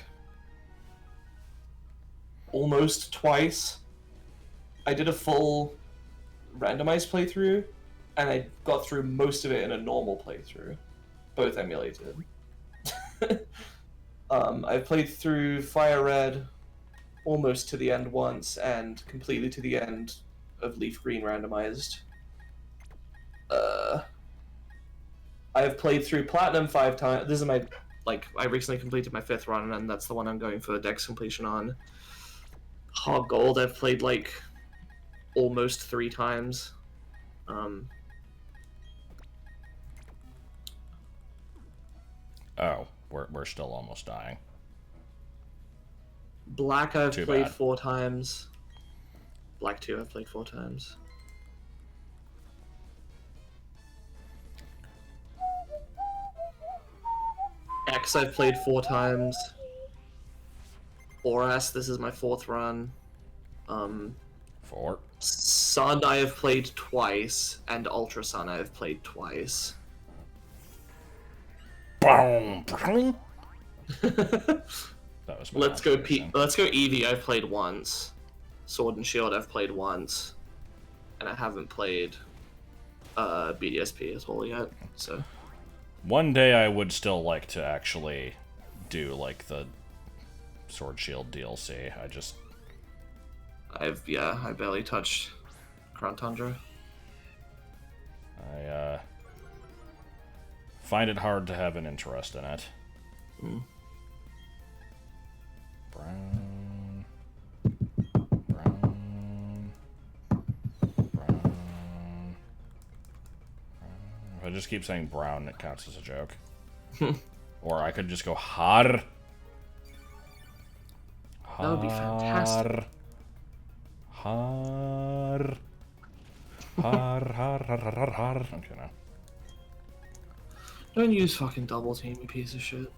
almost twice. I did a full randomized playthrough, and I got through most of it in a normal playthrough. Both emulated. I've played through Fire Red almost to the end once, and completely to the end of Leaf Green randomized. I've played through Platinum 5 times. This is my, I recently completed my 5th run, and that's the one I'm going for Dex completion on. Hard Gold, I've played, almost 3 times. Oh, we're still almost dying. Black, I've Too played bad. 4 times. Black 2, I've played 4 times. X, I've played 4 times. Boras, this is my 4th run. 4. Sun, I have played twice, and Ultra Sun, I have played twice. Boom! That was my Let's go observation. Let's go Eevee, I've played once. Sword and Shield, I've played once. And I haven't played BDSP at all yet, so... One day I would still like to actually do, the Sword Shield DLC. I barely touched Crown Tundra. I find it hard to have an interest in it. Brown. If I just keep saying brown, it counts as a joke. Or I could just go har. That would be fantastic. Har. Har. Okay, now. Don't use fucking double team, you piece of shit.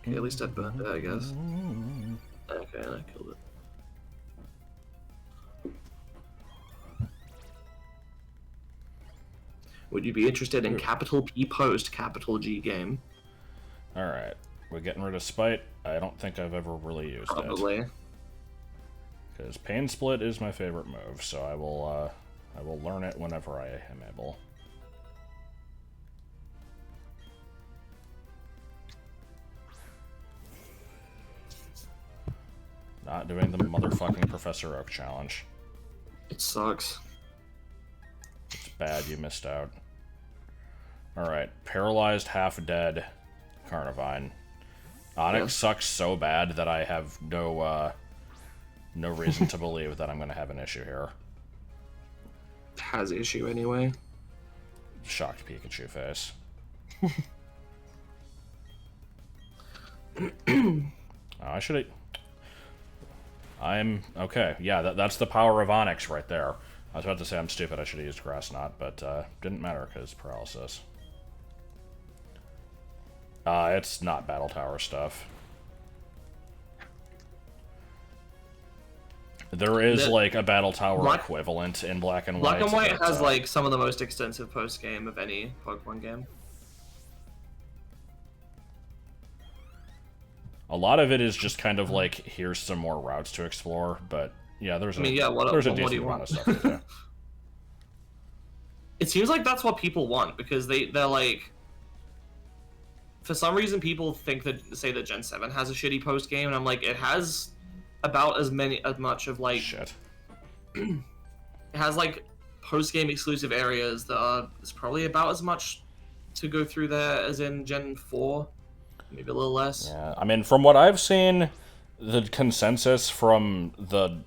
Okay, at least I burned it, I guess. Okay, and I killed it. Would you be interested in capital P post, capital G game? Alright. We're getting rid of Spite. I don't think I've ever really used it. Probably. Because Pain Split is my favorite move, so I will learn it whenever I am able. Not doing the motherfucking Professor Oak challenge. It sucks. It's bad you missed out. Alright, Paralyzed, Half Dead, Carnivine. Onyx sucks so bad that I have no reason to believe that I'm going to have an issue here. Has issue anyway. Shocked Pikachu face. I should. I'm okay. Yeah, that's the power of Onyx right there. I was about to say I'm stupid. I should have used Grass Knot, but didn't matter because paralysis. It's not Battle Tower stuff. There is a Battle Tower equivalent in Black and White. Black and White has some of the most extensive post game of any Pokemon game. A lot of it is just kind of here's some more routes to explore, but yeah, there's a decent amount of stuff to do. It seems like that's what people want because they're like. For some reason, people say that Gen 7 has a shitty post game, and I'm like, it has about as much of Shit. It has post game exclusive areas that are. There's probably about as much to go through there as in Gen 4, maybe a little less. Yeah, I mean, from what I've seen, the consensus from the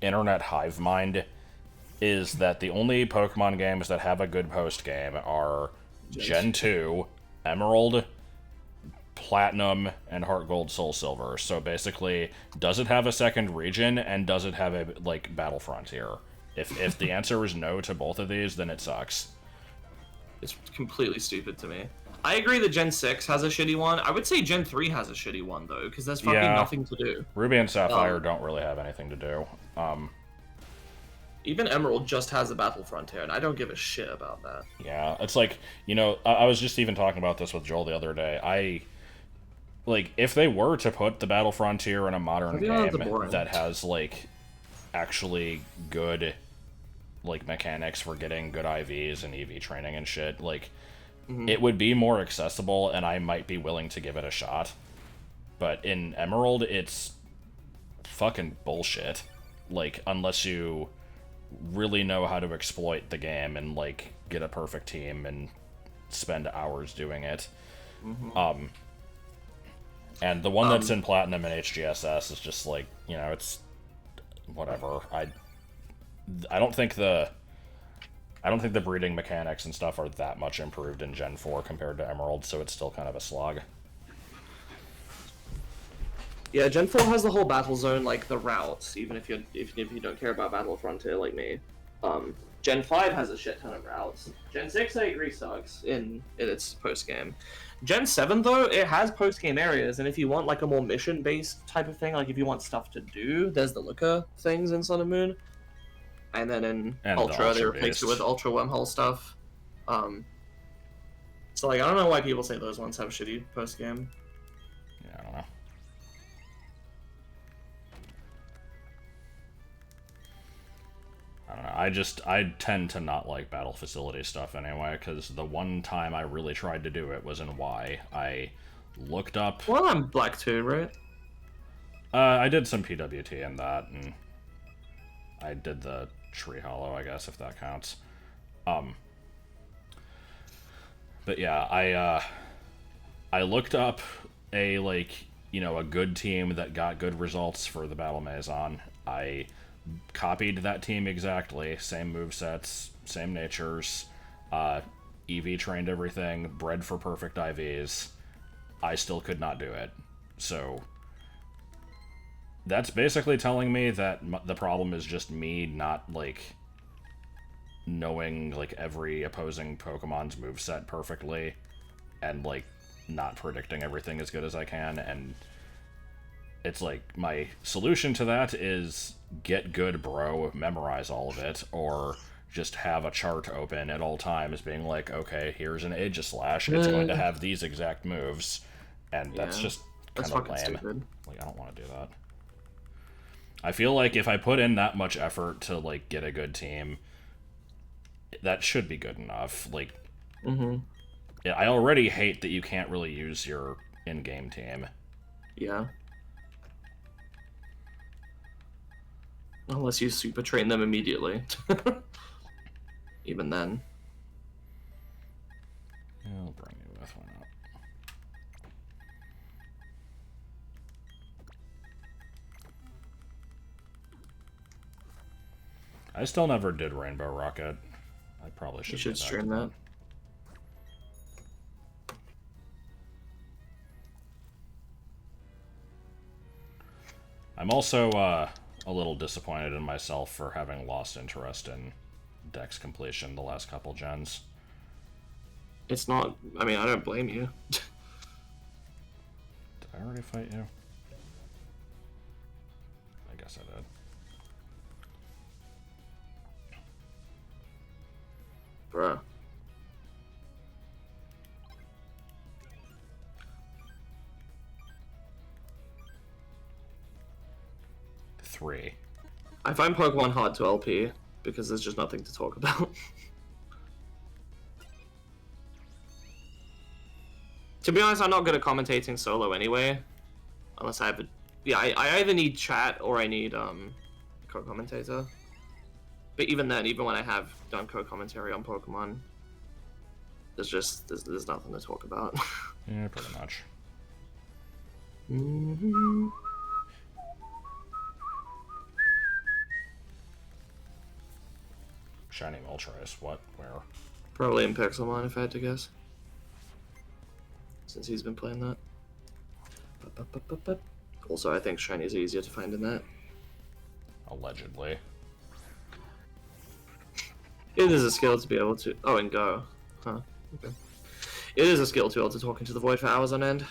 internet hive mind is that the only Pokemon games that have a good post game are Gen 2, Emerald, Platinum, and Heart Gold, Soul Silver. So basically, does it have a second region, and does it have a Battle Frontier? If the answer is no to both of these, then it sucks. It's completely stupid to me. I agree that Gen 6 has a shitty one. I would say Gen 3 has a shitty one, though, because there's fucking nothing to do. Ruby and Sapphire don't really have anything to do. Even Emerald just has a Battle Frontier, and I don't give a shit about that. Yeah, it's I was just even talking about this with Joel the other day. If they were to put the Battle Frontier in a modern game that has, actually good like mechanics for getting good IVs and EV training and shit, like Mhm. it would be more accessible, and I might be willing to give it a shot. But in Emerald, it's fucking bullshit. Like, unless you really know how to exploit the game and like get a perfect team and spend hours doing it. And the one that's in Platinum and HGSS is just like, you know, it's whatever. I don't think the breeding mechanics and stuff are that much improved in Gen 4 compared to Emerald, so it's still kind of a slog. Yeah, Gen 4 has the whole battle zone, like the routes, even if you don't care about Battle Frontier like me. Gen 5 has a shit ton of routes. Gen 6, I agree, sucks in its post-game. Gen 7, though, it has post-game areas, and if you want like a more mission-based type of thing, like if you want stuff to do, there's the Looker things in Sun and Moon. And then in And the Ultra, they Ultra replaced it based. with Ultra Wormhole stuff. So like, I don't know why people say those ones have shitty post-game. Yeah, I don't know. I don't know. I tend to not like battle facility stuff anyway, because the one time I really tried to do it was in Y. I looked up. Well, I'm Black too, right? I did some PWT in that, and I did the Tree Hollow, I guess, if that counts. But yeah, I looked up a a good team that got good results for the Battle Maison. I copied that team exactly, same movesets, same natures, EV trained everything, bred for perfect IVs. I still could not do it. So that's basically telling me that the problem is just me not knowing every opposing Pokemon's moveset perfectly and not predicting everything as good as I can. And it's like, my solution to that is get good, bro, memorize all of it, or just have a chart open at all times being like, okay, here's an Aegislash, it's going to have these exact moves, and that's Yeah, just that's kind of fucking lame. stupid. I don't want to do that. I feel like if I put in that much effort to get a good team, that should be good enough. I already hate that you can't really use your in-game team. Yeah. Unless you super train them immediately. Even then. I'll bring you with, why not? I still never did Rainbow Rocket. I probably should. You should get back stream to that. I'm also a little disappointed in myself for having lost interest in Dex completion the last couple gens. It's not... I mean, I don't blame you. Did I already fight you? I guess I did. Bruh. Three. I find Pokemon hard to LP because there's just nothing to talk about. To be honest, I'm not good at commentating solo anyway. Unless I have a... Yeah, I either need chat or I need a co-commentator. But even then, even when I have done co-commentary on Pokemon, there's nothing to talk about. Yeah, pretty much. Mm-hmm. Shiny Moltres. What? Where? Probably in Pixelmon, if I had to guess. Since he's been playing that. Also, I think Shiny is easier to find in that. Allegedly. It is a skill to be able to... Oh, and Go. Huh. Okay. It is a skill to be able to talk into the void for hours on end.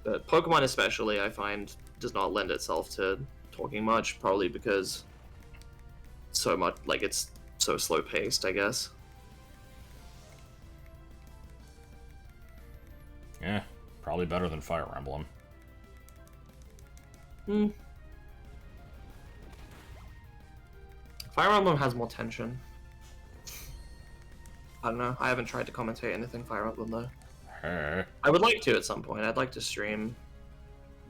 But Pokemon especially, I find, does not lend itself to talking much, probably because so much... it's so slow-paced, I guess. Yeah, probably better than Fire Emblem. Fire Emblem has more tension. I don't know. I haven't tried to commentate anything Fire Emblem though. Hey. I would like to at some point. I'd like to stream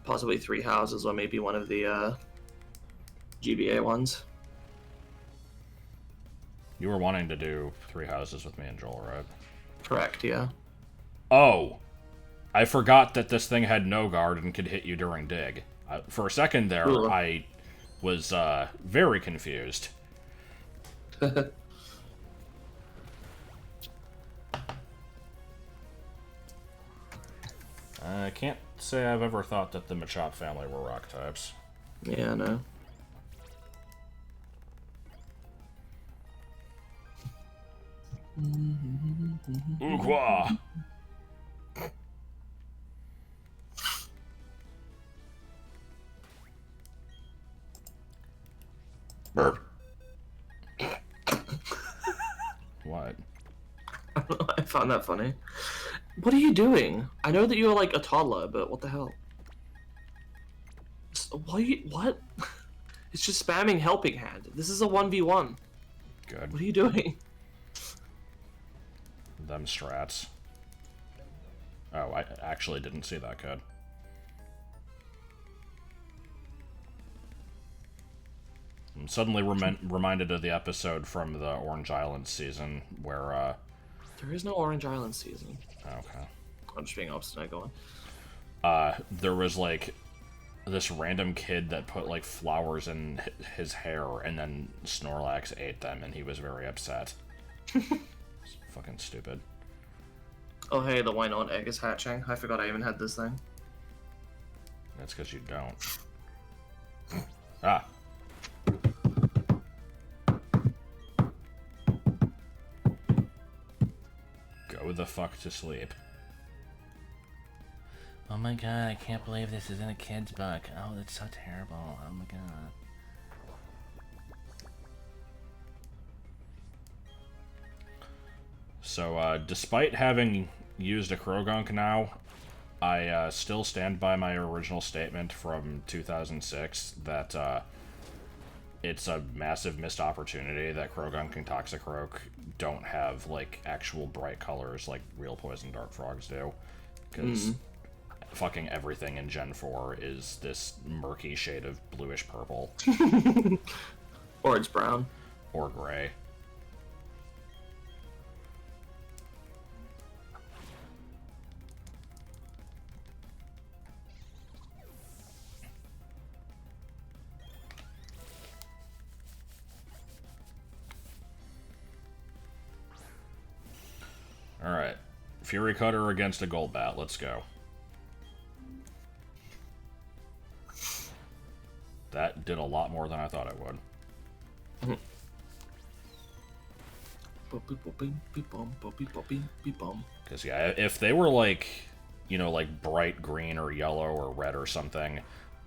possibly Three Houses or maybe one of the GBA ones. You were wanting to do Three Houses with me and Joel, right? Correct, yeah. Oh! I forgot that this thing had no guard and could hit you during dig. For a second there, Ooh. I was very confused. I can't say I've ever thought that the Machop family were rock types. Yeah, no. Ukwa! Burp. What? I found that funny. What are you doing? I know that you're like a toddler, but what the hell? What? It's just spamming helping hand. This is a 1v1. Good. What are you doing? Them strats. Oh, I actually didn't see that code. I'm suddenly reminded of the episode from the Orange Island season where, There is no Orange Island season. okay. I'm just being obstinate, go on. There was, like, this random kid that put, like, flowers in his hair, and then Snorlax ate them, and he was very upset. It's fucking stupid. Oh hey, the why not egg is hatching. I forgot I even had this thing. That's because you don't. Ah. Go the fuck to sleep. Oh my god, I can't believe this is in a kid's book. Oh, that's so terrible. Oh my god. So, despite having used a Krogunk now, I still stand by my original statement from 2006 that it's a massive missed opportunity that Krogunk and Toxicroak don't have, like, actual bright colors like real Poison Dark Frogs do. Because fucking everything in Gen 4 is this murky shade of bluish purple. Or it's brown. Or gray. Alright. Fury Cutter against a Golbat. Let's go. That did a lot more than I thought it would. Because, yeah, if they were, like, you know, like bright green or yellow or red or something,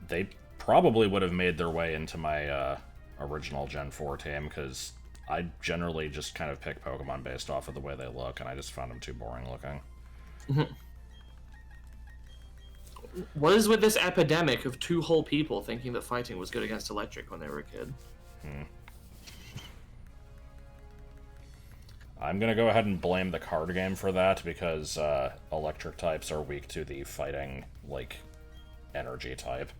they probably would have made their way into my original Gen 4 team, because I generally just kind of pick Pokemon based off of the way they look, and I just found them too boring looking. What is with this epidemic of two whole people thinking that fighting was good against electric when they were a kid? I'm gonna go ahead and blame the card game for that, because electric types are weak to the fighting, like, energy type.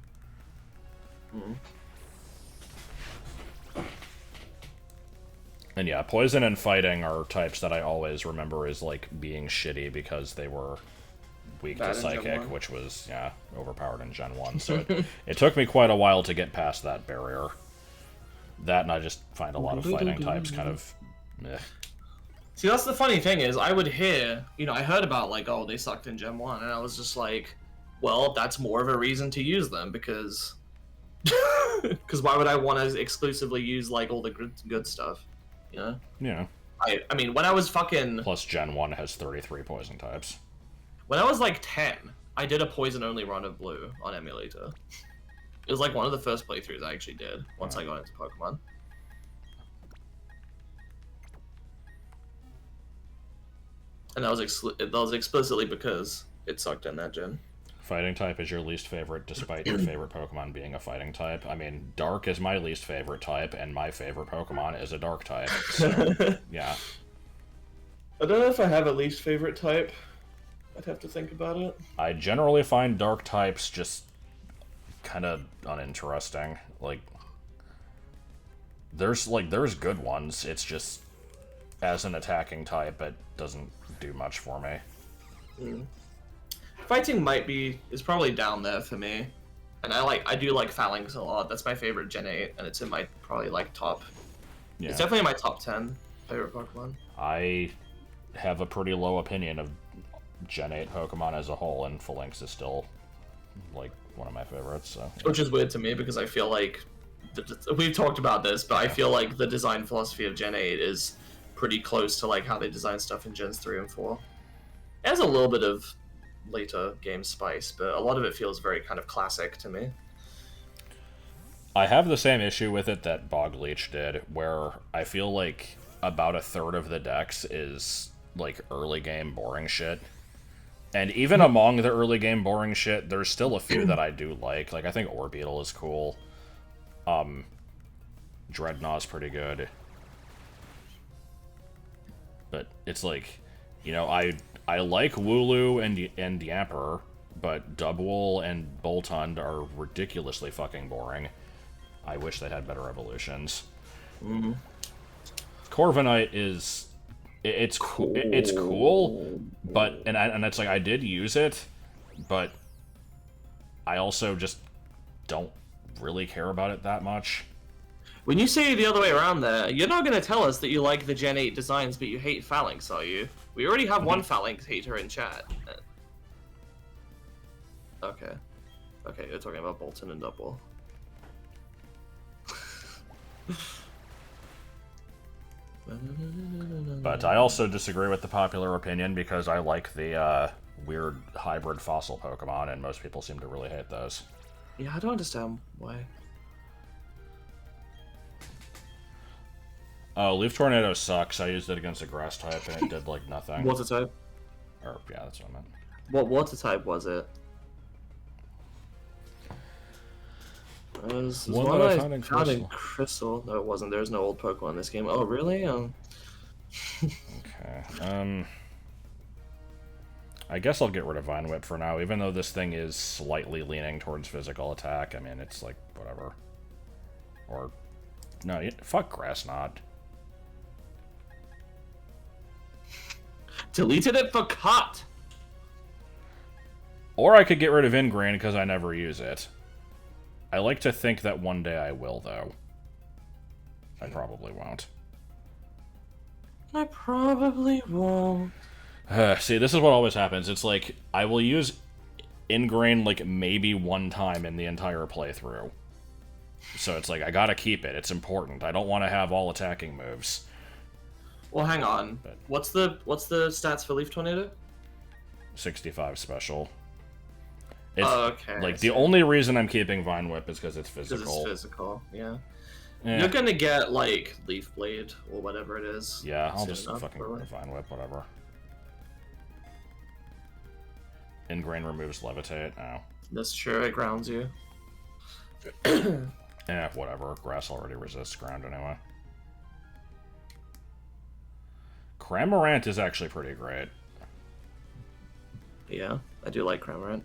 And yeah, poison and fighting are types that I always remember as, like, being shitty because they were weak Bad to in Gen psychic, 1. which was, yeah, overpowered in Gen 1. So it took me quite a while to get past that barrier. That, and I just find a lot of fighting types kind of meh. See, that's the funny thing is, I would hear, you know, I heard about, like, oh, they sucked in Gen 1, and I was just like, well, that's more of a reason to use them, because... Because why would I want to exclusively use, like, all the good stuff, you know? Yeah. I mean, when I was fucking... Plus Gen 1 has 33 poison types. When I was, like, 10, I did a poison-only run of Blue on Emulator. It was, like, one of the first playthroughs I actually did, once I got into Pokemon. And that was explicitly because it sucked in that gen. Fighting type is your least favorite, despite your favorite Pokemon being a fighting type. I mean, Dark is my least favorite type, and my favorite Pokemon is a Dark type. So, yeah. I don't know if I have a least favorite type. I'd have to think about it. I generally find Dark types just kind of uninteresting. Like, there's good ones. It's just, as an attacking type, it doesn't do much for me. Fighting is probably down there for me, and I do like Phalanx a lot. That's my favorite Gen 8, and it's in my probably like top. Yeah. It's definitely in my top 10 favorite Pokemon. I have a pretty low opinion of Gen 8 Pokemon as a whole, and Phalanx is still like one of my favorites. So, yeah. Which is weird to me because I feel like we've talked about this, but I feel like the design philosophy of Gen 8 is pretty close to like how they design stuff in Gens 3 and 4. It has a little bit of later game spice, but a lot of it feels very kind of classic to me. I have the same issue with it that Bog Leech did, where I feel like about a third of the decks is like early game boring shit. And even among the early game boring shit, there's still a few that I do like. Like, I think Orbeetle is cool. Dreadnaught's pretty good. But it's like, you know, I like Wooloo and Yamper, but Dubwool and Boltund are ridiculously fucking boring. I wish they had better evolutions. Mm-hmm. Corviknight is... It's cool, but... And it's like, I did use it, but I also just don't really care about it that much. When you say the other way around there, you're not going to tell us that you like the Gen 8 designs, but you hate Phalanx, are you? We already have one Phalanx hater in chat. Okay. Okay, you're talking about Bolton and Dubwool. But I also disagree with the popular opinion because I like the weird hybrid fossil Pokemon, and most people seem to really hate those. Yeah, I don't understand why. Oh, Leaf Tornado sucks. I used it against a grass type and it did like nothing. Water type? Or, yeah, that's what I meant. What water type was it? Was One that I found in Crystal. No, it wasn't. There's no old Pokemon in this game. Oh, really? Okay. I guess I'll get rid of Vine Whip for now, even though this thing is slightly leaning towards physical attack. I mean, it's like, whatever. Or, no, fuck Grass Knot. Deleted it for cut! Or I could get rid of Ingrain because I never use it. I like to think that one day I will, though. I probably won't. I probably won't. See, this is what always happens. It's like, I will use Ingrain like maybe one time in the entire playthrough. So it's like, I gotta keep it. It's important. I don't want to have all attacking moves. Well, hang on. But What's the stats for Leaf Tornado? 65 special. It's, okay. Like, the only reason I'm keeping Vine Whip is because it's physical. Because it's physical, yeah. Yeah. You're gonna get, like, Leaf Blade, or whatever it is. Yeah, I'll soon just enough, fucking probably. Vine Whip, whatever. Ingrain removes Levitate. Oh. That's true, it grounds you. Yeah, whatever. Grass already resists ground anyway. Cramorant is actually pretty great. Yeah, I do like Cramorant.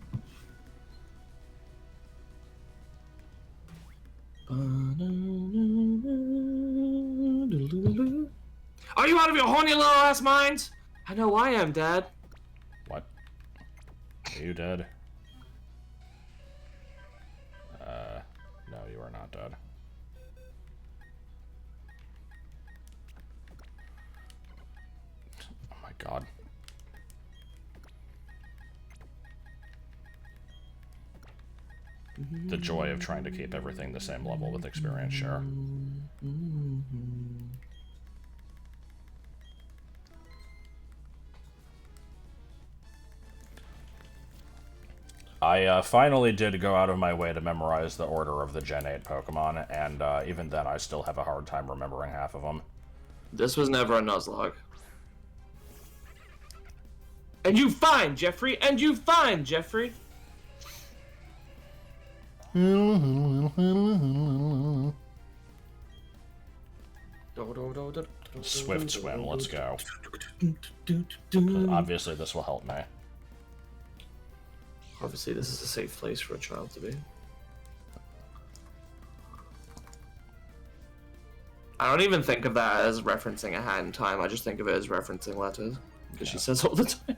Are you out of your horny little ass mind? I know I am, Dad. What? Are you dead? No, you are not dead. Oh my god. The joy of trying to keep everything the same level with experience share. I finally did go out of my way to memorize the order of the Gen 8 Pokemon, and even then I still have a hard time remembering half of them. This was never a Nuzlocke. And you fine, Jeffrey! And you fine, Jeffrey! Swift swim, let's go. Obviously, this will help me. Obviously, this is a safe place for a child to be. I don't even think of that as referencing a hat in time. I just think of it as referencing letters because she says all the time.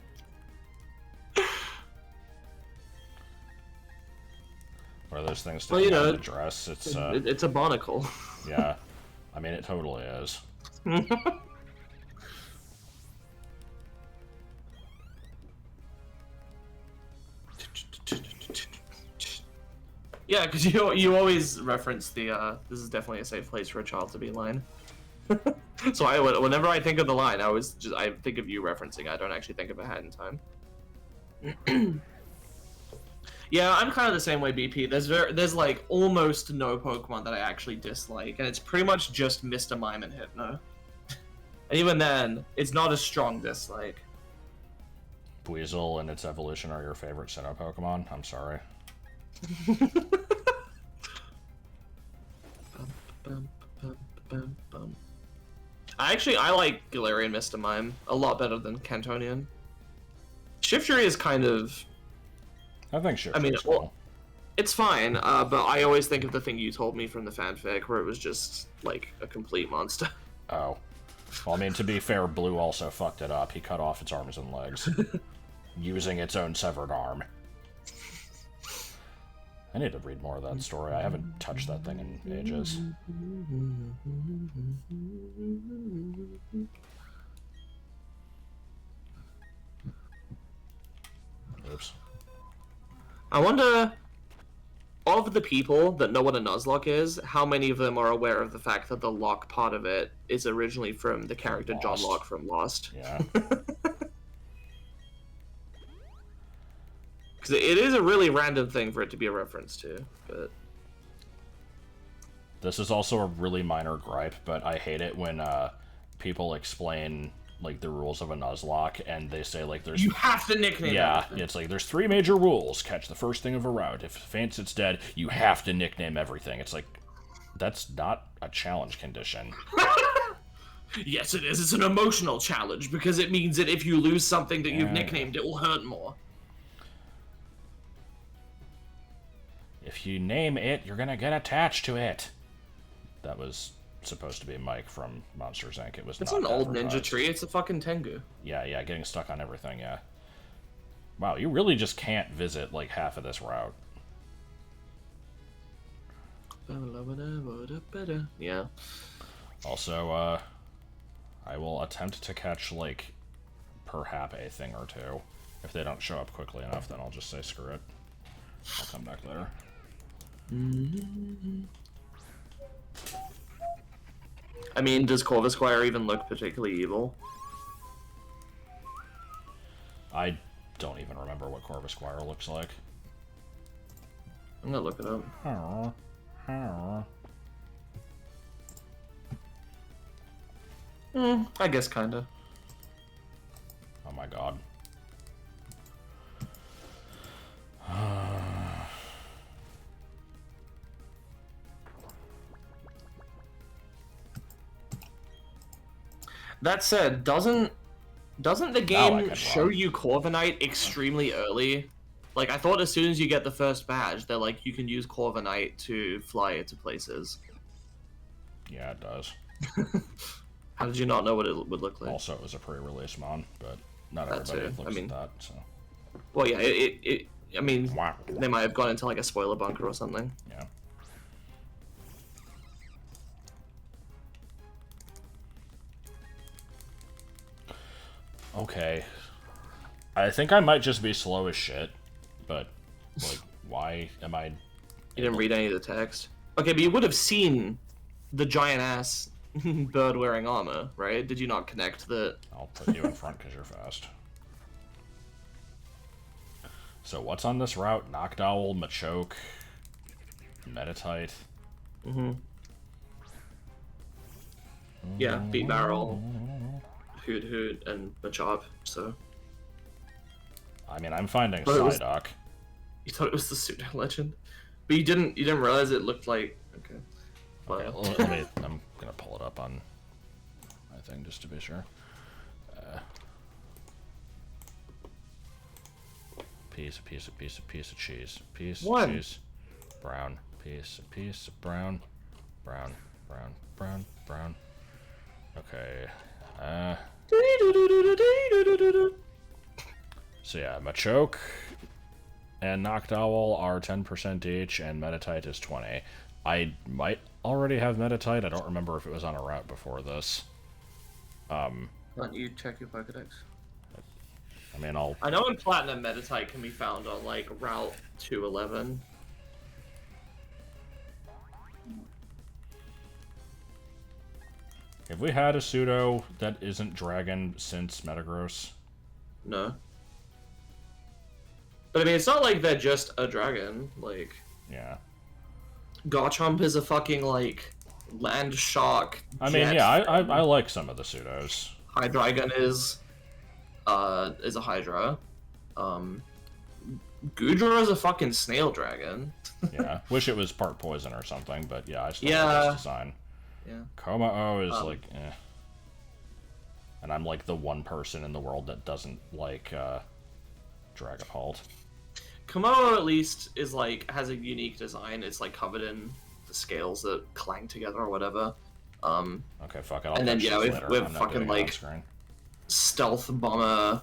What are those things Well, you know, the dress? It's it's a monocle. yeah. I mean, it totally is. Yeah, because you always reference the this is definitely a safe place for a child to be line. So whenever I think of the line, I think of you referencing. I don't actually think of a hat in time. Yeah, I'm kind of the same way, BP. There's like almost no Pokemon that I actually dislike, and it's pretty much just Mr. Mime and Hypno. And even then, it's not a strong dislike. Weasel and its evolution are your favorite Sinnoh Pokemon? I'm sorry. I like Galarian Mr. Mime a lot better than Cantonian. Shiftry is kind of... I think sure. I mean, well, it's fine, but I always think of the thing you told me from the fanfic, where it was just, like, a complete monster. Oh. Well, I mean, to be fair, Blue also fucked it up. He cut off its arms and legs. Using its own severed arm. I need to read more of that story. I haven't touched that thing in ages. Oops. I wonder, of the people that know what a Nuzlocke is, how many of them are aware of the fact that the lock part of it is originally from the character John Lost. Locke from Lost? Yeah. Because it is a really random thing for it to be a reference to, but... This is also a really minor gripe, but I hate it when people explain like the rules of a Nuzlocke and they say like there's... You have to nickname everything. It's like there's 3 major rules. Catch the first thing of a route. If it faints, it's dead. You have to nickname everything. It's like, that's not a challenge condition. Yes, it is. It's an emotional challenge, because it means that if you lose something that you've Yeah. nicknamed, it will hurt more. If you name it, you're gonna get attached to it. That was supposed to be Mike from Monsters Inc. It was It's not an old ninja advertised. tree. It's a fucking Tengu. Yeah, getting stuck on everything, yeah. Wow, you really just can't visit, like, half of this route. Yeah. Also, I will attempt to catch, like, perhaps a thing or two. If they don't show up quickly enough, then I'll just say screw it. I'll come back later. I mean, does Corvisquire even look particularly evil? I don't even remember what Corvisquire looks like. I'm gonna look it up. I guess kinda. Oh my god. That said, doesn't the I game could show run. you Corviknight extremely early? Like, I thought as soon as you get the first badge, they're like, you can use Corviknight to fly it to places. Yeah, it does. How did you not know what it would look like? Also, it was a pre-release mon, but not That everybody too. looks I mean- at that, so... Well, yeah, I mean, Wow. they might have gone into like a spoiler bunker or something. Yeah. Okay. I think I might just be slow as shit, but, like, why am I... You didn't read any of the text. Okay, but you would have seen the giant ass bird wearing armor, right? Did you not connect the... I'll put you in front because you're fast. So what's on this route? Noctowl, Machoke, Meditite. Yeah, Beat Barrel, Hoot Hoot, and Machop, so... I mean, I'm finding But it was- Psyduck. You thought it was the pseudo legend? But you didn't realize it looked like okay. Okay, Well, let me. I'm gonna pull it up on my thing just to be sure. Piece of cheese. Piece of One. cheese. Brown. Piece of brown. Brown. Okay. So yeah, Machoke and Noctowl are 10% each, and Metatite is 20. I might already have Metatite. I don't remember if it was on a route before this. why don't you check your Pokedex? I mean, I'll... I know in Platinum Metatite can be found on, like, Route 211. Have we had a pseudo that isn't dragon since Metagross? No. But I mean, it's not like they're just a dragon. Like, Yeah. Garchomp is a fucking, like, land shark. I mean, jet yeah, I thing. like some of the pseudos. Hydreigon is a Hydra. Goodra is a fucking snail dragon. Yeah. Wish it was part poison or something, but yeah, I still Yeah. like this design. Yeah. Komao is like, eh. And I'm like the one person in the world that doesn't like Dragapult. Komao at least is like has a unique design. It's like covered in the scales that clang together or whatever. Okay, fuck it. I'll And then, touch yeah, this we've- later. we've I'm not fucking, doing it on like- screen. Stealth bomber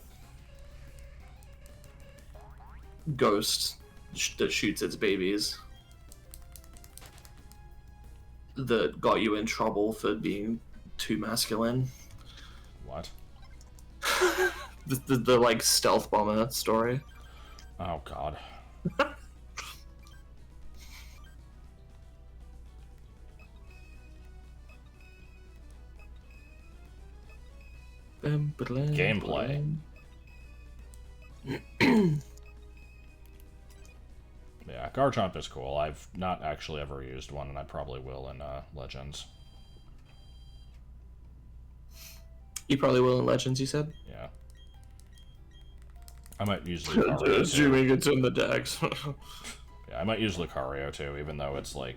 ghost that shoots its babies that got you in trouble for being too masculine. What? The like stealth bomber story. Oh god. Gameplay. Yeah, Garchomp is cool. I've not actually ever used one, and I probably will in Legends. You probably will in Legends, you said? Yeah. I might use Lucario too. Assuming it's in the decks. Yeah, I might use Lucario too, even though it's like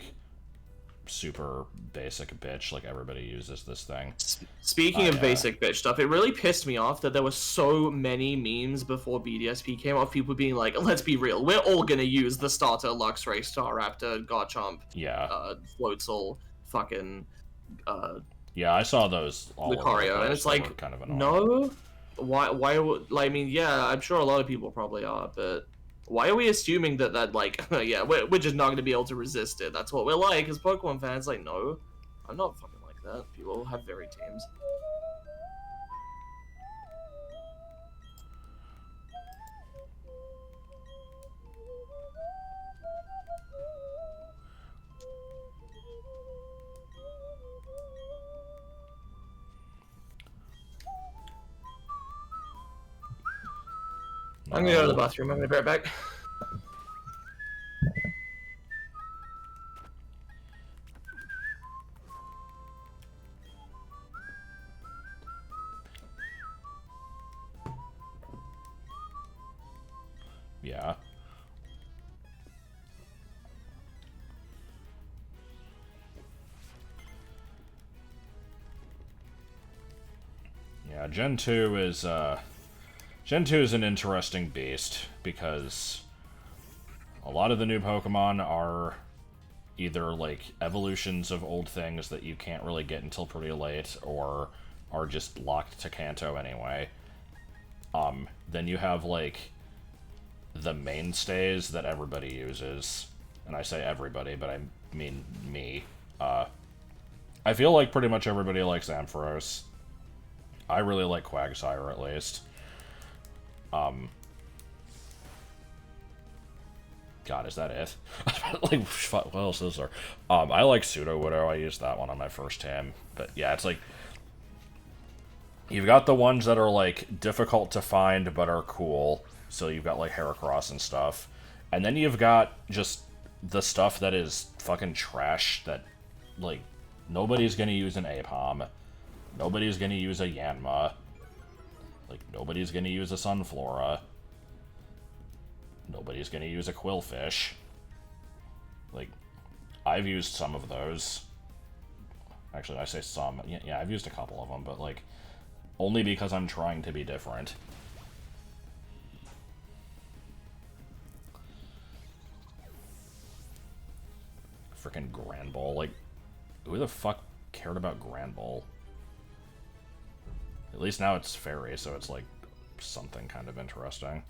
super basic bitch, like everybody uses this thing. Speaking of yeah. basic bitch stuff, it really pissed me off that there were so many memes before BDSP came out, people being like, let's be real, we're all gonna use the starter Luxray, Staraptor, Garchomp, Yeah. Floatzel, fucking, Yeah, I saw those all over the Lucario, place. and it's They like, were kind of annoying. no? Why would, like, I mean, yeah, I'm sure a lot of people probably are, but why are we assuming that like, yeah, we're just not gonna be able to resist it, that's what we're like as Pokemon fans? Like, no, I'm not fucking like that. People have very teams. I'm gonna go to the bathroom. I'm gonna be right back. Yeah. Yeah, Gen 2 is an interesting beast because a lot of the new Pokemon are either like evolutions of old things that you can't really get until pretty late, or are just locked to Kanto anyway. Then you have like the mainstays that everybody uses, and I say everybody, but I mean me. I feel like pretty much everybody likes Ampharos. I really like Quagsire, at least. God, is that it? Like, what else is there? I like Pseudo Widow. I used that one on my first team. But yeah, it's like, you've got the ones that are like difficult to find but are cool. So you've got like Heracross and stuff. And then you've got just the stuff that is fucking trash that, like, nobody's gonna use an Apom. Nobody's gonna use a Yanma. Like, nobody's gonna use a Sunflora. Nobody's gonna use a Quillfish. Like, I've used some of those. Actually, I say some. Yeah, I've used a couple of them, but, like, only because I'm trying to be different. Freaking Grand Ball. Like, who the fuck cared about Grand Ball? At least now it's fairy, so it's, like, something kind of interesting.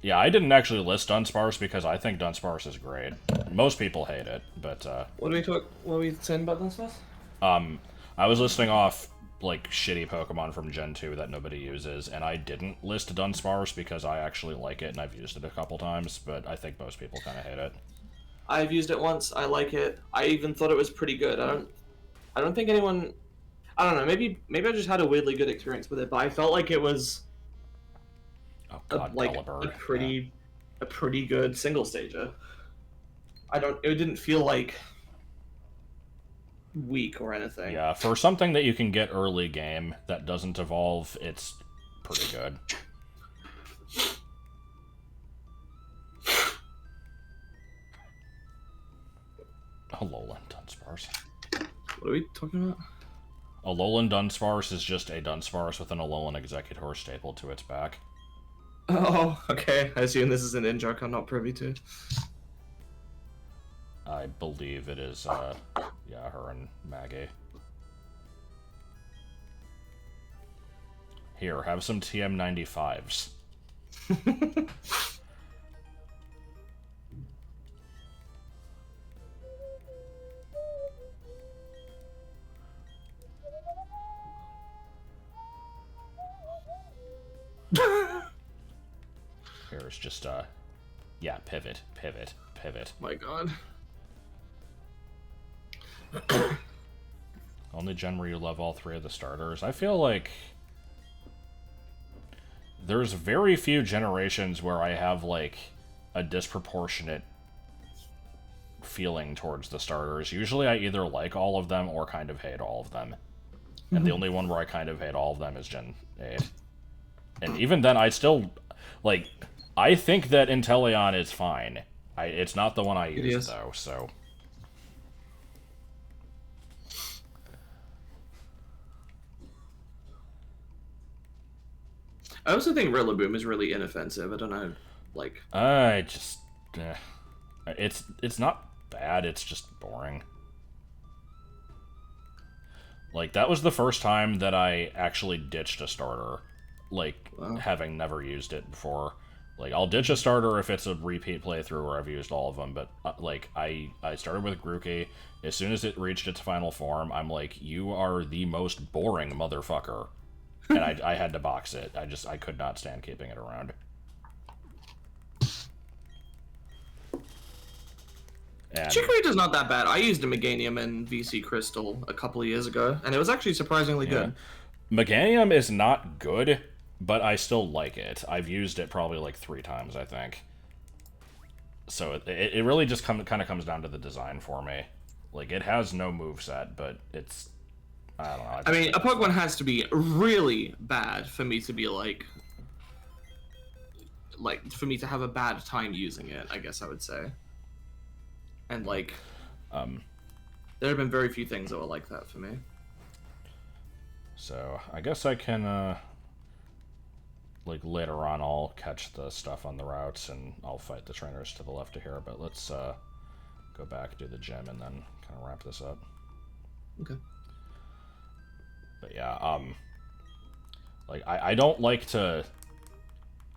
Yeah, I didn't actually list Dunsparce because I think Dunsparce is great. Most people hate it, but, What are we saying about this stuff? I was listing off, like, shitty Pokemon from Gen 2 that nobody uses, and I didn't list Dunsparce because I actually like it and I've used it a couple times, but I think most people kind of hate it. I've used it once. I like it. I even thought it was pretty good. I don't think anyone. I don't know. Maybe I just had a weirdly good experience with it, but I felt like it was Oh god, Delibird. a pretty good single stager. It didn't feel like weak or anything. Yeah, for something that you can get early game that doesn't evolve, it's pretty good. Alolan Dunsparce. What are we talking about? Alolan Dunsparce is just a Dunsparce with an Alolan Executor stapled to its back. Oh, okay. I assume this is an in-joke I'm not privy to. I believe it is, yeah, her and Maggie. Here, have some TM95s. Here's just, yeah, pivot. My god. Only gen where you love all three of the starters. I feel like there's very few generations where I have, like, a disproportionate feeling towards the starters. Usually I either like all of them or kind of hate all of them. And the only one where I kind of hate all of them is Gen 8. And even then, I still, like, I think that Inteleon is fine. It's not the one I use, though, so... I also think Rillaboom is really inoffensive. I don't know, like... I just... It's not bad, it's just boring. Like, that was the first time that I actually ditched a starter. Like, having never used it before. Like, I'll ditch a starter if it's a repeat playthrough where I've used all of them, but, like, I started with Grookey. As soon as it reached its final form, I'm like, you are the most boring motherfucker. And I had to box it. I could not stand keeping it around. And Chikorita's not that bad. I used a Meganium in VC Crystal a couple of years ago, and it was actually surprisingly good. Meganium is not good, but I still like it. I've used it probably like 3 times, I think. So it really just kind of comes down to the design for me. Like, it has no moveset, but it's... I don't know. I mean, a Pokemon has to be really bad for me to be like, for me to have a bad time using it, I guess I would say. And, like, there have been very few things that were like that for me. So, I guess I can, like, later on I'll catch the stuff on the routes and I'll fight the trainers to the left of here, but let's, go back, do the gym, and then kind of wrap this up. Okay. But yeah, like, I don't like to...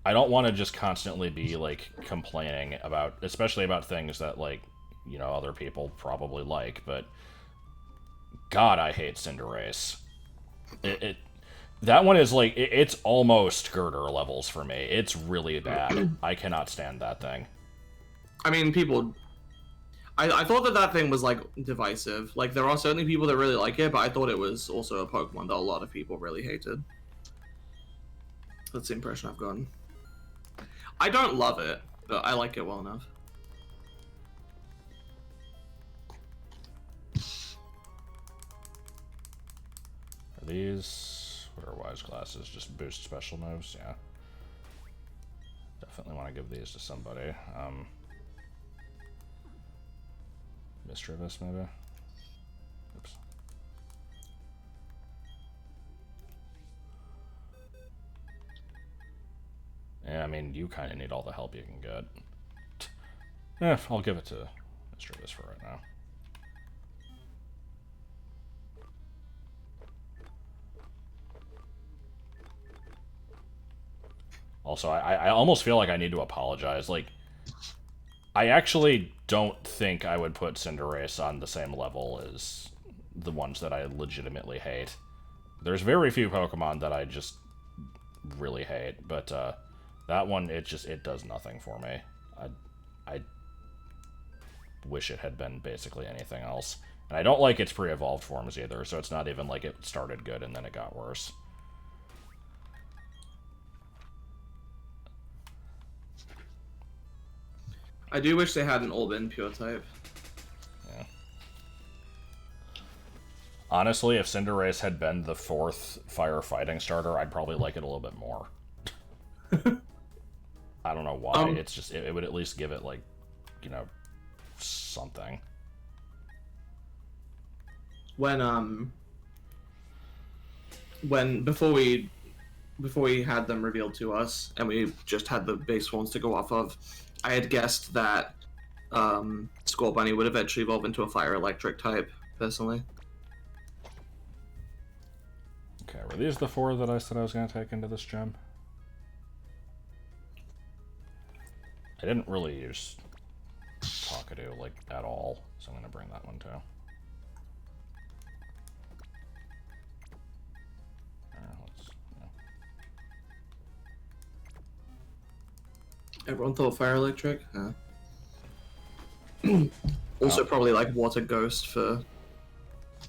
I don't want to just constantly be, like, complaining about... Especially about things that, like, you know, other people probably like, but... God, I hate Cinderace. That one is, like, it's almost girder levels for me. It's really bad. I cannot stand that thing. I mean, people... I thought that thing was, like, divisive. Like, there are certainly people that really like it, but I thought it was also a Pokemon that a lot of people really hated. That's the impression I've gotten. I don't love it, but I like it well enough. these? What are wise classes? Just boost special moves? Yeah. Definitely want to give these to somebody. Mischievous, maybe? Oops. Yeah, I mean, you kind of need all the help you can get. Yeah, I'll give it to Mischievous for right now. Also, I almost feel like I need to apologize. Like, I actually don't think I would put Cinderace on the same level as the ones that I legitimately hate. There's very few Pokemon that I just really hate, but that one, it does nothing for me. I wish it had been basically anything else. And I don't like its pre-evolved forms either, so it's not even like it started good and then it got worse. I do wish they had an all-in pure type. Yeah. Honestly, if Cinderace had been the 4th fire fighting starter, I'd probably like it a little bit more. I don't know why. It's just, it would at least give it, like, you know, something. When before we had them revealed to us and we just had the base ones to go off of, I had guessed that Scorbunny would eventually evolve into a fire electric type, personally. Okay, were these the 4 that I said I was going to take into this gym? I didn't really use Talkadoo, like, at all, so I'm going to bring that one too. Everyone thought fire electric? Also, probably like water ghost for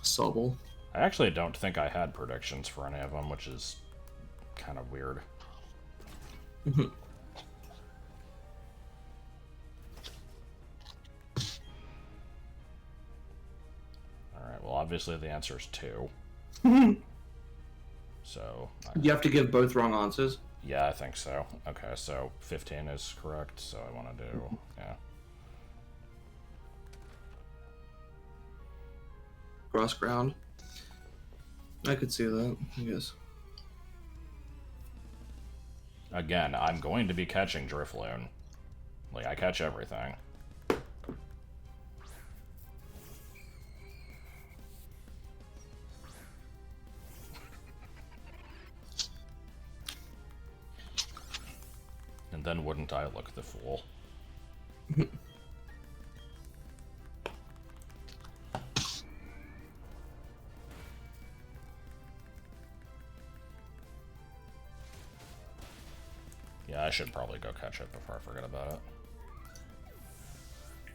Sobble. I actually don't think I had predictions for any of them, which is kind of weird. Alright, well, obviously the answer is 2. So... You have to give both wrong answers? Yeah, I think so. Okay, so 15 is correct, so I want to do... yeah. Cross ground. I could see that, I guess. Again, I'm going to be catching Drifloon. Like, I catch everything. And then wouldn't I look the fool? Yeah, I should probably go catch it before I forget about it.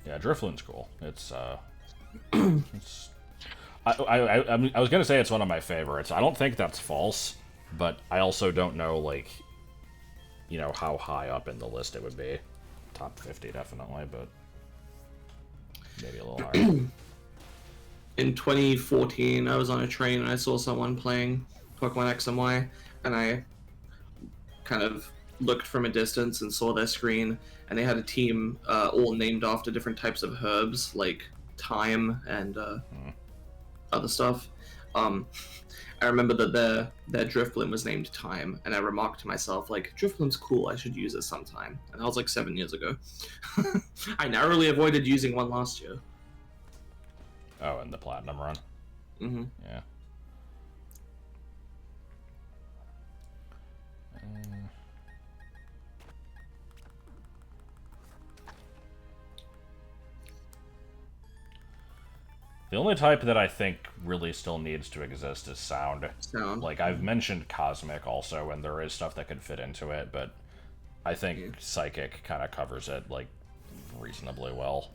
Yeah, Drifloon's cool. It's it's. I was gonna say it's one of my favorites. I don't think that's false, but I also don't know, like, you know, how high up in the list it would be. Top 50 definitely, but maybe a little higher. In 2014, I was on a train and I saw someone playing Pokemon X and Y, and I kind of looked from a distance and saw their screen, and they had a team all named after different types of herbs, like thyme and other stuff. I remember that their Drifblim was named Thyme, and I remarked to myself, like, Drifblim's cool, I should use it sometime. And that was like 7 years ago. I narrowly avoided using one last year. Oh, and the Platinum run? Mm-hmm. Yeah. The only type that I think really still needs to exist is Sound. Sound. Like, I've mentioned Cosmic also, and there is stuff that could fit into it, but I think Psychic kind of covers it, like, reasonably well.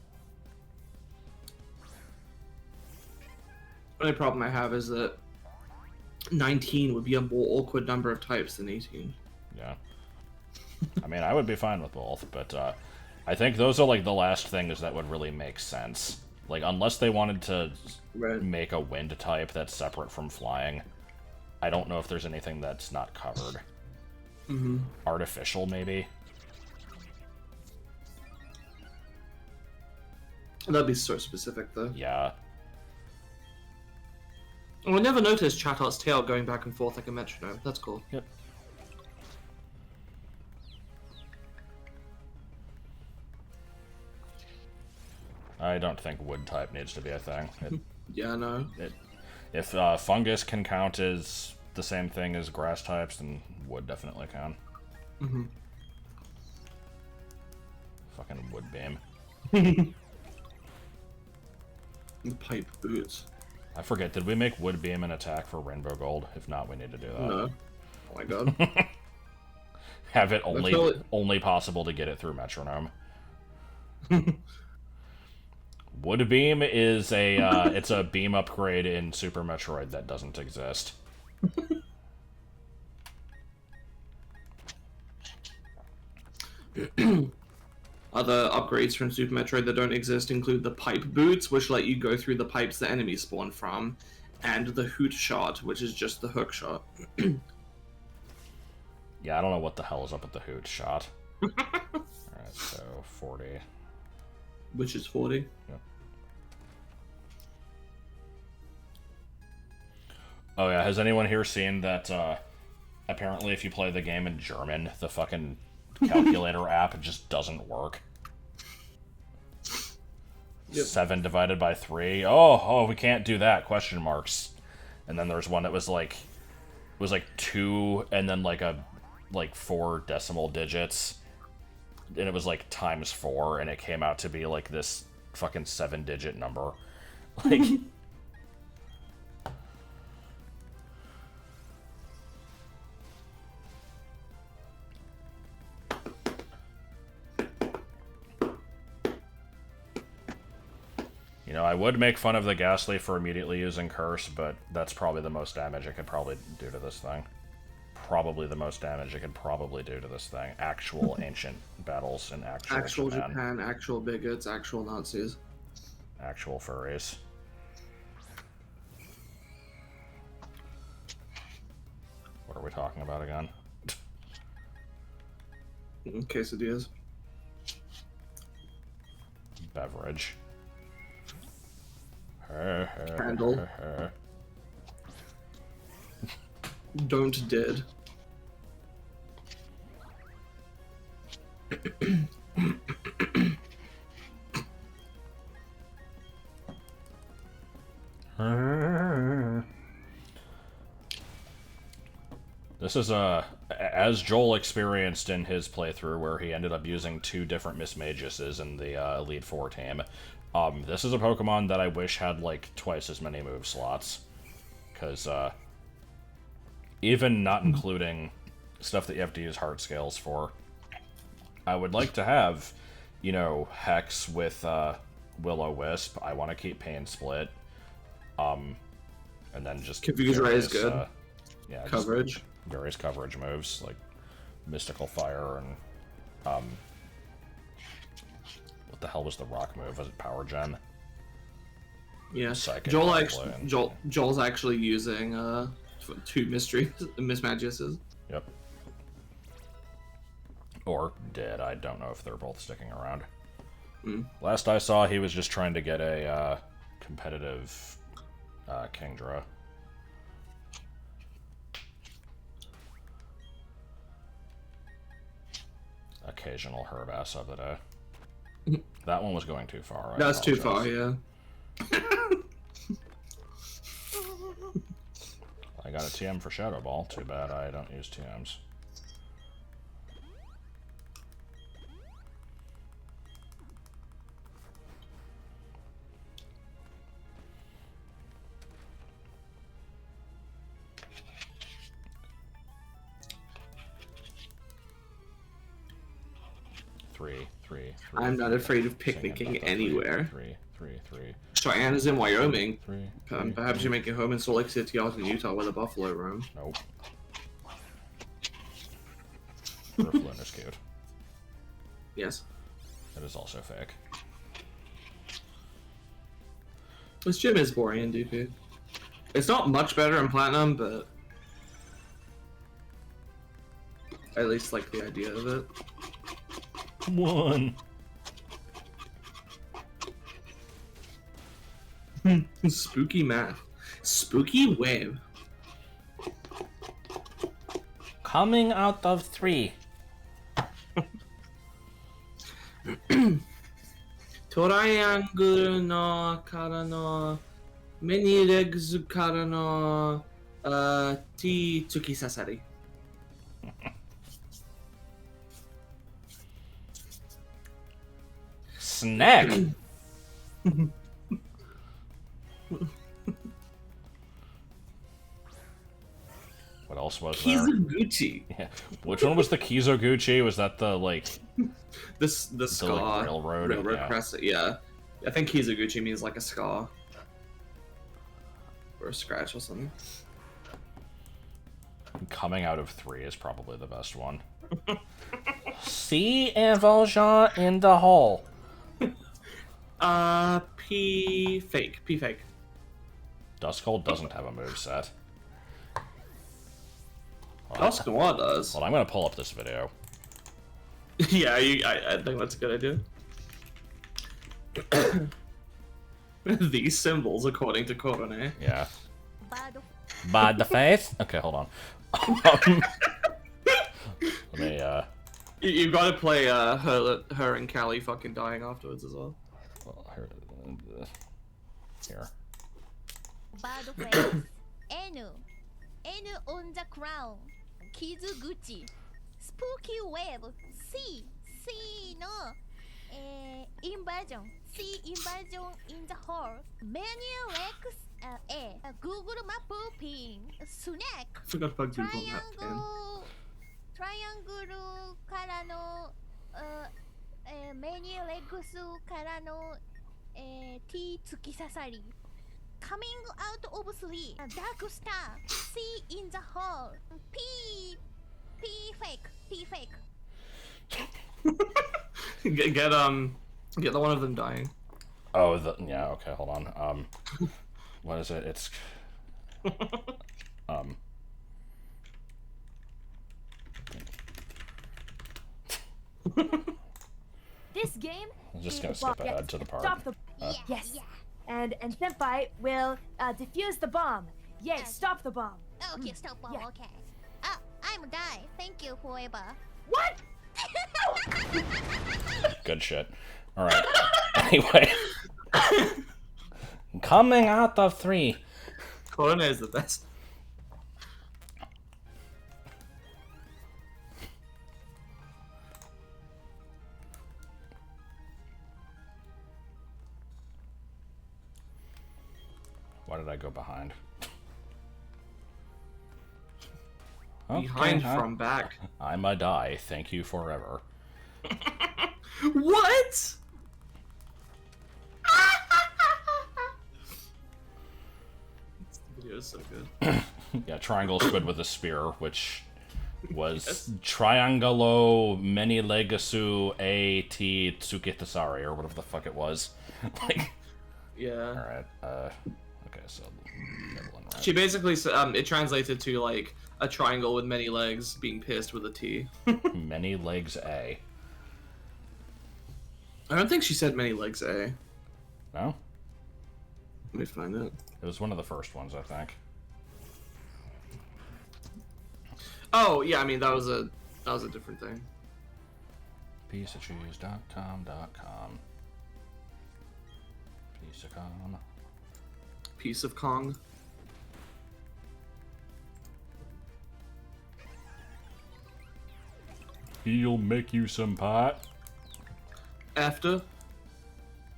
The only problem I have is that 19 would be a more awkward number of types than 18. Yeah. I mean, I would be fine with both, but I think those are, like, the last things that would really make sense. Like, unless they wanted to make a wind type that's separate from flying, I don't know if there's anything that's not covered. Mm-hmm. Artificial, maybe? That'd be so specific, though. Yeah. Oh, I never noticed Chatot tail going back and forth like a metronome. That's cool. Yep. I don't think wood type needs to be a thing. Yeah, no. If fungus can count as the same thing as grass types, then wood definitely can. Mm-hmm. Fucking wood beam. The pipe boots. I forget, did we make wood beam an attack for Rainbow Gold? If not, we need to do that. No. Oh my god. Have it That's only possible to get it through metronome. Wood beam is a it's a beam upgrade in Super Metroid that doesn't exist. Other upgrades from Super Metroid that don't exist include the pipe boots, which let you go through the pipes the enemies spawn from, and the hoot shot, which is just the hook shot. Yeah, I don't know what the hell is up with the hoot shot. Alright, so 40. Which is 40. Yep. Oh yeah, has anyone here seen that, apparently if you play the game in German, the fucking calculator app just doesn't work? Yep. 7 divided by 3. Oh, we can't do that, question marks. And then there's one that was like 2 and then like 4 decimal digits. And it was like times 4 and it came out to be like this fucking 7-digit number. Like you know, I would make fun of the Ghastly for immediately using Curse, but that's probably the most damage it could probably do to this thing. Probably the most damage it could probably do to this thing. Actual ancient battles in actual Japan, actual bigots, actual Nazis. Actual furries. What are we talking about again? Quesadillas. Beverage. Candle. Don't dead. This is as Joel experienced in his playthrough, where he ended up using 2 different Miss Maguses in the Elite Four team. This is a Pokemon that I wish had like twice as many move slots, because even not including stuff that you have to use heart scales for, I would like to have, you know, Hex with Will-O-Wisp. I want to keep Pain Split, and then just Confuse Ray is good. Yeah, Coverage. Various coverage moves like Mystical Fire and what the hell was the rock move? Was it Power Gem? Yeah. Psychic Joel's actually using 2 mystery Miss Maguses. Yep. Or did. I don't know if they're both sticking around. Last I saw, he was just trying to get a competitive Kingdra. Occasional Herbass of the day. That one was going too far. That's too far, yeah. I got a TM for Shadow Ball. Too bad I don't use TMs. Three. I'm not afraid of picnicking anywhere. Three. Cheyenne is in Wyoming. 3. Perhaps you make it home in Salt Lake City or in Utah where the buffalo roam. Nope. Rifflin is cute. Yes. It is also fake. This gym is boring in DP. It's not much better in Platinum, but I at least like the idea of it. One. Spooky math. Spooky wave. Coming out of 3. Triangle no kara no many legs kara no T tsuki sasari. Snack. What else was there? Kizuguchi. Yeah. Which one was the Kizoguchi? Was that the like The the ska like, railroad? Yeah. crescent? Yeah, I think Kizuguchi means like a ska or a scratch or something. Coming out of 3 is probably the best one. See Valjean in the hole. P fake. Duskull doesn't have a moveset. Dusk Noir does. Well, I'm gonna pull up this video. Yeah, I think that's a good idea. These symbols, according to Korone. Yeah. Bad the face? Okay, hold on. Let me, You gotta play her and Callie fucking dying afterwards as well. Here. Bad face. N on the crown. Kizuguchi. Spooky web. C no. Invasion. C invasion in the hall. Menu Rex. A Google map pin. Snack. Forgot about Google Map Pin. Triangle からのメニューレッグスからのT 突き刺さり Coming out of 3 Dark Star C in the hole P fake Get the one of them dying. Oh, yeah, okay, hold on. What is it? It's, This game. I'm just gonna skip ahead to the part. Stop the. Yes. And Senpai will defuse the bomb. Yay! Stop the bomb. Okay, stop bomb, Yeah. okay. I'm die. Thank you forever. What? Good shit. Alright. Anyway. Coming out of 3. Korone is the best. Why did I go behind? Behind Okay, from back. I'm a die. Thank you forever. What? This video is so good. Yeah, triangle squid with a spear, which was Triangolo Many Legasu A T Tsukitasari, or whatever the fuck it was. Like, Yeah. alright, okay, so middle and right. She basically it translated to like a triangle with many legs being pierced with a T. Many legs A. I don't think she said many legs A. No? Let me find it. It was one of the first ones, I think. Oh yeah, I mean that was a different thing. Pieceofcheese.com. Piece of com. Piece of Kong. He'll make you some pot. After.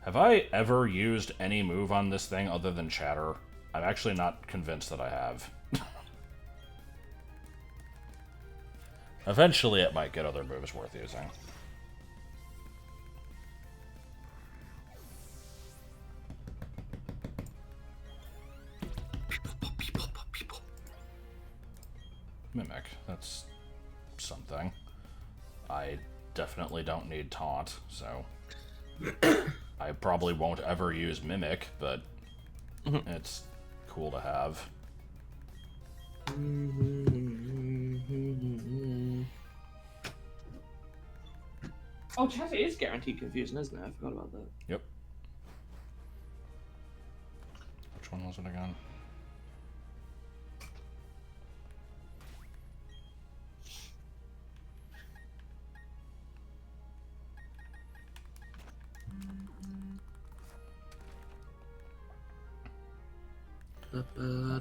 Have I ever used any move on this thing other than chatter? I'm actually not convinced that I have. Eventually it might get other moves worth using. Mimic, that's something. I definitely don't need taunt, so I probably won't ever use Mimic, but it's cool to have. Oh, chat, it is guaranteed confusion, isn't it? I forgot about that. Yep. Which one was it again?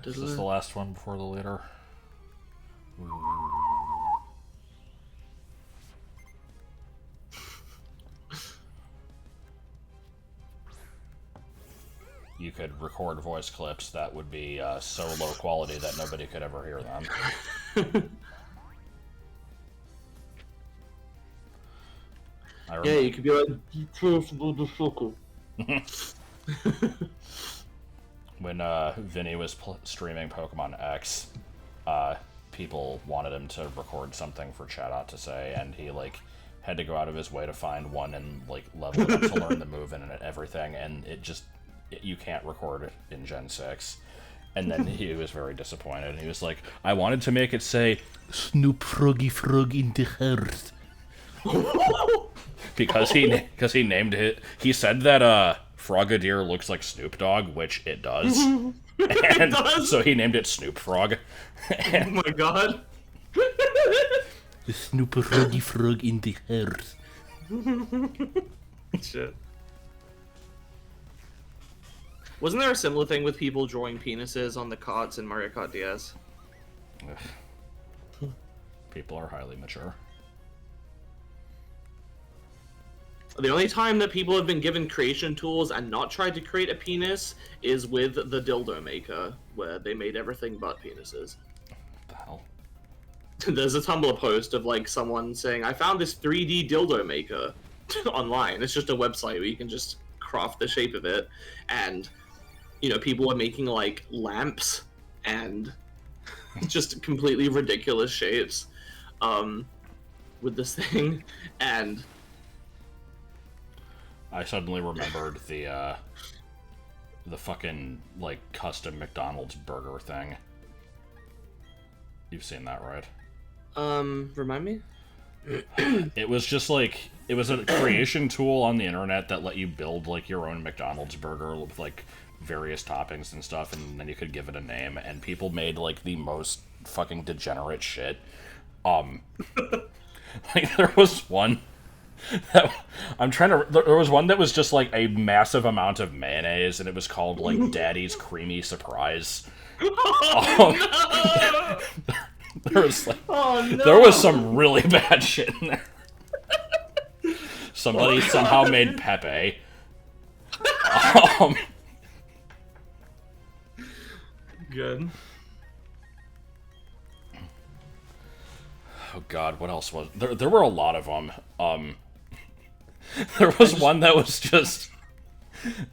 Is this the last one before the leader? You could record voice clips that would be so low quality that nobody could ever hear them. Yeah, you could be like, motherfucker. When Vinny was streaming Pokemon X, people wanted him to record something for Chatot to say, and he like had to go out of his way to find one and like level it up to learn the move and everything, and you can't record it in Gen 6. And then he was very disappointed. He was like, I wanted to make it say, Snoop Froggy Frog in the heart. because he named it. He said that Frogadier looks like Snoop Dogg, which it does. And so he named it Snoop Frog. Oh my god. Snoop Froggy Frog in the heart. Shit. Wasn't there a similar thing with people drawing penises on the carts in Mario Kart DS? People are highly mature. The only time that people have been given creation tools and not tried to create a penis is with the dildo maker, where they made everything but penises. What the hell? There's a Tumblr post of like someone saying, I found this 3D dildo maker online. It's just a website where you can just craft the shape of it, and you know, people are making like lamps and just completely ridiculous shapes with this thing. And I suddenly remembered the fucking like custom McDonald's burger thing. You've seen that, right? Remind me? It was just like, it was a creation tool on the internet that let you build like your own McDonald's burger with like various toppings and stuff, and then you could give it a name, and people made like the most fucking degenerate shit. Like there was one that, there was one that was just like a massive amount of mayonnaise, and it was called like Daddy's Creamy Surprise. There was like, there was some really bad shit in there. Somebody somehow made Pepe. Good. Oh god, what else was there? There were a lot of them. There was one that was just,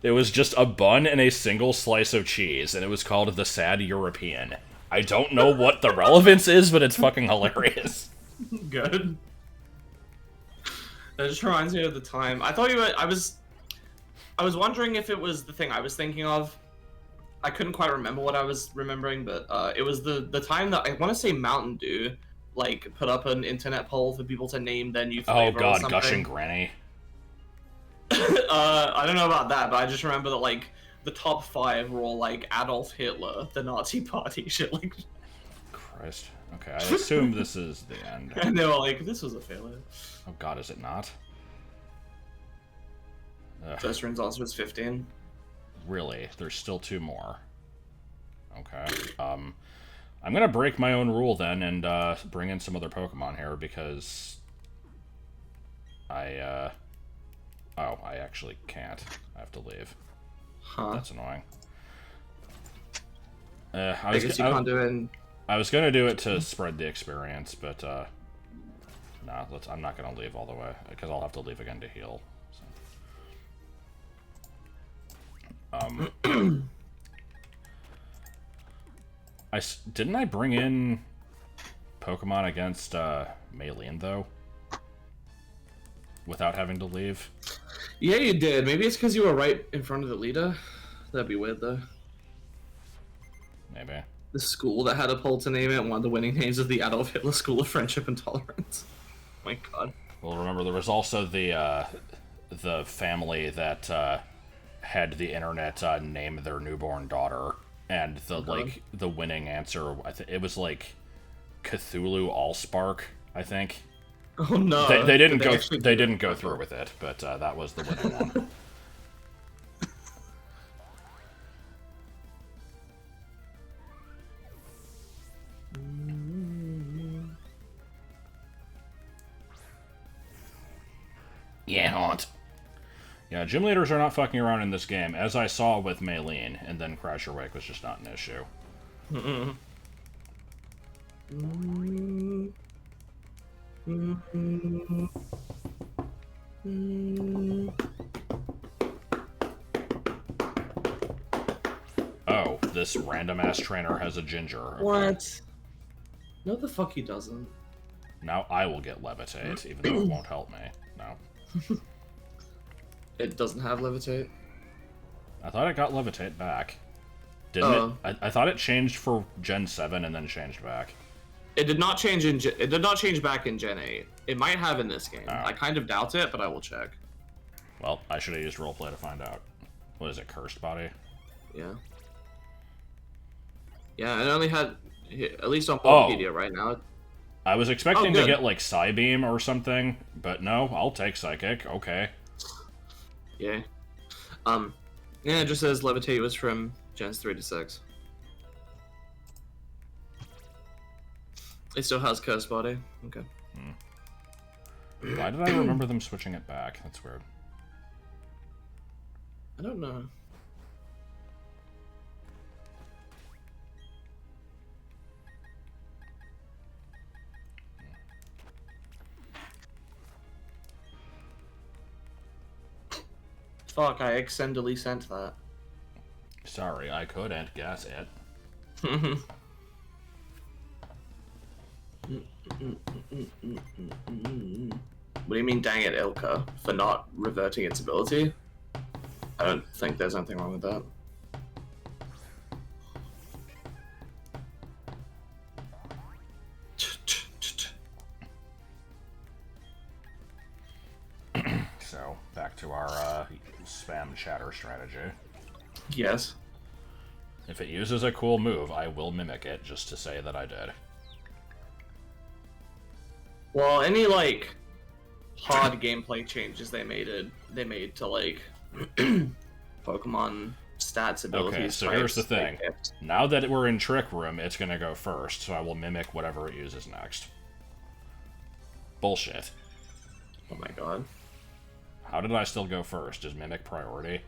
it was just a bun and a single slice of cheese, and it was called the Sad European. I don't know what the relevance is, but it's fucking hilarious. Good. That just reminds me of the time. I thought you were, I was wondering if it was the thing I was thinking of. I couldn't quite remember what I was remembering, but it was the time that I want to say Mountain Dew like put up an internet poll for people to name their new flavor. Oh god, or something. Gushing Granny. I don't know about that, but I just remember that like the top 5 were all like Adolf Hitler, the Nazi Party, shit like. Christ. Okay, I assume this is the end. And they were like, this was a failure. Oh god, is it not? Ugh. First rune's also was 15. Really? There's still 2 more. Okay. I'm gonna break my own rule then and bring in some other Pokemon here because I actually can't. I have to leave. Huh. That's annoying. I guess you can't do it. I was gonna do it to spread the experience, but nah, I'm not gonna leave all the way because I'll have to leave again to heal. So. Didn't I bring in Pokemon against Maylene though, without having to leave? Yeah, you did. Maybe it's because you were right in front of the leader. That'd be weird though. Maybe. The school that had a poll to name it, one of the winning names is the Adolf Hitler School of Friendship and Tolerance. Oh my god. Well, remember there was also the family that had the internet name their newborn daughter, and the winning answer, it was like Cthulhu Allspark, I think. Oh no! They didn't Did go. actually They do didn't go that? through with it, but that was the winning one. Yeah, haunt. Yeah, gym leaders are not fucking around in this game, as I saw with Maylene, and then Crasher Wake was just not an issue. Oh, this random-ass trainer has a ginger. Okay. What? No, the fuck he doesn't. Now I will get Levitate, even though it won't help me. No. It doesn't have levitate. I thought it got Levitate back. Didn't it? I thought it changed for Gen 7 and then changed back. It did not change it did not change back in Gen 8. It might have in this game. Oh. I kind of doubt it, but I will check. Well, I should have used roleplay to find out. What is it, Cursed Body? Yeah. Yeah, it only had, at least on Wikipedia right now. I was expecting to good. get, like, Psybeam or something, but no, I'll take Psychic. Okay. Yeah. Yeah, it just says Levitate was from Gens 3 to 6. It still has Curse Body. Okay. Why did I remember them switching it back? That's weird. I don't know. Fuck, I accidentally sent that. Sorry, I couldn't guess it. What do you mean, dang it, Ilka, for not reverting its ability? I don't think there's anything wrong with that. So, back to our spam chatter strategy. Yes. If it uses a cool move, I will mimic it just to say that I did. Well, any like hard gameplay changes they made to like Pokemon stats, abilities. Okay, so types, here's the they thing. kept. Now that we're in Trick Room, it's gonna go first, so I will mimic whatever it uses next. Bullshit. Oh my god. How did I still go first? Is mimic priority?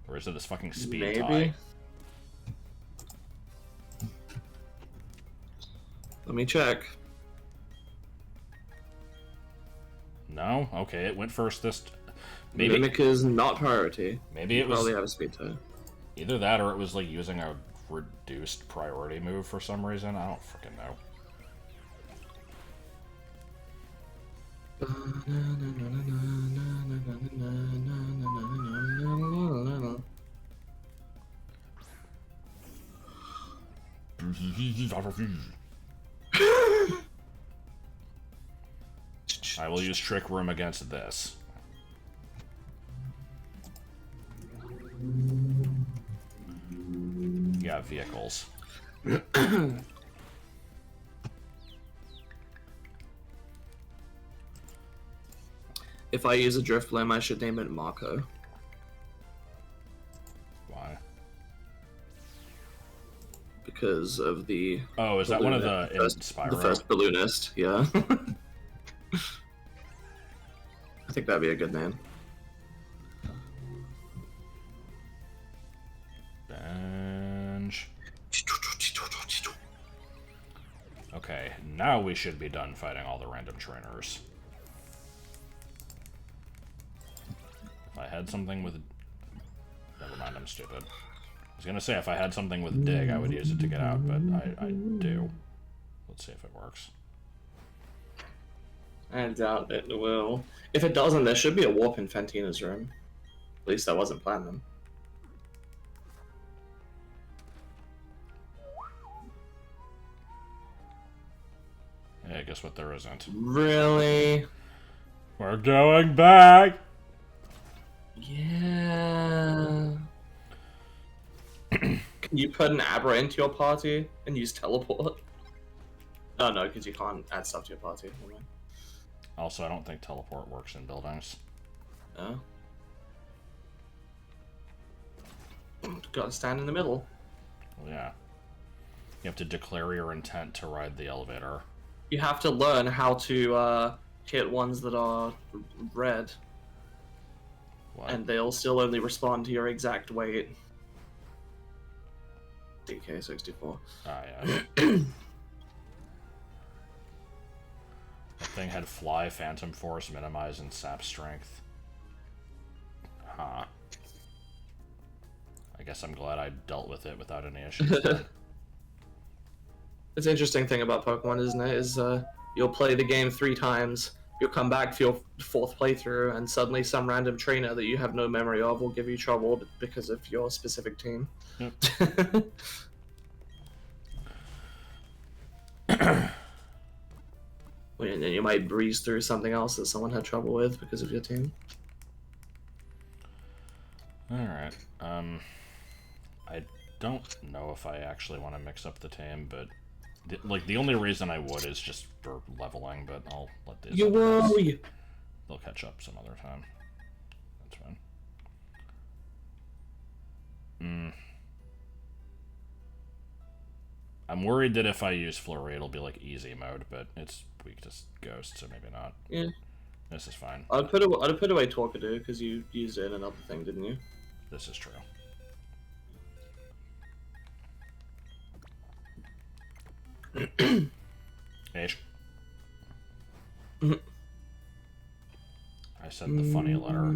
Or is it this fucking speed Maybe. tie? Let me check. No? Okay, it went first this... Maybe Mimic is not priority. maybe You it was probably have a speed tie. either that or it was like using a reduced priority move for some reason. I don't freaking know. I will use Trick Room against this. Yeah, vehicles. If I use a Drift Limb, I should name it Marco. Why? Because of the... Oh, is that one of balloon- the first, Inspiro? The first balloonist, yeah. I think that'd be a good name. Bench. Okay, now we should be done fighting all the random trainers. If I had something with... Never mind, I'm stupid. I was gonna say, if I had something with Dig, I would use it to get out, but I do. Let's see if it works. I doubt it will. If it doesn't, there should be a warp in Fantina's room. At least that wasn't Platinum. Hey, guess what there isn't. Really? We're going back! Yeah. Can you put an Abra into your party and use teleport? Oh no, because you can't add stuff to your party. Never mind. Also, I don't think teleport works in buildings. No. Gotta stand in the middle. Well, yeah. You have to declare your intent to ride the elevator. You have to learn how to hit ones that are red. What? And they'll still only respond to your exact weight. DK64. Ah, yeah. That thing had Fly, Phantom Force, Minimize, and Sap Strength. Huh. I guess I'm glad I dealt with it without any issues. It's an interesting thing about Pokemon, isn't it? Is you'll play the game 3 times, you'll come back for your 4th playthrough, and suddenly some random trainer that you have no memory of will give you trouble because of your specific team. Yep. And then you might breeze through something else that someone had trouble with because of your team. Alright. I don't know if I actually want to mix up the team, but the only reason I would is just for leveling, but I'll let these other guys- they'll catch up some other time. That's fine. I'm worried that if I use Flurry, it'll be like easy mode, but it's weak to Ghost, so maybe not. Yeah. This is fine. I'd put away Torkadoo because you used it in another thing, didn't you? This is true. Ish. I said the funny letter.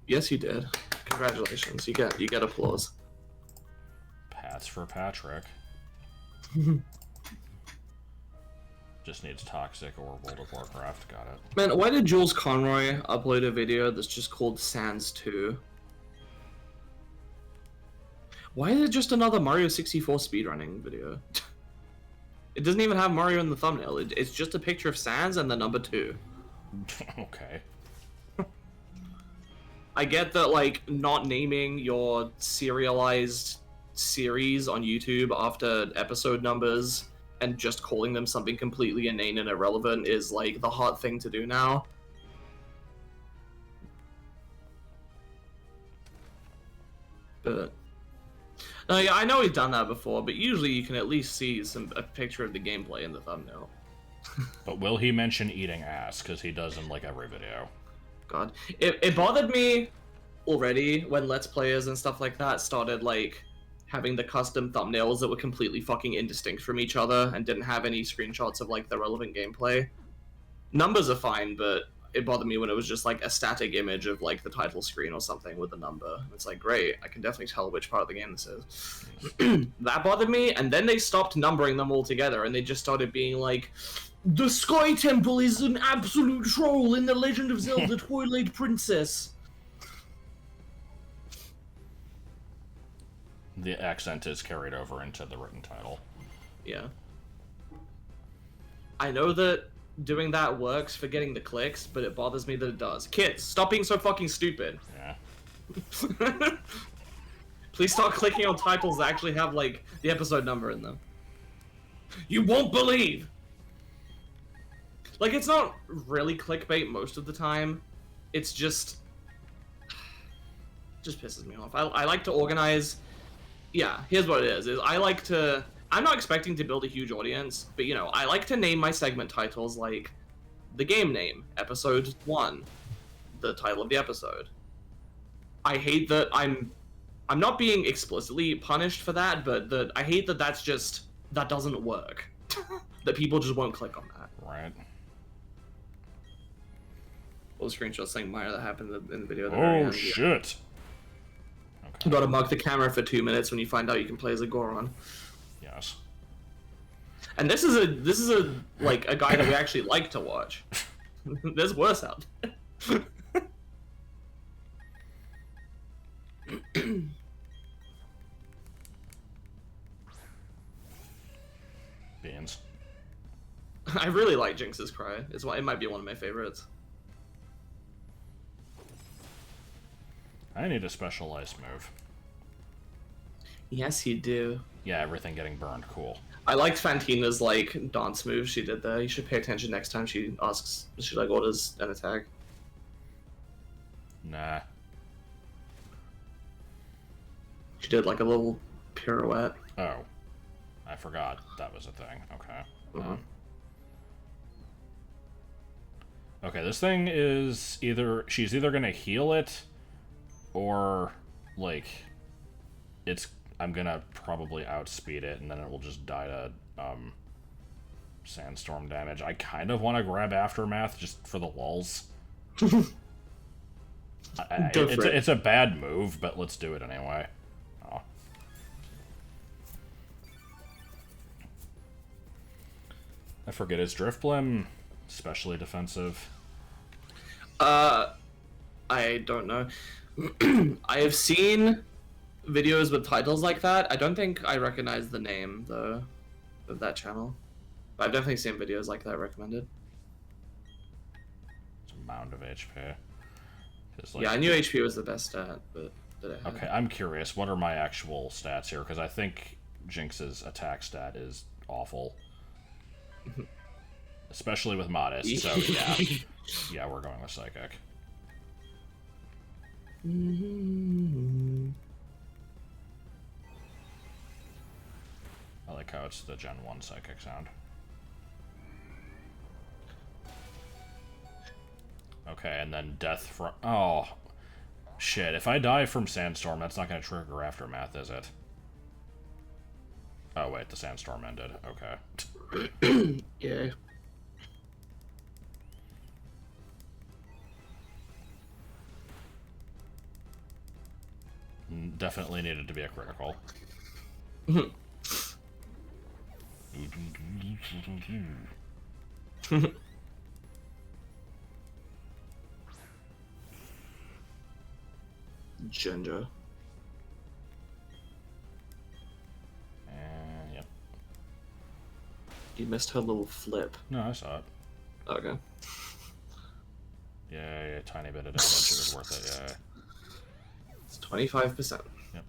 Yes, you did. Congratulations. You get applause. Pats for Patrick. Just needs Toxic or World of Warcraft. Got it. Man, why did Jules Conroy upload a video that's just called Sans 2? Why is it just another Mario 64 speedrunning video? It doesn't even have Mario in the thumbnail. It's just a picture of Sans and the number 2. Okay. I get that, like, not naming your serialized series on YouTube after episode numbers and just calling them something completely inane and irrelevant is, like, the hot thing to do now. But... no, yeah, I know he's done that before, but usually you can at least see a picture of the gameplay in the thumbnail. But will he mention eating ass? Because he does in, like, every video. God. It bothered me already when Let's Players and stuff like that started, like, having the custom thumbnails that were completely fucking indistinct from each other and didn't have any screenshots of, like, the relevant gameplay. Numbers are fine, but it bothered me when it was just, like, a static image of, like, the title screen or something with a number. It's like, great, I can definitely tell which part of the game this is. That bothered me, and then they stopped numbering them all together, and they just started being like, the Sky Temple is an absolute troll in The Legend of Zelda Twilight Princess. The accent is carried over into the written title. Yeah. I know that doing that works for getting the clicks, but it bothers me that it does. Kids, stop being so fucking stupid. Yeah. Please start clicking on titles that actually have, like, the episode number in them. You won't believe! Like, it's not really clickbait most of the time. It's just pisses me off. I like to organize... yeah, here's what it is I like to... I'm not expecting to build a huge audience, but, you know, I like to name my segment titles like the game name, episode 1, the title of the episode. I hate that I'm not being explicitly punished for that, but I hate that that doesn't work. That people just won't click on that. Right. Well, the screenshot saying Maya that happened in the video at the very Oh, end. shit! You Okay. gotta mug the camera for 2 minutes when you find out you can play as a Goron. Yes. And this is a like a guy that we actually like to watch. There's worse out there. Beans. I really like Jinx's cry. It might be one of my favorites. I need a special ice move. Yes, you do. Yeah, everything getting burned. Cool. I liked Fantina's like dance move she did there. You should pay attention next time she like orders an attack. Nah. She did like a little pirouette. Oh. I forgot that was a thing. Okay. Mhm. Okay, this thing is she's either gonna heal it, or like I'm gonna probably outspeed it, and then it will just die to sandstorm damage. I kind of want to grab Aftermath just for the lulz. It's a bad move, but let's do it anyway. Oh. I forget, is Driftblim especially defensive? I don't know. I have seen videos with titles like that. I don't think I recognize the name though of that channel. But I've definitely seen videos like that recommended. It's a mound of HP. Like, yeah, I knew HP was the best stat, but okay, I'm curious. What are my actual stats here? Because I think Jinx's attack stat is awful, especially with Modest. So yeah, yeah, we're going with Psychic. I like how it's the Gen 1 Psychic sound. Okay, and then Death from... Oh, shit. If I die from Sandstorm, that's not going to trigger Aftermath, is it? Oh, wait, the Sandstorm ended. Okay. Yeah. Definitely needed to be a critical. Ginger. Yep. You missed her little flip. No, I saw it. Okay. Yeah, a tiny bit of damage. It was worth it, yeah. It's 25%. Yep.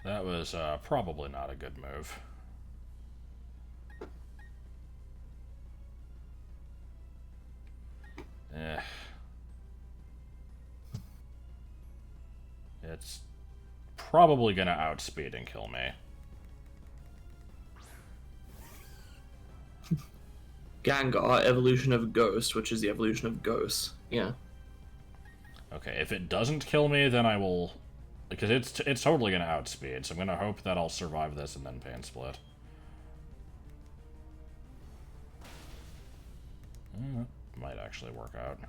That was probably not a good move. It's probably gonna outspeed and kill me. Gengar, evolution of Ghost, which is the evolution of Ghost. Yeah. Okay, if it doesn't kill me, then I will... Because it's totally gonna outspeed, so I'm gonna hope that I'll survive this and then Pain Split. Might actually work out.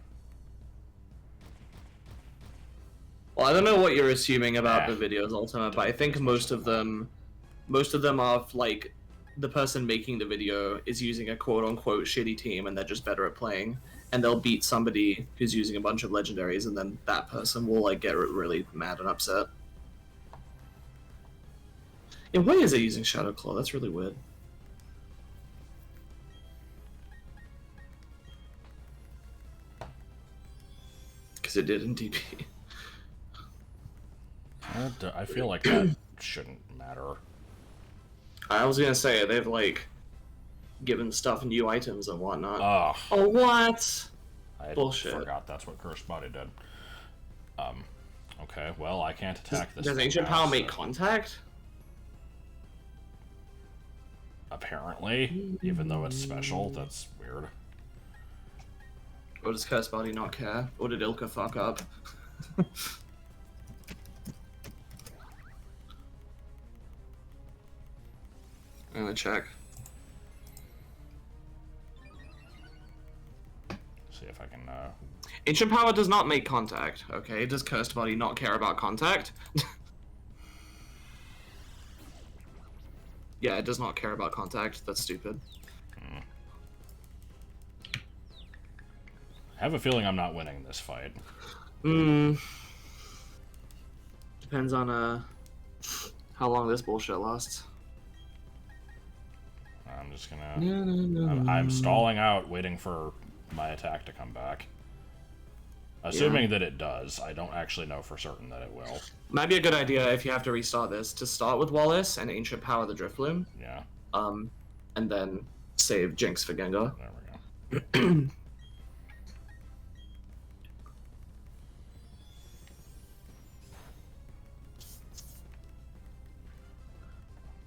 Well, I don't know what you're assuming about the videos, Ultima, but I think most of them are like the person making the video is using a quote-unquote shitty team, and they're just better at playing, and they'll beat somebody who's using a bunch of legendaries, and then that person will like get really mad and upset. Yeah, why is it using Shadow Claw? That's really weird. Because it did in DP. I feel like that shouldn't matter. I was gonna say, they've like given stuff new items and whatnot. Ugh. Oh, what? I Bullshit. forgot that's what Cursed Body did. Okay, well, I can't attack this. Does thing Ancient now, Power so- make contact? Apparently, even though it's special, that's weird. Or does Cursed Body not care? Or did Ilka fuck up? I'm gonna check. See if I can, Ancient Power does not make contact, okay? Does Cursed Body not care about contact? Yeah, it does not care about contact. That's stupid. I have a feeling I'm not winning this fight. Depends on how long this bullshit lasts. I'm just gonna... I'm stalling out, waiting for my attack to come back. Assuming that it does. I don't actually know for certain that it will. Might be a good idea if you have to restart this to start with Wallace and Ancient Power the Drifloon. Yeah. And then save Jinx for Gengar. There we go.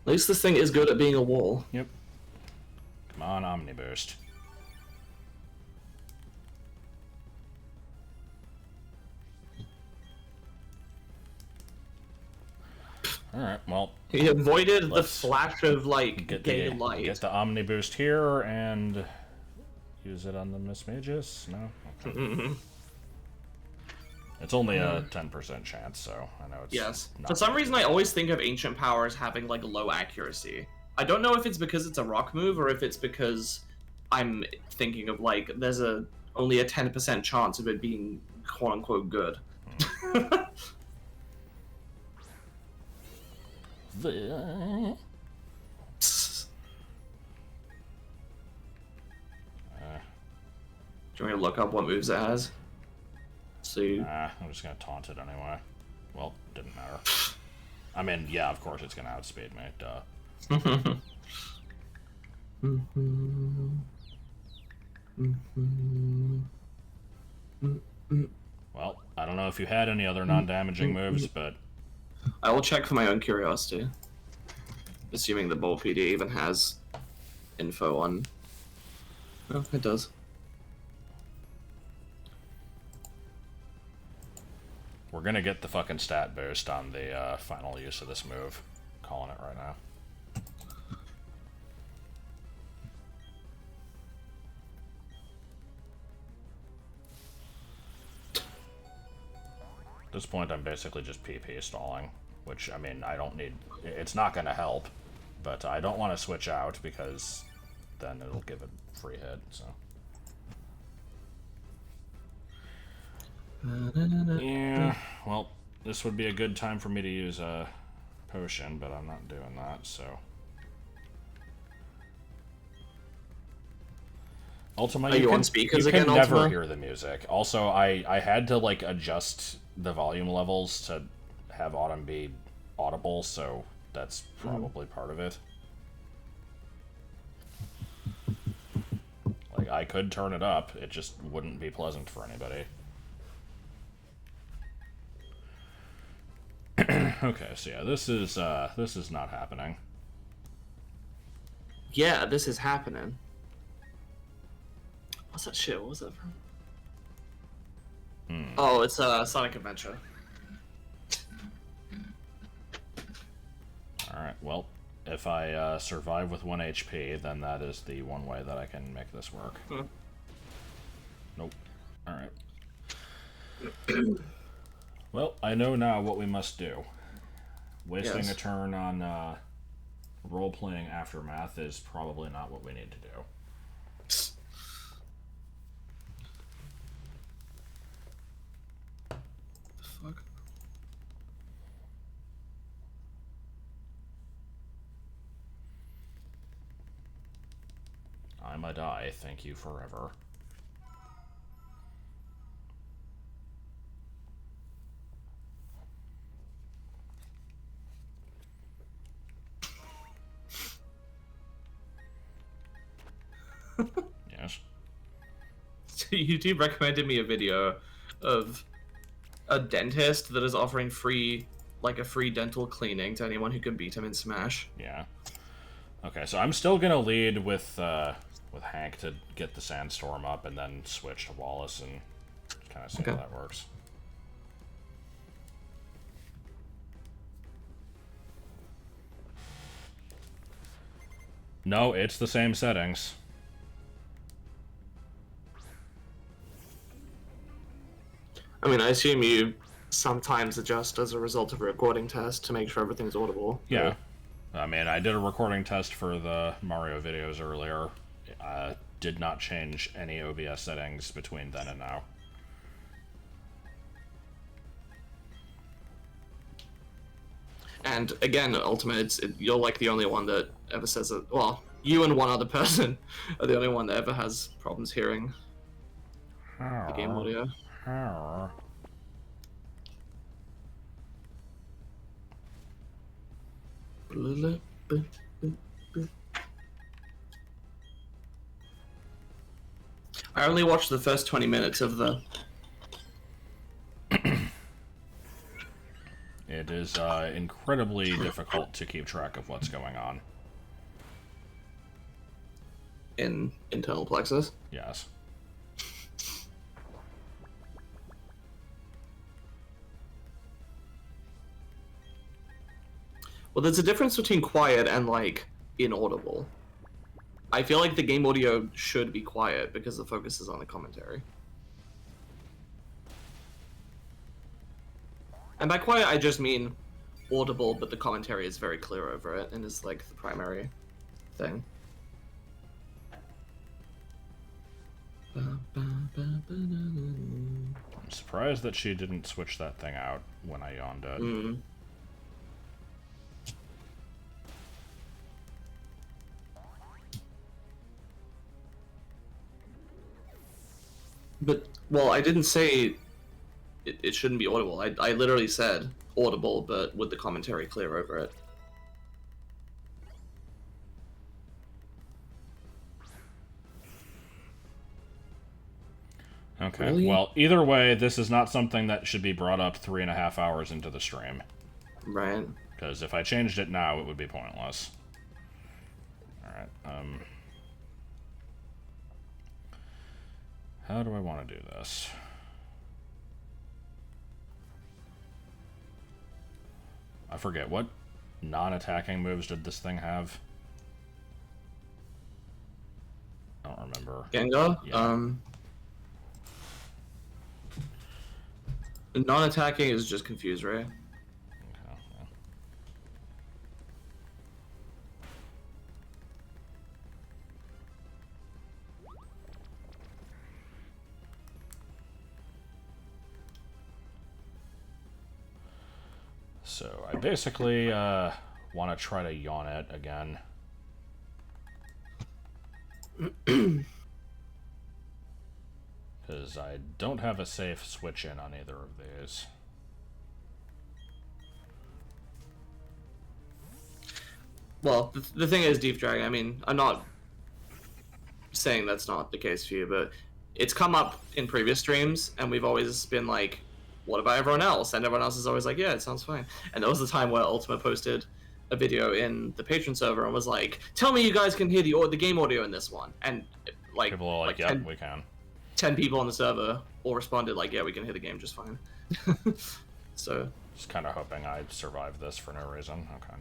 At least this thing is good at being a wall. Yep. Come on, Omniboost. Alright, well... He avoided the let's flash of, like, gay light. Get the Omniboost here, and... use it on the Miss Magus? No? Okay. It's only a 10% chance, so I know it's... Yes. not For some bad. reason, I always think of Ancient Power as having, like, low accuracy. I don't know if it's because it's a rock move, or if it's because I'm thinking of, like, there's only a 10% chance of it being quote-unquote good. Do you want me to look up what moves it has? See. Nah, I'm just gonna taunt it anyway. Well, didn't matter. I mean, yeah, of course it's gonna outspeed me, duh. Well, I don't know if you had any other non-damaging moves, but... I will check for my own curiosity. Assuming the Bolt PD even has info on... Oh, it does. We're gonna get the fucking stat boost on the final use of this move. Calling it right now. At this point, I'm basically just PP stalling, which, I mean, I don't need... It's not gonna help, but I don't want to switch out because then it'll give it free hit, so... Yeah, well, this would be a good time for me to use a potion, but I'm not doing that, so... Ultima, Are you on speakers you again, can never Ultima? hear the music. Also, I had to, like, adjust the volume levels to have Autumn be audible, so that's probably part of it. Like, I could turn it up, it just wouldn't be pleasant for anybody. Okay, so yeah, this is not happening. Yeah, this is happening. What's that shit? What was that from? Oh, it's Sonic Adventure. Alright, well, if I survive with 1 HP, then that is the one way that I can make this work. Nope. Alright. Well, I know now what we must do. Wasting Yes. a turn on role-playing Aftermath is probably not what we need to do. Fuck. I might die, thank you forever. Yes. So YouTube recommended me a video of a dentist that is offering free dental cleaning to anyone who can beat him in Smash. Yeah. Okay, so I'm still gonna lead with Hank to get the Sandstorm up, and then switch to Wallace and kind of see how Okay. that works. No, it's the same settings. I mean, I assume you sometimes adjust as a result of a recording test to make sure everything's audible. Yeah. I mean, I did a recording test for the Mario videos earlier. Did not change any OBS settings between then and now. And again, Ultimate, you're like the only one that ever says it. Well, You and one other person are the only one that ever has problems hearing the game audio. I only watched the first 20 minutes of the... It is incredibly difficult to keep track of what's going on. in internal plexus. Yes. Well, there's a difference between quiet and, like, inaudible. I feel like the game audio should be quiet because the focus is on the commentary. And by quiet, I just mean audible, but the commentary is very clear over it and is, like, the primary thing. I'm surprised that she didn't switch that thing out when I yawned it. Mm. But, well, I didn't say it shouldn't be audible. I literally said audible, but with the commentary clear over it. Okay, Really? well, either way, this is not something that should be brought up 3.5 hours into the stream. Right. Because if I changed it now, it would be pointless. Alright, how do I want to do this? I forget, what non-attacking moves did this thing have? I don't remember. Gengar? Yeah. Non-attacking is just Confuse Ray. Okay, yeah. So I basically want to try to yawn it again. Because I don't have a safe switch in on either of these. Well, the thing is, Deep Dragon, I mean, I'm not saying that's not the case for you, but it's come up in previous streams, and we've always been like, what about everyone else? And everyone else is always like, yeah, it sounds fine. And there was the time where Ultima posted a video in the patron server and was like, tell me you guys can hear the game audio in this one. And like, People are like, yep, we can. 10 people on the server all responded like, yeah, we can hear the game just fine. So Just kind of hoping I survive this for no reason. Okay,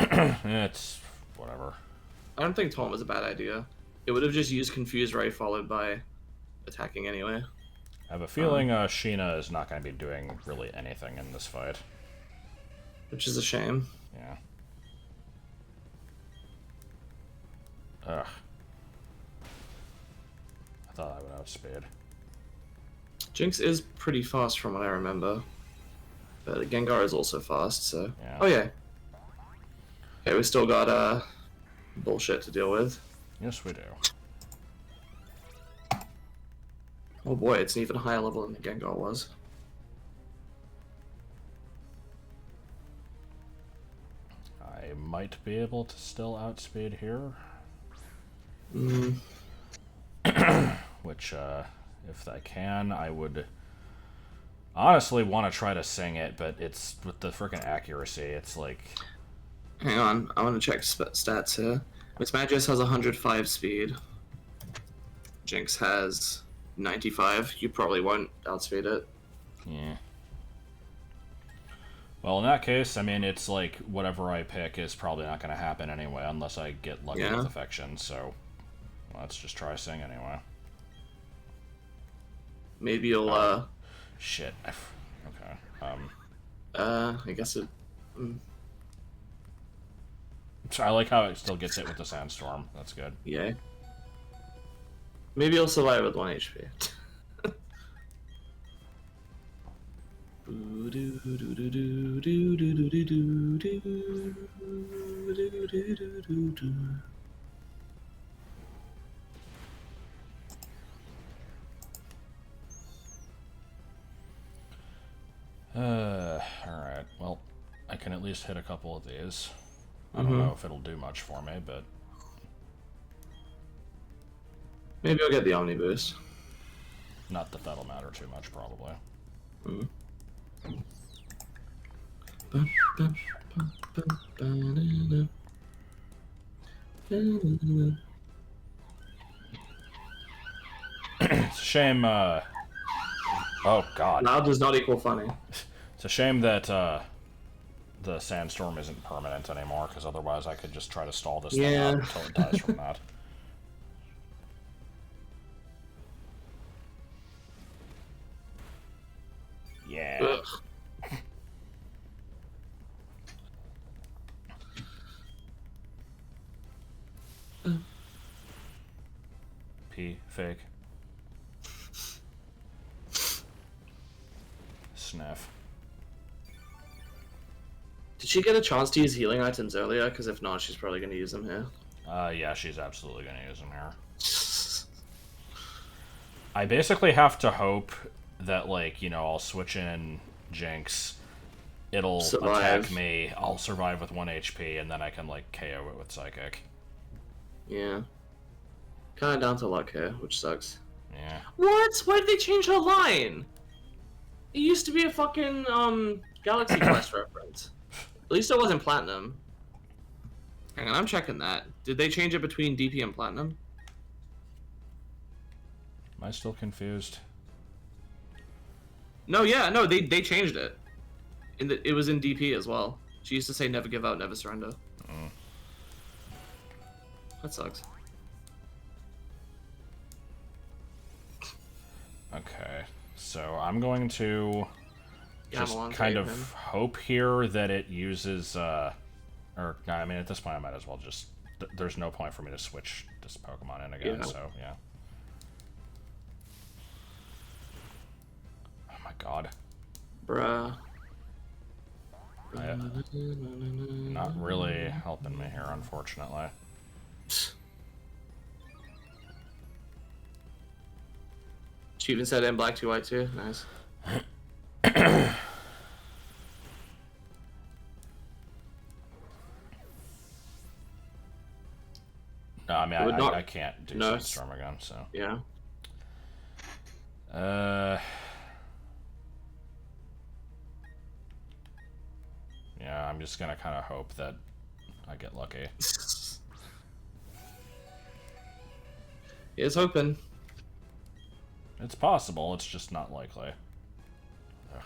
no. It's whatever. I don't think Taunt was a bad idea. It would have just used Confuse Ray followed by attacking anyway. I have a feeling Sheena is not going to be doing really anything in this fight. Which is a shame. Yeah. Ugh. I thought I would outspeed. Jinx is pretty fast from what I remember. But Gengar is also fast, so... Yeah. Oh yeah. Okay, we still got bullshit to deal with. Yes, we do. Oh boy, it's an even higher level than the Gengar was. I might be able to still outspeed here. Mm. Which, if I can, I would honestly want to try to sing it, but it's with the freaking accuracy, it's like... Hang on, I want to check stats here. Miss Magius has 105 speed. Jinx has 95. You probably won't outspeed it. Yeah. Well, in that case, I mean, it's like whatever I pick is probably not going to happen anyway, unless I get lucky with affection, so let's just try sing anyway. Maybe you'll, Shit. Okay. I guess it... So I like how it still gets hit with the sandstorm. That's good. Yeah. Maybe you'll survive with 1 HP. Alright. Well, I can at least hit a couple of these. I don't know if it'll do much for me, but... Maybe I'll get the Omni Boost. Not that that'll matter too much, probably. It's a shame, oh god. Loud does not equal funny. It's a shame that, the sandstorm isn't permanent anymore, because otherwise I could just try to stall this thing out until it dies from that. Yeah. P. Fake. Sniff. Did she get a chance to use healing items earlier? Because if not, she's probably going to use them here. Yeah, she's absolutely gonna use them here. I basically have to hope that, like, you know, I'll switch in Jinx, it'll attack me, I'll survive with 1 HP, and then I can, like, KO it with Psychic. Yeah. Kind of down to luck here, which sucks. Yeah. What? Why did they change her line? It used to be a fucking, Galaxy Quest reference. At least it wasn't Platinum. Hang on, I'm checking that. Did they change it between DP and Platinum? Am I still confused? No, yeah, no, they changed it. It was in DP as well. She used to say never give out, never surrender. That sucks. Okay, so I'm going to just Gamelon kind of him. hope here that it uses, or, no, I mean, at this point I might as well just, there's no point for me to switch this Pokemon in again, Yeah. so, yeah. Oh my god. Bruh. Not really helping me here, unfortunately. She even said it in black 2 white 2. Nice. No, I mean, would not- I can't do no, Sandstorm again, so. Yeah. Yeah, I'm just gonna kind of hope that I get lucky. Here's hoping. It's possible, it's just not likely. Ugh.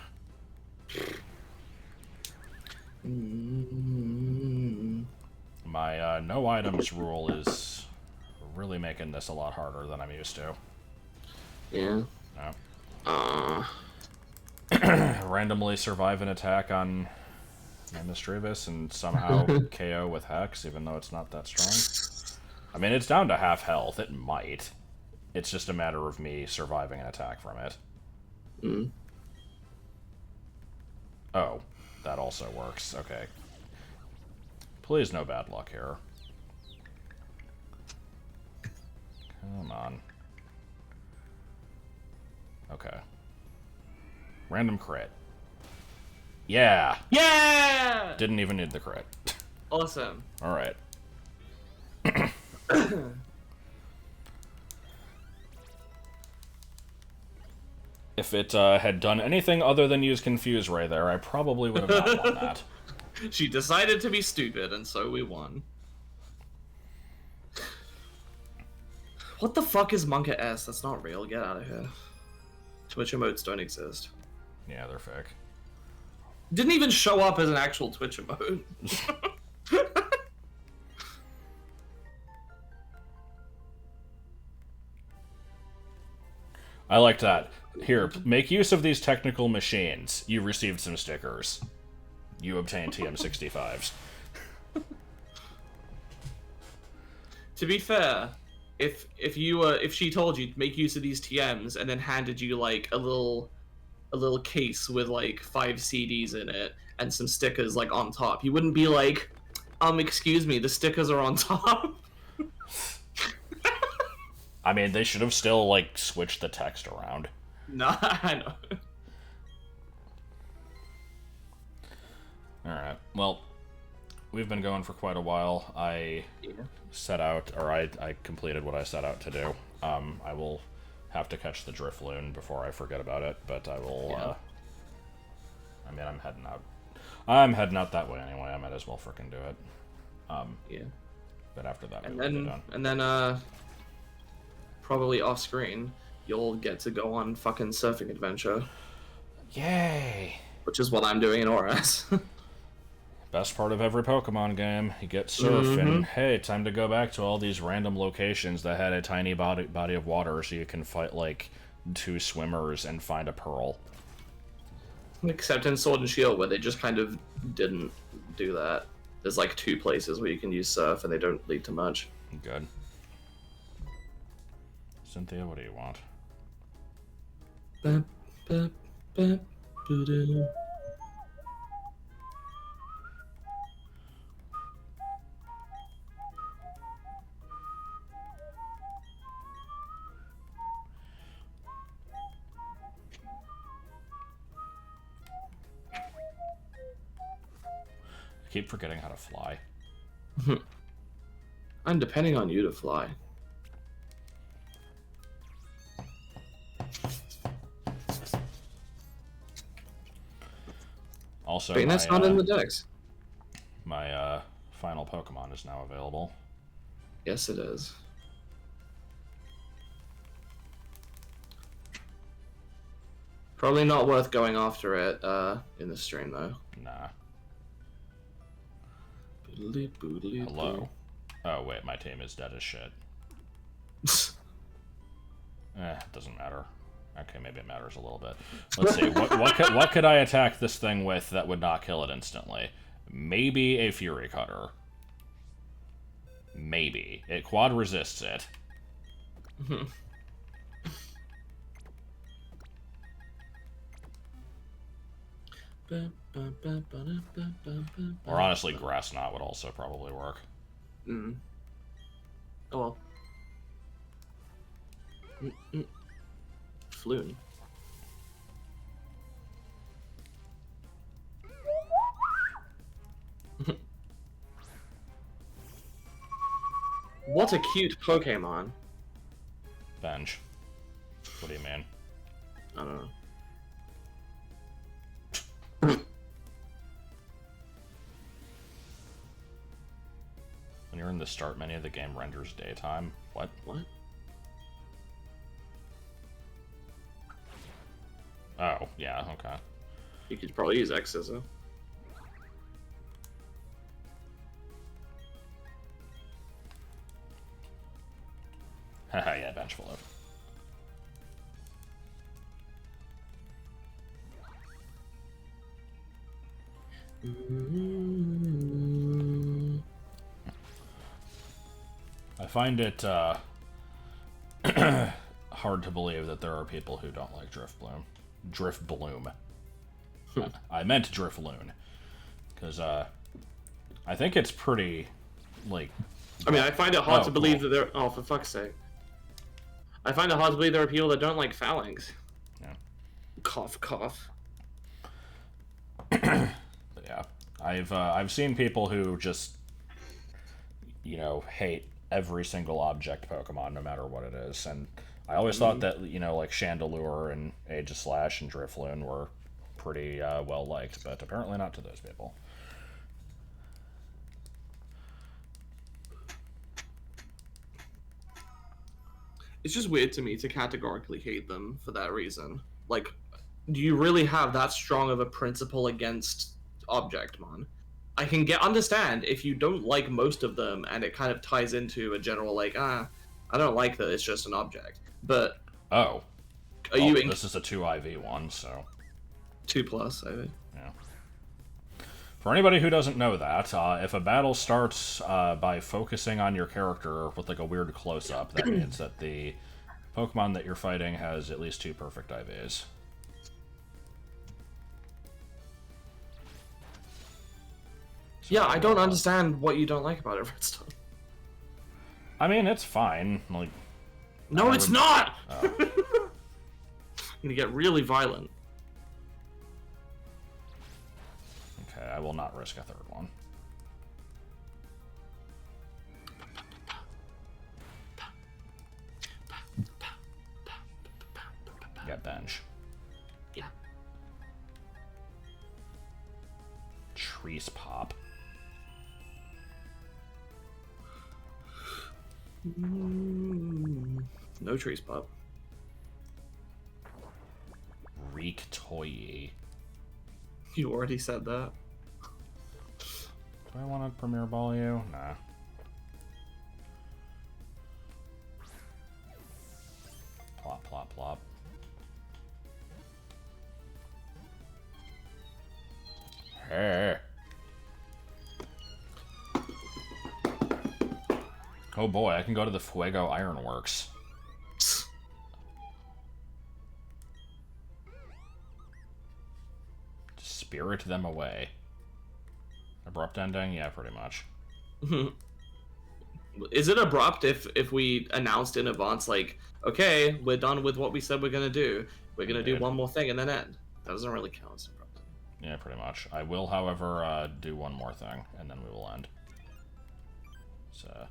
My no items rule is really making this a lot harder than I'm used to. Yeah. No. Randomly survive an attack on my Misdreavus and somehow KO with Hex, even though it's not that strong. I mean, it's down to half health. It might. It's just a matter of me surviving an attack from it. Oh, that also works. Okay. Please no bad luck here. Come on. Okay. Random crit. Yeah! Yeah! Didn't even need the crit. Awesome. Alright. If it had done anything other than use Confuse Ray there, I probably would have not won that. She decided to be stupid, and so we won. What the fuck is Monka S? That's not real. Get out of here. Twitch emotes don't exist. Yeah, they're fake. Didn't even show up as an actual Twitch emote. I liked that. Here, make use of these technical machines. You received some stickers. You obtained TM65s. To be fair, if she told you make use of these TMs and then handed you like a little a little case with like 5 CDs in it and some stickers like on top. You wouldn't be like, excuse me, the stickers are on top. I mean, they should have still like switched the text around. Nah, I know. Alright, well, we've been going for quite a while. I completed what I set out to do. I will have to catch the Drifloon before I forget about it, but I will, I mean, I'm heading out. I'm heading out that way anyway, I might as well frickin' do it. Yeah. But after that, And we will be done. then, probably off screen, you'll get to go on fucking surfing adventure. Yay! Which is what I'm doing in ORS. Best part of every Pokemon game. You get surf, and hey, time to go back to all these random locations that had a tiny body of water so you can fight, like, 2 swimmers and find a pearl. Except in Sword and Shield, where they just kind of didn't do that. There's like 2 places where you can use surf, and they don't lead to much. Good. Cynthia, what do you want? I keep forgetting how to fly. I'm depending on you to fly. Also, Wait, that's not in the decks. My final Pokemon is now available. Yes, it is. Probably not worth going after it in the stream, though. Nah. Hello. Oh, wait, my team is dead as shit. Doesn't matter. Okay, maybe it matters a little bit. Let's see. What could I attack this thing with that would not kill it instantly? Maybe a Fury Cutter. Maybe. It quad resists it. Or honestly, Grass Knot would also probably work. Oh well. Floon. What a cute Pokemon. Bench. What do you mean? I don't know. When you're in the start menu, the game renders daytime. What? What? Oh, yeah, okay. You could probably use X Scissor. Haha, yeah, bench float. I find it hard to believe that there are people who don't like Drifloon. Drifloon. I meant Drifloon. Because I think it's pretty, like... I mean, I find it hard to believe cool. that there... Oh, for fuck's sake. I find it hard to believe there are people that don't like Phalanx. Yeah. Cough, cough. But yeah, I've seen people who just, you know, hate every single object Pokemon, no matter what it is, and I always thought that, you know, like Chandelure and Aegislash and Drifloon were pretty well liked, but apparently not to those people. It's just weird to me to categorically hate them for that reason. Like, do you really have that strong of a principle against Objectmon? I can understand if you don't like most of them and it kind of ties into a general, like, I don't like that it's just an object. But... Oh. Are you in... This is a 2IV one, so... 2+, I think. Yeah. For anybody who doesn't know that, if a battle starts by focusing on your character with like a weird close-up, that means that the Pokemon that you're fighting has at least 2 perfect IVs. Yeah, I don't understand what you don't like about it, Redstone. I mean, it's fine. Like, No, it's not! Oh. I'm gonna get really violent. Okay, I will not risk a third one. Get bench. Yeah. Trees pop. No trees pop. Reek toy. You already said that. Do I want to Premier Ball you? Nah. Plop, plop, plop. Hey. Oh boy, I can go to the Fuego Ironworks. Spirit them away. Abrupt ending? Yeah, pretty much. Is it abrupt if we announced in advance, like, okay, we're done with what we said we're gonna do. We're gonna do one more thing and then end. That doesn't really count as abrupt. Yeah, pretty much. I will, however, do one more thing, and then we will end. So...